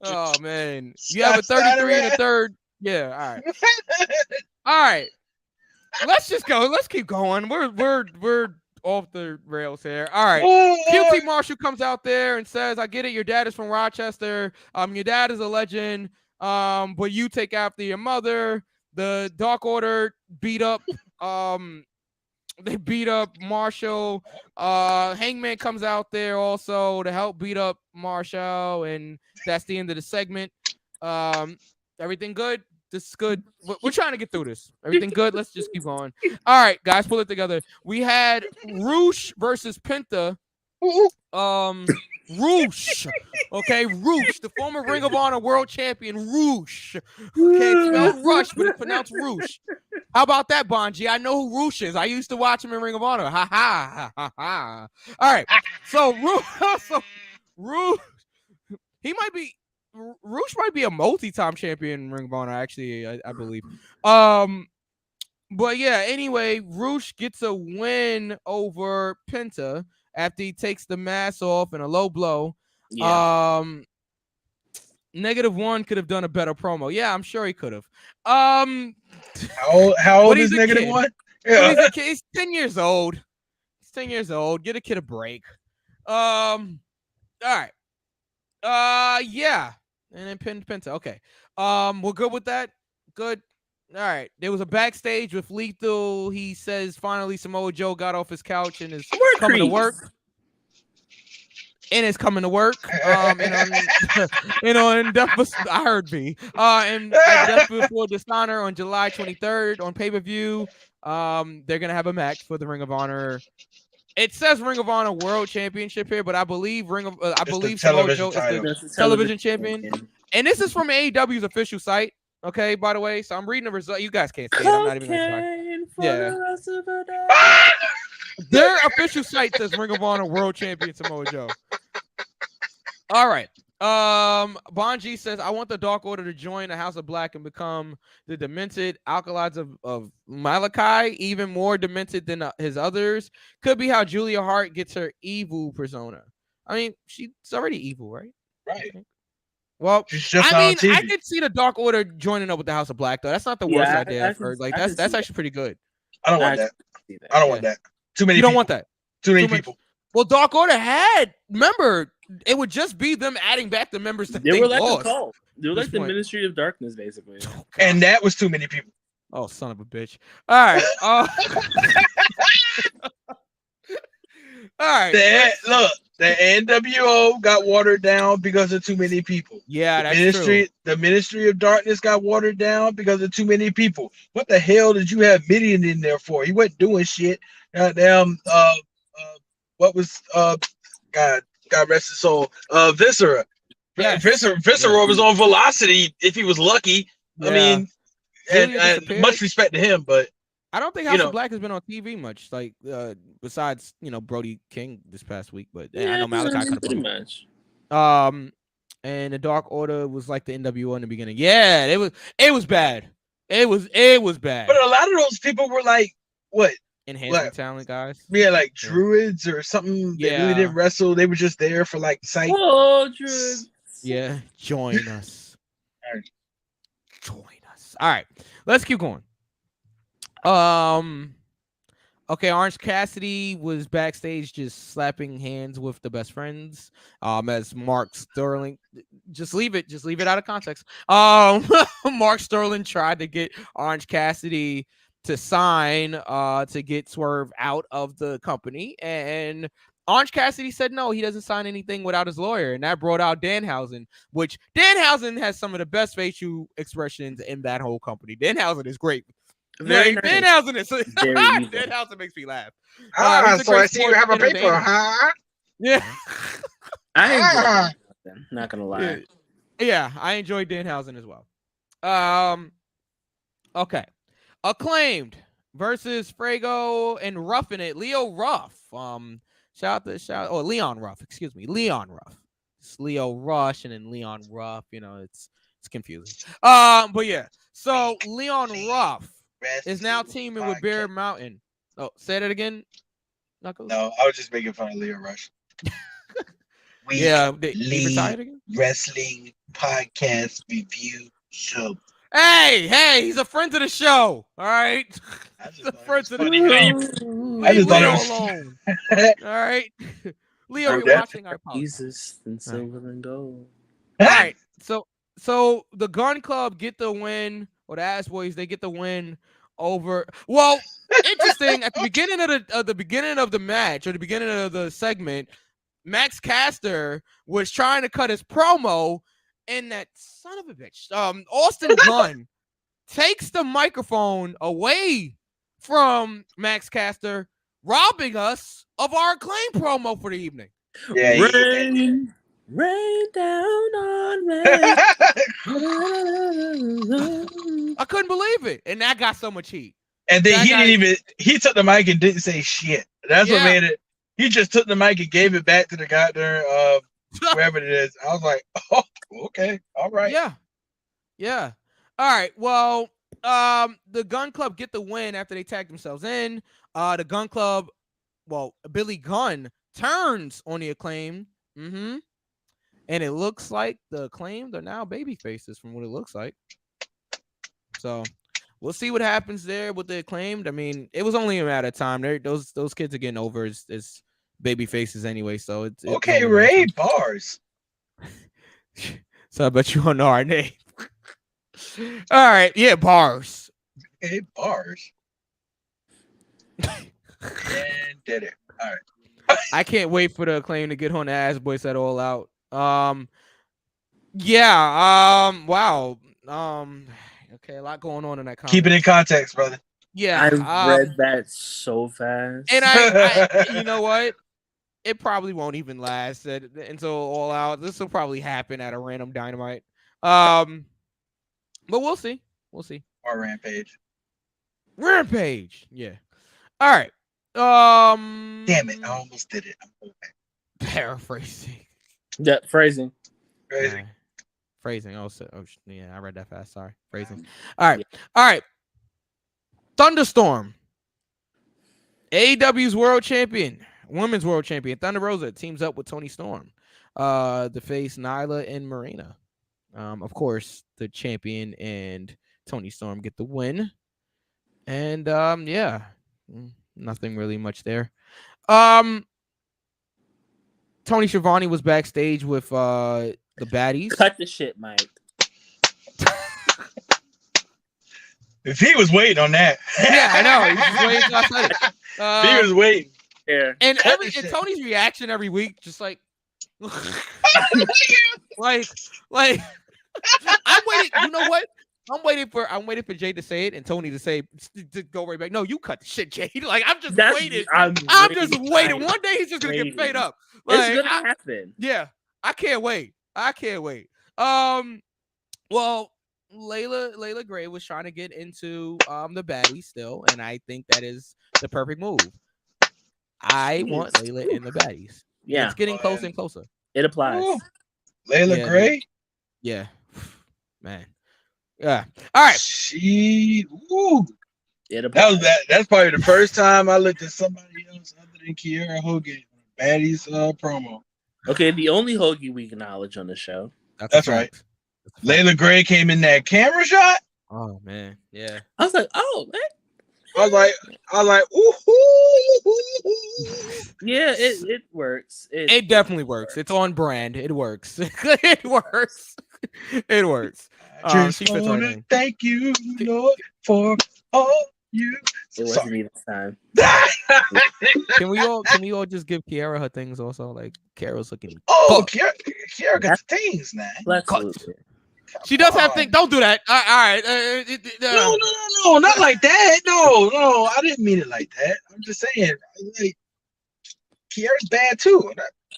oh man. You have a 33 and a third. Yeah, all right. All right. Let's just go. Let's keep going. We're off the rails here. All right. QT Marshall comes out there and says, I get it, your dad is from Rochester. Your dad is a legend. But you take after your mother. The Dark Order beat up they beat up Marshall. Hangman comes out there also to help beat up Marshall, and that's the end of the segment. Everything good? This is good. We're trying to get through this. Everything good? Let's just keep going. All right, guys, pull it together. We had Roosh versus Penta. Roosh. Okay, Roosh, the former Ring of Honor World Champion, Roosh. Okay, it's spelled Rush, but it's pronounced Roosh. How about that, Bonji? I know who Roosh is. I used to watch him in Ring of Honor. Ha ha ha ha. All right, so Roosh, Roosh might be a multi-time champion in Ring of Honor, actually, I believe. But yeah, anyway, Roosh gets a win over Penta after he takes the mask off in a low blow. Yeah. -1 could have done a better promo. Yeah, I'm sure he could have. How old is -1? Yeah. He's a kid. He's 10 years old. He's 10 years old. Get a kid a break. All right. Yeah. And then Penta. Okay. We're good with that. Good. All right. There was a backstage with Lethal. He says finally Samoa Joe got off his couch and is coming to work. And is coming to work. And on Death, I heard me. And Death Before Dishonor on July 23rd on pay-per-view. They're gonna have a match for the Ring of Honor. It says Ring of Honor World Championship here, but I believe Samoa Joe is the television champion. And this is from AEW's official site. Okay, by the way, so I'm reading the result. You guys can't see it. I'm not even gonna try. Yeah. Their official site says Ring of Honor World Champion Samoa Joe. All right. Bonji says, I want the Dark Order to join the House of Black and become the demented alkalides of Malachi, even more demented than his others. Could be how Julia Hart gets her evil persona. I mean, she's already evil, right? Right. Well, I could see the Dark Order joining up with the House of Black, though. That's not the worst idea. That's actually pretty good. I don't want that. I don't want that. Too many. You don't want that. Too many people. Well, Dark Order remember, it would just be them adding back the members that they were like lost. the cult. They were like the Ministry of Darkness, basically. Oh, and that was too many people. Oh, son of a bitch. All right. All right. Look, The NWO got watered down because of too many people. Yeah, that's true. The Ministry of Darkness got watered down because of too many people. What the hell did you have Midian in there for? He wasn't doing shit. Goddamn. What was God rest his soul. Viscera. Yes. Viscera was on Velocity if he was lucky. Yeah. I mean, and much respect to him, but I don't think House of Black has been on TV much, like besides Brody King this past week. But I know Malachi pretty much. And the Dark Order was like the NWO in the beginning. Yeah, it was bad. It was bad. But a lot of those people were like what? Enhancing talent guys. Yeah, like druids or something. They really didn't wrestle. They were just there for like sight. Oh, druids. Yeah, join us. Join us. All right, let's keep going. Okay, Orange Cassidy was backstage just slapping hands with the best friends. As Mark Sterling, just leave it out of context. Mark Sterling tried to get Orange Cassidy to sign to get Swerve out of the company, and Orange Cassidy said no, he doesn't sign anything without his lawyer, and that brought out Danhausen, which Danhausen has some of the best facial expressions in that whole company. Danhausen is great. Very nice. Danhausen is Danhausen makes me laugh. So I see you have a paper, huh? Yeah. I enjoy it. Not gonna lie. Yeah, I enjoyed Danhausen as well. Okay. Acclaimed versus Frago and Ruffin It. Leo Ruff. Leon Ruff, excuse me. Leon Ruff. It's Leo Rush and then Leon Ruff. It's confusing. But yeah. So Leon Ruff is now teaming with Bear Mountain. Oh, say that again. Knuckles? No, I was just making fun of Leo Rush. He retired again? Wrestling podcast review show. Hey, he's a friend of the show. All right. He's a friend of the show. I just thought it was alone. All right. Leo, you're watching our podcast. Jesus and silver and gold. All right. So the Gun Club get the win, or the Ass Boys, they get the win over. Well, interesting. At the beginning of the match, or the beginning of the segment, Max Caster was trying to cut his promo, and that son of a bitch, Austin Gunn, takes the microphone away from Max Caster, robbing us of our Acclaim promo for the evening. Yeah, Rain down on me. I couldn't believe it, and that got so much heat. And then he took the mic and didn't say shit. That's what made it. He just took the mic and gave it back to the guy there, wherever it is. I was like, oh, okay, all right. Yeah. All right. Well, the Gun Club get the win after they tag themselves in. The Gun Club, Billy Gunn turns on the Acclaim. And it looks like the Acclaimed are now baby faces from what it looks like. So we'll see what happens there with the Acclaimed. I mean, it was only a matter of time. Those kids are getting over as baby faces anyway. So it's okay, Ray, bars. So I bet you don't know our name. All right, yeah, bars. Okay, bars. And did it. All right. I can't wait for the Acclaim to get on the Ass Boys at All Out. Wow. Okay, a lot going on in that. Keep it in context, brother. Yeah, I read that so fast, and I you know what? It probably won't even last until All Out. This will probably happen at a random Dynamite. But we'll see. Or Rampage. Yeah. All right. Damn it! I almost did it. I'm going back. Paraphrasing. Yeah, phrasing. Phrasing. Yeah, I read that fast. Sorry. Phrasing. All right. Thunderstorm. AEW's world champion, women's world champion, Thunder Rosa teams up with Toni Storm to face Nyla and Marina. Of course, the champion and Toni Storm get the win. And nothing really much there. Tony Schiavone was backstage with the baddies. Cut the shit, Mike. If he was waiting on that. Yeah, I know. He was waiting. He was waiting. care. And Cut the and shit. Tony's reaction every week, just like, like I'm waiting. You know what? I'm waiting for Jay to say it and Tony to say to go right back. No, you cut the shit, Jay. Like I'm just waiting. I'm just waiting. One day he's just gonna get fed up. Like, It's gonna happen. Yeah, I can't wait. Well, Layla Gray was trying to get into the baddies still, and I think that is the perfect move. I want Layla in the baddies. Yeah, it's getting closer and closer. It applies. Ooh. Layla Gray. Yeah, man. Yeah. All right. Ooh. That's probably the first time I looked at somebody else other than Kiera Hogan baddies promo. Okay, the only Hoagie we acknowledge on the show. That's right. Layla Gray came in that camera shot. Oh man, yeah. I was like, oh man. I was like, ooh. Yeah, it works. It definitely works. It's on brand. It works. It works. It works. Just want to thank you, Lord, for all you. It wasn't even time. Can we all just give Kiara her things also? Like Kiara's looking. Oh, Kiara got the things now. She does have things. Don't do that. All right. No, not like that. No, I didn't mean it like that. I'm just saying, like, Kiara's bad too.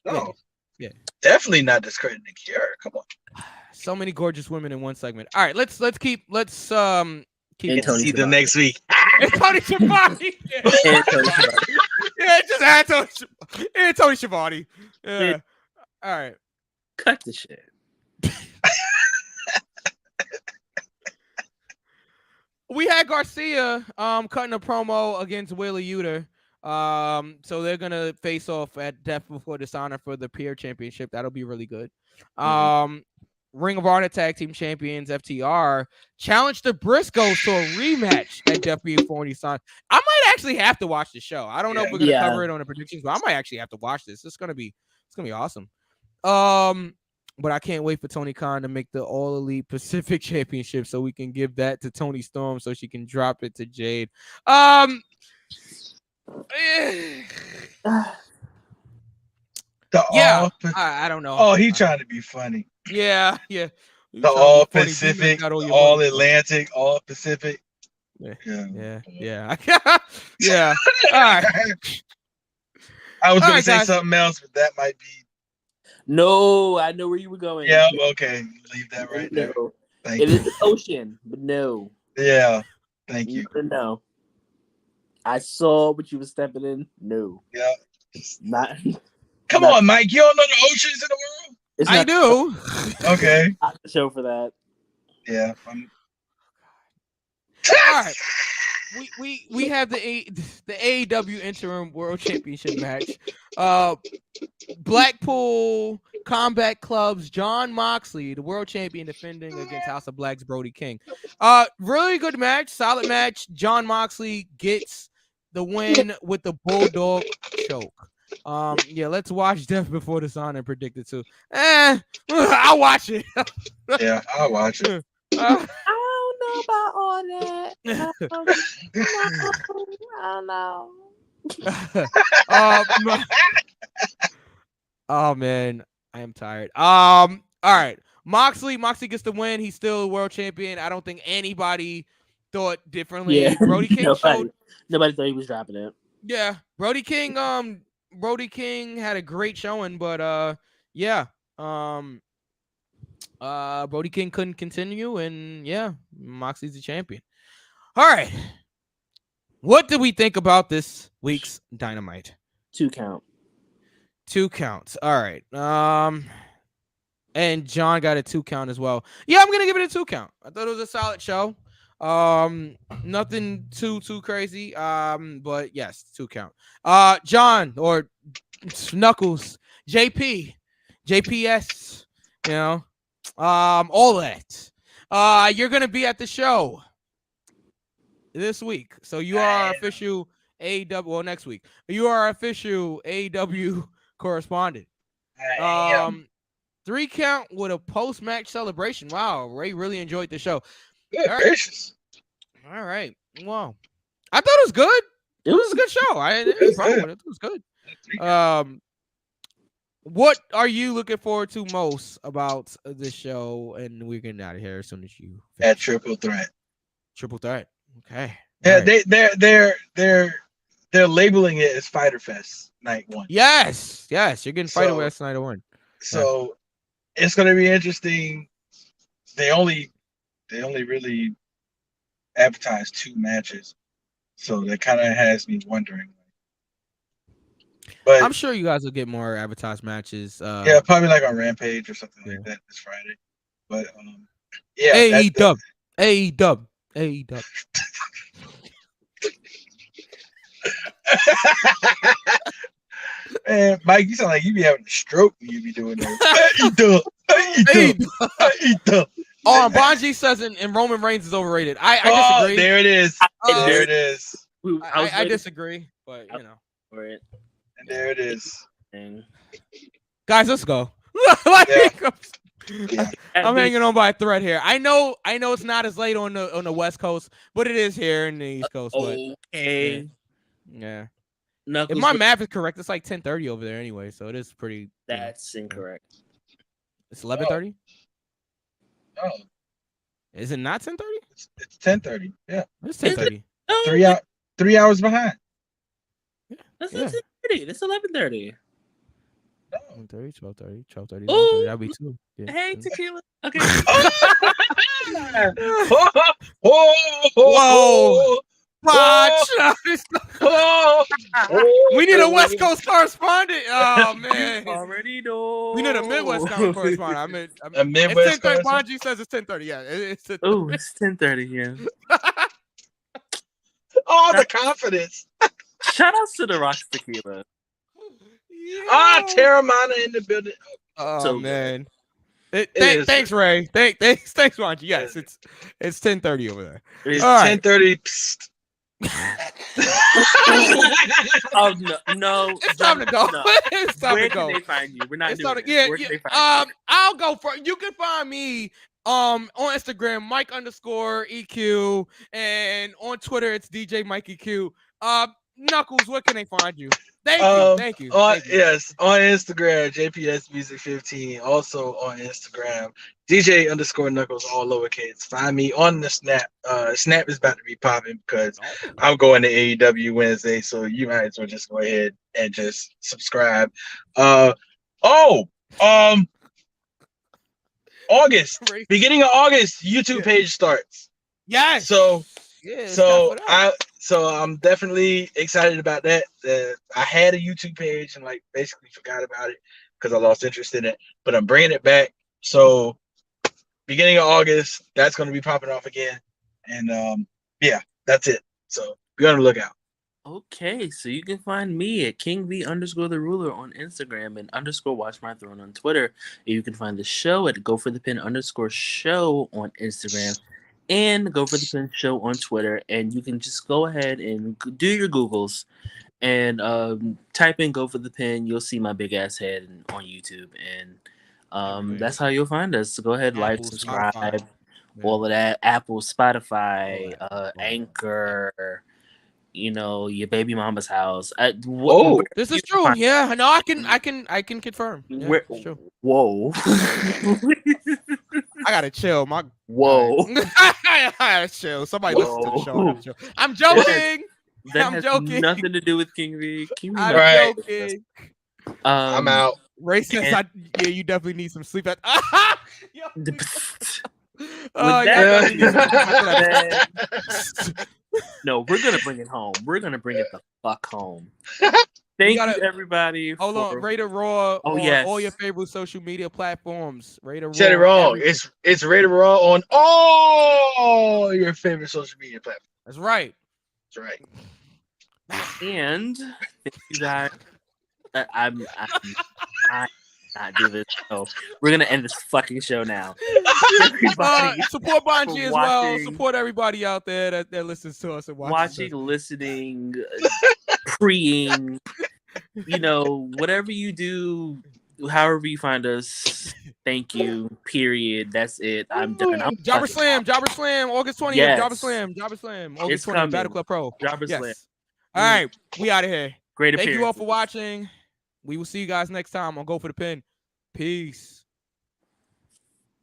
No, yeah, definitely not discrediting Kiara. Come on. So many gorgeous women in one segment. All right, let's keep it. See the next week. It's Tony Schiavone. Yeah, just add Tony Schiavone. Yeah. All right. Cut the shit. We had Garcia cutting a promo against Wheeler Yuta. So they're gonna face off at Death Before Dishonor for the Peer Championship. That'll be really good. Ring of Honor Tag Team Champions FTR challenged the Briscoes to a rematch at Death Before Dishonor. I might actually have to watch the show. I don't know if we're gonna cover it on the predictions, but I might actually have to watch this. It's gonna be awesome. But I can't wait for Tony Khan to make the All Elite Pacific Championship so we can give that to Tony Storm so she can drop it to Jade. I don't know. Oh, he trying to be funny. Yeah. The All Pacific, All Atlantic, All Pacific. Yeah. Yeah. All right. I was gonna say something else, but that might be. No, I know where you were going. Yeah, okay. Leave that right there. Thank you. It is the ocean, but no. Yeah, thank you. No. I saw what you were stepping in. No. Yeah. Not. Come on, Mike. You don't know the oceans in the world? I do. Okay. Not the show for that. Yeah. All right. We have the AEW Interim World Championship match. Blackpool Combat Club's Jon Moxley, the world champion, defending against House of Black's Brody King. Really good match, solid match. Jon Moxley gets the win with the Bulldog choke. Yeah, let's watch Death Before Dishonor and predict it too. I'll watch it. Yeah, I'll watch it. I don't know about all that. I don't know. Oh man, I am tired. All right. Moxley gets the win. He's still a world champion. I don't think anybody thought differently. Yeah. Brody King nobody thought he was dropping it. Yeah, Brody King had a great showing, but yeah. Brody King couldn't continue, and yeah, Moxley's the champion. All right. What did we think about this week's Dynamite? 2 count. 2 counts. All right. And John got a 2 count as well. Yeah, I'm gonna give it a 2 count. I thought it was a solid show. Nothing too crazy. But yes, 2 count. John or Knuckles, JPS, you know, all that. You're gonna be at the show this week, so you are official AEW. Well, next week you are official AEW correspondent. 3 count with a post-match celebration. Wow, Ray really enjoyed the show. Good gracious. All right. Wow. I thought it was good. It was a good show. I didn't have a problem with it. It was good. What are you looking forward to most about this show? And we're getting out of here as soon as you At Triple Threat. Triple Threat. Okay. Yeah, right. they're labeling it as Fighter Fest Night 1. Yes. You're getting Fighter Fest Night 1. So it's gonna be interesting. They only really advertised 2 matches, so that kind of has me wondering. But I'm sure you guys will get more advertised matches. Yeah, probably like on Rampage or something like that this Friday. But yeah, AEW. Man, Mike, you sound like you be having a stroke when you be doing that. AEW. Oh, and Bonji says and Roman Reigns is overrated. I disagree. There it is. There it is. I disagree, but you know. And there it is. Guys, let's go. I'm hanging on by a thread here. I know it's not as late on the West Coast, but it is here in the East Coast. Okay. Yeah. Knuckles, if my math is correct, it's like 10:30 over there anyway, so it is pretty. That's incorrect. It's 11:30. Oh. Is it not 10:30? It's 10:30. Yeah. It's 10:30. 3 hours behind. That's not 10:30. That's 11:30. 11:30, 12:30, 12:30. Oh, that'd be 2. Yeah. Hey, tequila. Okay. Whoa. We need a West Coast correspondent. Oh man, already know. We need a Midwest correspondent. I mean, a Midwest. 10:30. Bonji says it's 10:30. Yeah, it's 10:30. Oh, it's 10:30. Yeah. Oh, the confidence. Shout outs to the Rocks Tequila. Yeah. Terramana in the building. Oh so, man. Thanks, Ray. Thanks, Bonji. Yes, it's 10:30 over there. It's 10:30. Oh no! It's time to go. No. It's time Where to go. Can they find you? We're not doing it. Yeah. Where can they find you? I'll go for. You can find me on Instagram, Mike_EQ, and on Twitter it's DJ Mike EQ. Knuckles, where can they find you? Thank you. Yes, on Instagram, JPS Music 15. Also on Instagram, DJ_Knuckles, all lowercase. Find me on the Snap. Snap is about to be popping because I'm going to AEW Wednesday, so you might as well just go ahead and just subscribe. August, beginning of August, YouTube page starts. Yes. So I'm definitely excited about that. I had a YouTube page and like basically forgot about it because I lost interest in it, but I'm bringing it back. So beginning of August, that's going to be popping off again. And yeah, that's it. So be on the lookout. Okay, so you can find me at KingV_the_ruler on Instagram and _Watch My Throne on Twitter. You can find the show at GoForThePin_show on Instagram and Go For The Pin Show on Twitter. And you can just go ahead and do your Googles and type in Go For The Pin. You'll see my big ass head on YouTube. And that's how you'll find us. So go ahead, like, subscribe, all of that. Apple, Spotify, Anchor, you know, your baby mama's house. This is true. Yeah, no, I can confirm. Yeah, true. Whoa. I gotta chill. I gotta chill. Somebody listen to the show. I'm joking. I'm joking. Nothing to do with King V. I'm joking. I'm out. Ray says, you definitely need some sleep. No, we're gonna bring it home. We're gonna bring it the fuck home. Thank you, everybody. Hold on, Raider Raw. Yes. All your favorite social media platforms. Raider Raw. Said it wrong. It's Raider Raw on all your favorite social media platforms. That's right. That's right. And thank you guys. I'm not do this. So we're gonna end this fucking show now. Support Bonji as well. Support everybody out there that listens to us and watching, listening, preeing. You know, whatever you do, however you find us, thank you. Period. That's it. I'm done. Jobber Slam, August 20th. Yes. Jobber Slam, August 20th. Battle Club Pro. Jobber Slam. All right, we out of here. Great Thank appearance. you all for watching. We will see you guys next time on Go for the Pin. Peace.